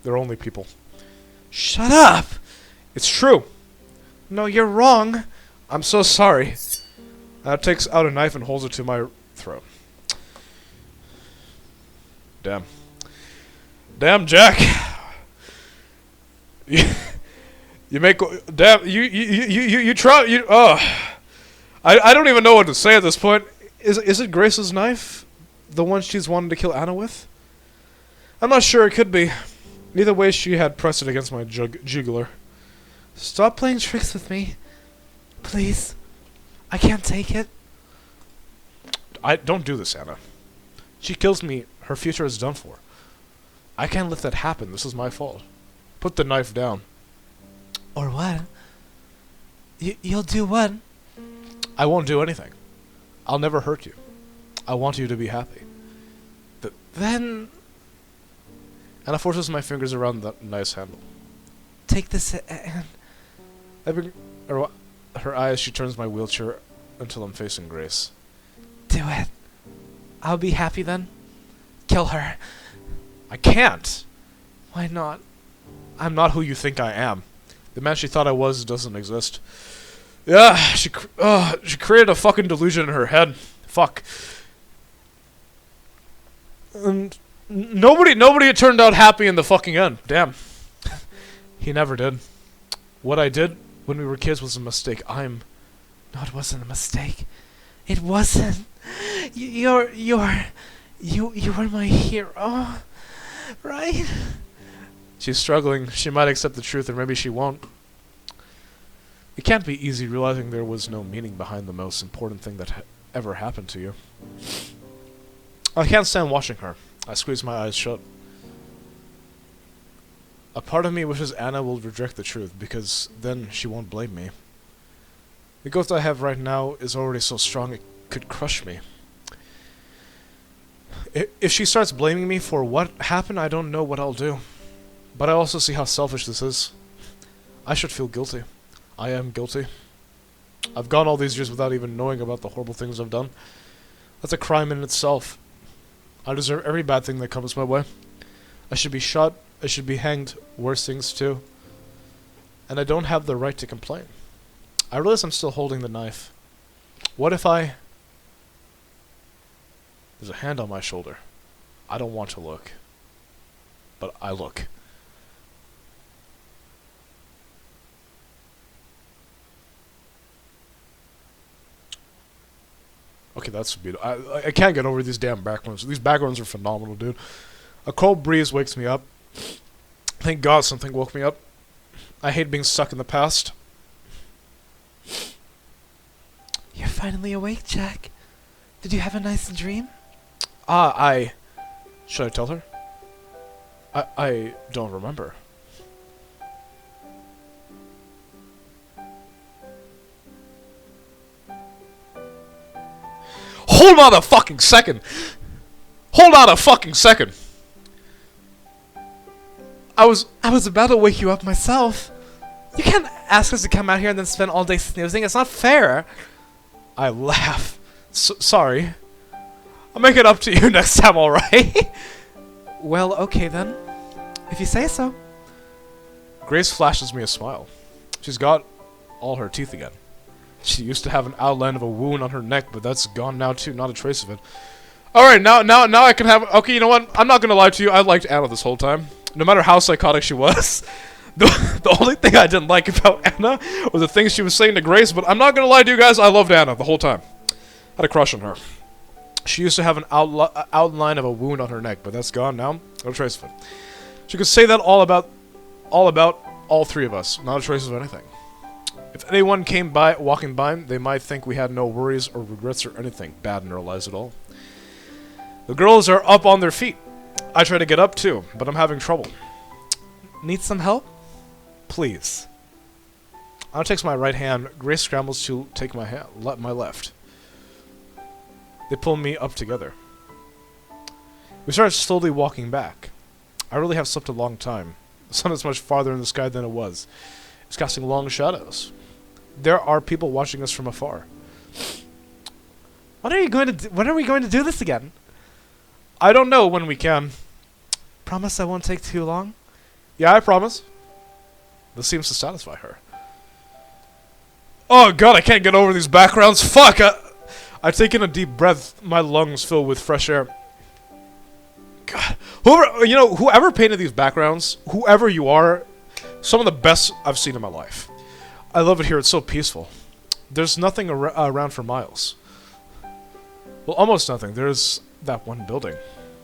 They're only people. Shut up! It's true. No, you're wrong. I'm so sorry. Anna takes out a knife and holds it to my throat. Damn. Damn, Jack. You make... Damn, you try... I don't even know what to say at this point. Is it Grace's knife? The one she's wanted to kill Anna with? I'm not sure, it could be. Either way, she had pressed it against my jugular. Stop playing tricks with me. Please. I can't take it. Don't do this, Anna. She kills me, her future is done for. I can't let that happen, this is my fault. Put the knife down. Or what? You'll do what? I won't do anything. I'll never hurt you. I want you to be happy. Then... Anna forces my fingers around the knife's handle. Take this and... Her eyes, she turns my wheelchair until I'm facing Grace. Do it. I'll be happy then. Kill her. I can't! Why not? I'm not who you think I am. The man she thought I was doesn't exist. Yeah, she created a fucking delusion in her head. Fuck. And nobody had turned out happy in the fucking end. Damn. He never did. What I did when we were kids was a mistake. No, it wasn't a mistake. It wasn't. You were my hero, right? She's struggling. She might accept the truth, or maybe she won't. It can't be easy realizing there was no meaning behind the most important thing that ever happened to you. I can't stand watching her. I squeeze my eyes shut. A part of me wishes Anna will reject the truth, because then she won't blame me. The ghost I have right now is already so strong it could crush me. If she starts blaming me for what happened, I don't know what I'll do. But I also see how selfish this is. I should feel guilty. I am guilty. I've gone all these years without even knowing about the horrible things I've done. That's a crime in itself. I deserve every bad thing that comes my way. I should be shot. I should be hanged. Worse things too. And I don't have the right to complain. I realize I'm still holding the knife. What if I... There's a hand on my shoulder. I don't want to look. But I look. Okay, that's beautiful. I can't get over these damn backgrounds. These backgrounds are phenomenal, dude. A cold breeze wakes me up. Thank God something woke me up. I hate being stuck in the past. You're finally awake, Jack. Did you have a nice dream? Should I tell her? I don't remember. Hold on a fucking second! Hold on a fucking second! I was about to wake you up myself. You can't ask us to come out here and then spend all day snoozing. It's not fair. I laugh. Sorry. I'll make it up to you next time, alright? Well, okay then. If you say so. Grace flashes me a smile. She's got all her teeth again. She used to have an outline of a wound on her neck, but that's gone now too, not a trace of it. Alright, now I can have... Okay, you know what? I'm not gonna lie to you, I liked Anna this whole time. No matter how psychotic she was. The only thing I didn't like about Anna was the things she was saying to Grace, but I'm not gonna lie to you guys, I loved Anna the whole time. Had a crush on her. She used to have an outline of a wound on her neck, but that's gone now. No trace of it. She could say that all about all three of us. Not a trace of anything. If anyone came by, walking by, they might think we had no worries or regrets or anything bad in our lives at all. The girls are up on their feet. I try to get up too, but I'm having trouble. Need some help? Please. Anna takes my right hand. Grace scrambles to take my hand, my left. They pull me up together. We start slowly walking back. I really have slept a long time. The sun is much farther in the sky than it was. It's casting long shadows. There are people watching us from afar. When are we going to do this again? I don't know when we can. Promise I won't take too long? Yeah, I promise. This seems to satisfy her. Oh god, I can't get over these backgrounds. Fuck! I take in a deep breath. My lungs fill with fresh air. God. Whoever painted these backgrounds, whoever you are, some of the best I've seen in my life. I love it here. It's so peaceful. There's nothing around for miles. Well, almost nothing. There's that one building.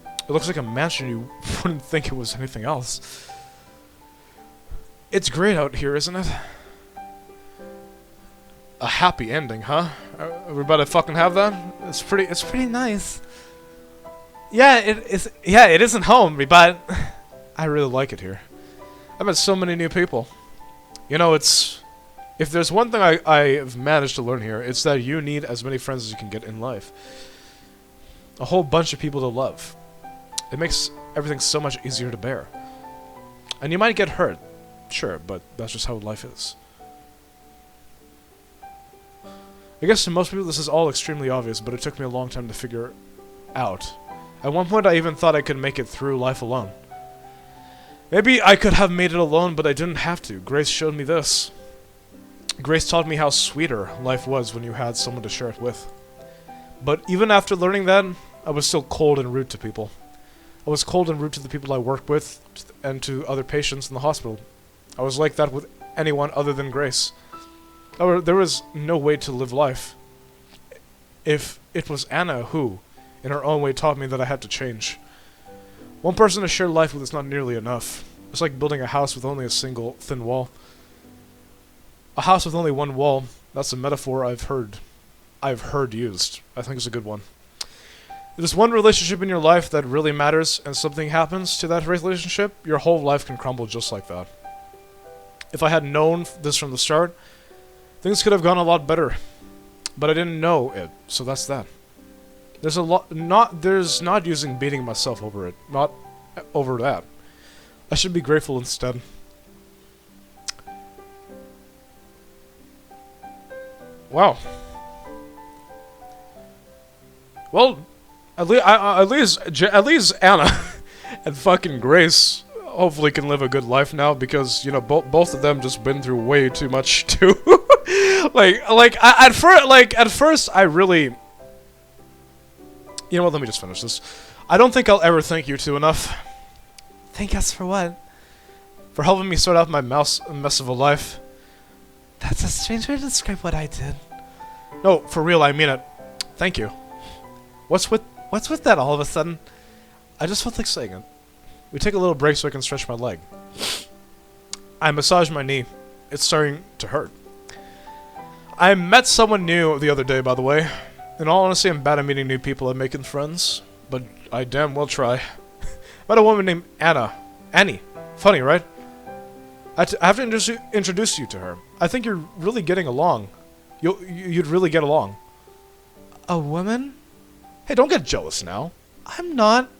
It looks like a mansion. You wouldn't think it was anything else. It's great out here, isn't it? A happy ending, huh? Are we about to fucking have that? It's pretty nice. Yeah, it is. Yeah, it isn't home, but I really like it here. I've met so many new people. You know, if there's one thing I've managed to learn here, it's that you need as many friends as you can get in life. A whole bunch of people to love. It makes everything so much easier to bear. And you might get hurt, sure, but that's just how life is. I guess to most people this is all extremely obvious, but it took me a long time to figure out. At one point I even thought I could make it through life alone. Maybe I could have made it alone, but I didn't have to. Grace showed me this. Grace taught me how sweeter life was when you had someone to share it with. But even after learning that, I was still cold and rude to people. I was cold and rude to the people I worked with and to other patients in the hospital. I was like that with anyone other than Grace. There was no way to live life. If it was Anna who, in her own way, taught me that I had to change. One person to share life with is not nearly enough. It's like building a house with only a single thin wall. A house with only one wall, that's a metaphor I've heard used. I think it's a good one. If there's one relationship in your life that really matters and something happens to that relationship, your whole life can crumble just like that. If I had known this from the start, things could have gone a lot better. But I didn't know it, so that's that. There's not using beating myself over it, not over that. I should be grateful instead. Wow. Well, at least Anna and fucking Grace hopefully can live a good life now, because you know both of them just been through way too much too. At first I really. You know what? Let me just finish this. I don't think I'll ever thank you two enough. Thank us for what? For helping me sort out my mess of a life. That's a strange way to describe what I did. No, for real, I mean it. Thank you. What's with that all of a sudden? I just felt like saying it. We take a little break so I can stretch my leg. I massage my knee. It's starting to hurt. I met someone new the other day, by the way. In all honesty, I'm bad at meeting new people and making friends, but I damn well try. Met a woman named Annie. Funny, right? I have to introduce you to her. I think you're really getting along. You'd really get along. A woman? Hey, don't get jealous now. I'm not.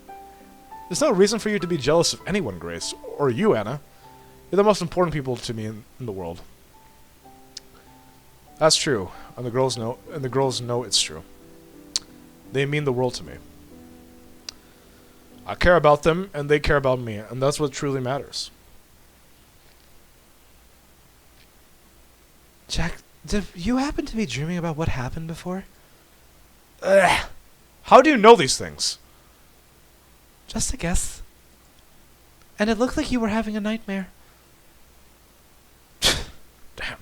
There's no reason for you to be jealous of anyone, Grace. Or you, Anna. You're the most important people to me in the world. That's true, and the girls know it's true. They mean the world to me. I care about them, and they care about me, and that's what truly matters. Jack, did you happen to be dreaming about what happened before? Ugh. How do you know these things? Just a guess. And it looked like you were having a nightmare. Damn.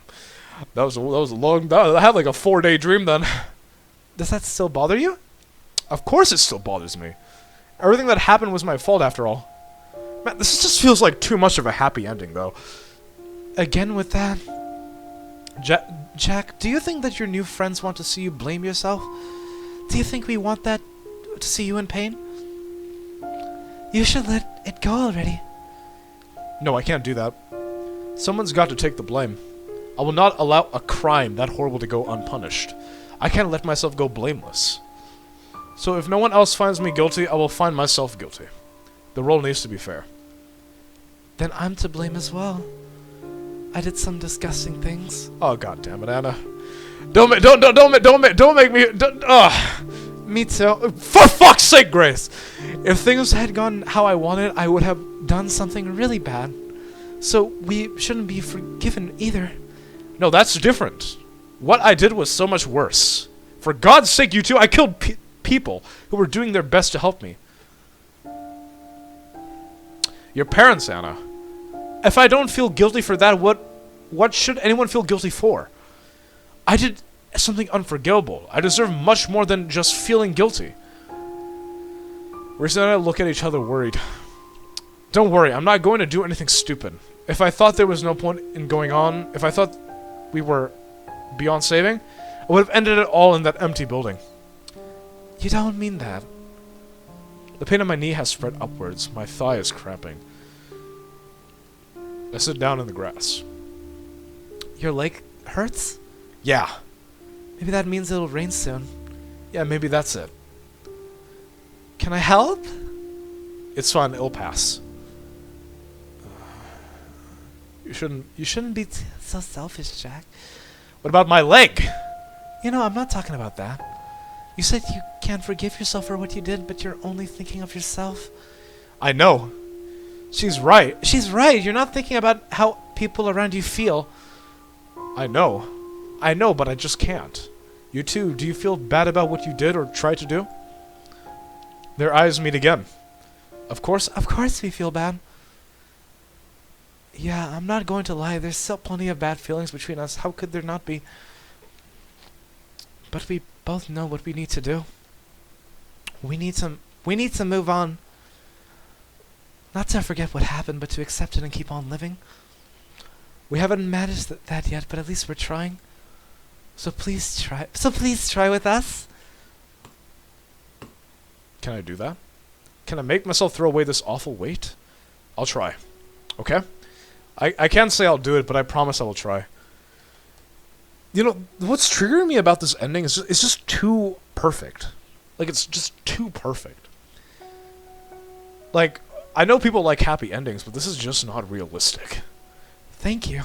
That was a long. I had like a 4-day dream then. Does that still bother you? Of course it still bothers me. Everything that happened was my fault after all. Man, this just feels like too much of a happy ending, though. Again with that? Jack, do you think that your new friends want to see you blame yourself? Do you think we want that to see you in pain? You should let it go already. No, I can't do that. Someone's got to take the blame. I will not allow a crime that horrible to go unpunished. I can't let myself go blameless. So if no one else finds me guilty, I will find myself guilty. The role needs to be fair. Then I'm to blame as well. I did some disgusting things. Oh, God damn it, Anna! Don't make me. Me too. For fuck's sake, Grace! If things had gone how I wanted, I would have done something really bad. So we shouldn't be forgiven either. No, that's different. What I did was so much worse. For God's sake, you two, I killed people who were doing their best to help me. Your parents, Anna. If I don't feel guilty for that, what should anyone feel guilty for? I did something unforgivable. I deserve much more than just feeling guilty. Grace and I look at each other worried. Don't worry, I'm not going to do anything stupid. If I thought there was no point in going on, if I thought we were beyond saving, I would have ended it all in that empty building. You don't mean that. The pain in my knee has spread upwards. My thigh is cramping. I sit down in the grass. Your leg hurts? Yeah. Maybe that means it'll rain soon. Yeah, maybe that's it. Can I help? It's fine, it'll pass. You shouldn't You shouldn't be so selfish, Jack. What about my leg? You know, I'm not talking about that. You said you can't forgive yourself for what you did, but you're only thinking of yourself. I know. She's right. She's right. You're not thinking about how people around you feel. I know. I know, but I just can't. You too, do you feel bad about what you did or tried to do? Their eyes meet again. Of course we feel bad. Yeah, I'm not going to lie. There's still plenty of bad feelings between us. How could there not be? But we both know what we need to do. We need to move on. Not to forget what happened, but to accept it and keep on living. We haven't managed that yet, but at least we're trying. So please try with us. Can I do that? Can I make myself throw away this awful weight? I'll try. Okay? I can't say I'll do it, but I promise I will try. You know, what's triggering me about this ending is it's just too perfect. Like, it's just too perfect. Like, I know people like happy endings, but this is just not realistic. Thank you.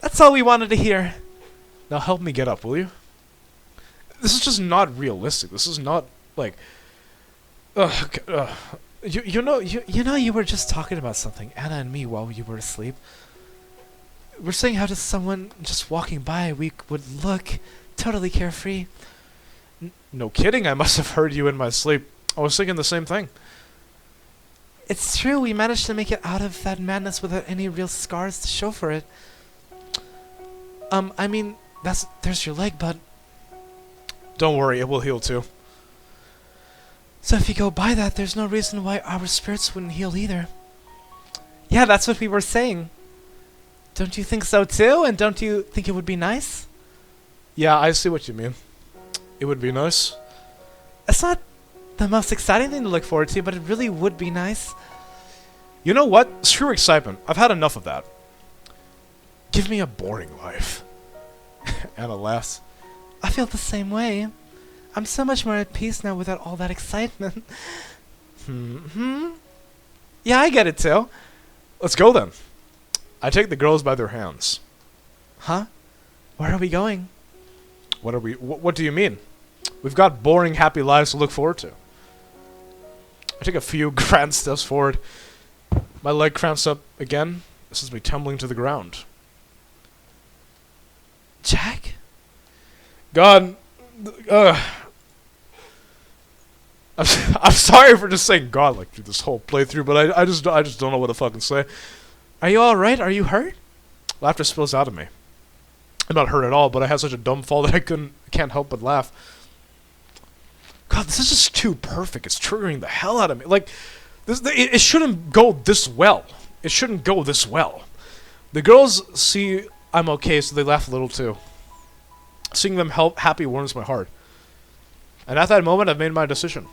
That's all we wanted to hear. Now help me get up, will you? This is just not realistic. This is not, like... You know, you were just talking about something, Anna and me, while you were asleep. We're saying how to someone just walking by, we would look totally carefree. No kidding, I must have heard you in my sleep. I was thinking the same thing. It's true, we managed to make it out of that madness without any real scars to show for it. I mean, there's your leg, but... Don't worry, it will heal too. So if you go by that, there's no reason why our spirits wouldn't heal either. Yeah, that's what we were saying. Don't you think so too? And don't you think it would be nice? Yeah, I see what you mean. It would be nice. It's not the most exciting thing to look forward to, but it really would be nice. You know what? Screw excitement. I've had enough of that. Give me a boring life. Anna laughs. I feel the same way. I'm so much more at peace now without all that excitement. Yeah, I get it too. Let's go then. I take the girls by their hands. Huh? Where are we going? What do you mean? We've got boring, happy lives to look forward to. I take a few grand steps forward. My leg cramps up again. This is me tumbling to the ground. Jack? God, I'm sorry for just saying God like through this whole playthrough, but I just don't know what to fucking say. Are you alright? Are you hurt? Laughter spills out of me. I'm not hurt at all, but I had such a dumb fall that I can't help but laugh. God, this is just too perfect. It's triggering the hell out of me. Like, it shouldn't go this well. It shouldn't go this well. The girls see I'm okay, so they laugh a little too. Seeing them happy warms my heart. And at that moment, I've made my decision.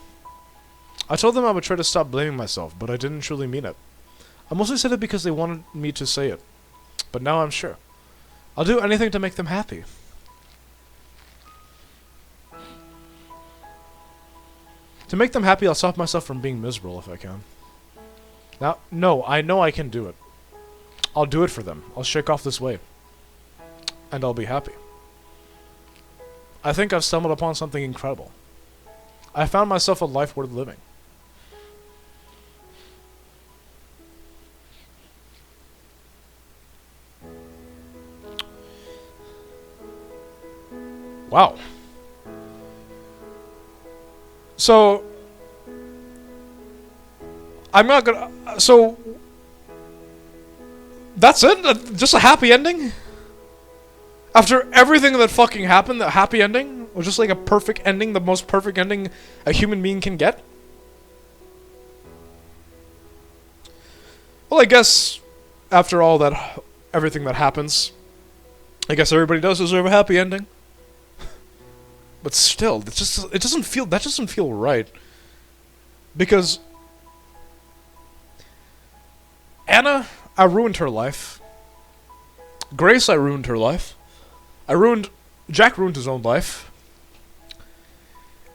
I told them I would try to stop blaming myself, but I didn't truly mean it. I mostly said it because they wanted me to say it. But now I'm sure. I'll do anything to make them happy. To make them happy, I'll stop myself from being miserable if I can. Now, no, I know I can do it. I'll do it for them. I'll shake off this weight. And I'll be happy. I think I've stumbled upon something incredible. I found myself a life worth living. Wow. So, I'm not gonna... So, that's it? Just a happy ending? After everything that fucking happened, the happy ending was just like a perfect ending, the most perfect ending a human being can get? Well, I guess after all that, everything that happens, I guess everybody does deserve a happy ending. But still, that doesn't feel right. Because Anna, I ruined her life. Grace, I ruined her life. Jack ruined his own life.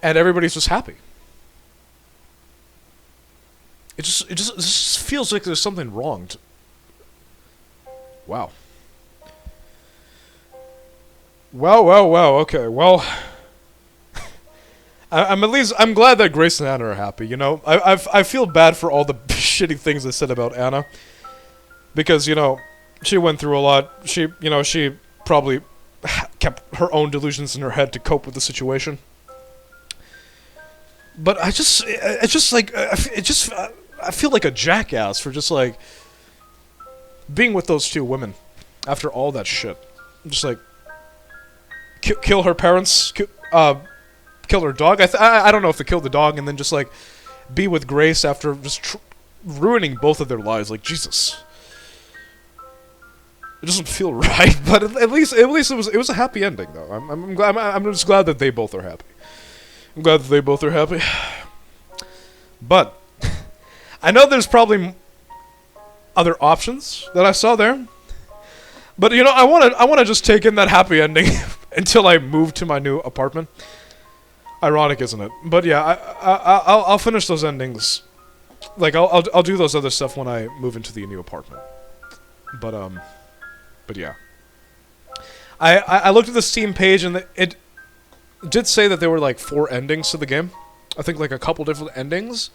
And everybody's just happy. It just feels like there's something wrong. Wow. Well. Okay, well, I'm glad that Grace and Anna are happy. You know, I feel bad for all the shitty things I said about Anna, because she went through a lot. She probably kept her own delusions in her head to cope with the situation. But I feel like a jackass for just like being with those two women after all that shit. Just like kill her parents, kill her dog. I don't know if to kill the dog and then just like be with Grace after just ruining both of their lives. Like, Jesus, it doesn't feel right. But at least it was a happy ending though. I'm just glad that they both are happy. I'm glad that they both are happy. But I know there's probably other options that I saw there. But I want to just take in that happy ending until I move to my new apartment. Ironic, isn't it? But yeah, I'll finish those endings. Like I'll do those other stuff when I move into the new apartment. But yeah. I looked at the Steam page and it did say that there were like 4 endings to the game. I think like a couple different endings.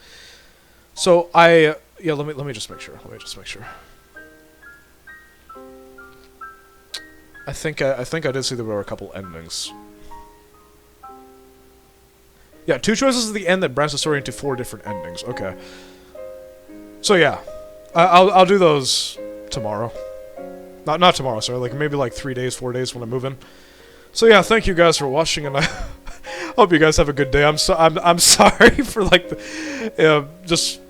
So let me just make sure. I think I did see there were a couple endings. Yeah, 2 choices at the end that branch the story into 4 different endings. Okay. So yeah, I'll do those tomorrow. Not tomorrow, sorry. Like maybe like 3 days, 4 days when I move in. So yeah, thank you guys for watching, and I hope you guys have a good day. I'm sorry for like just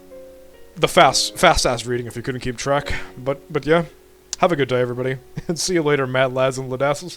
the fast ass reading if you couldn't keep track. But yeah, have a good day, everybody, and see you later, mad lads and ladasses.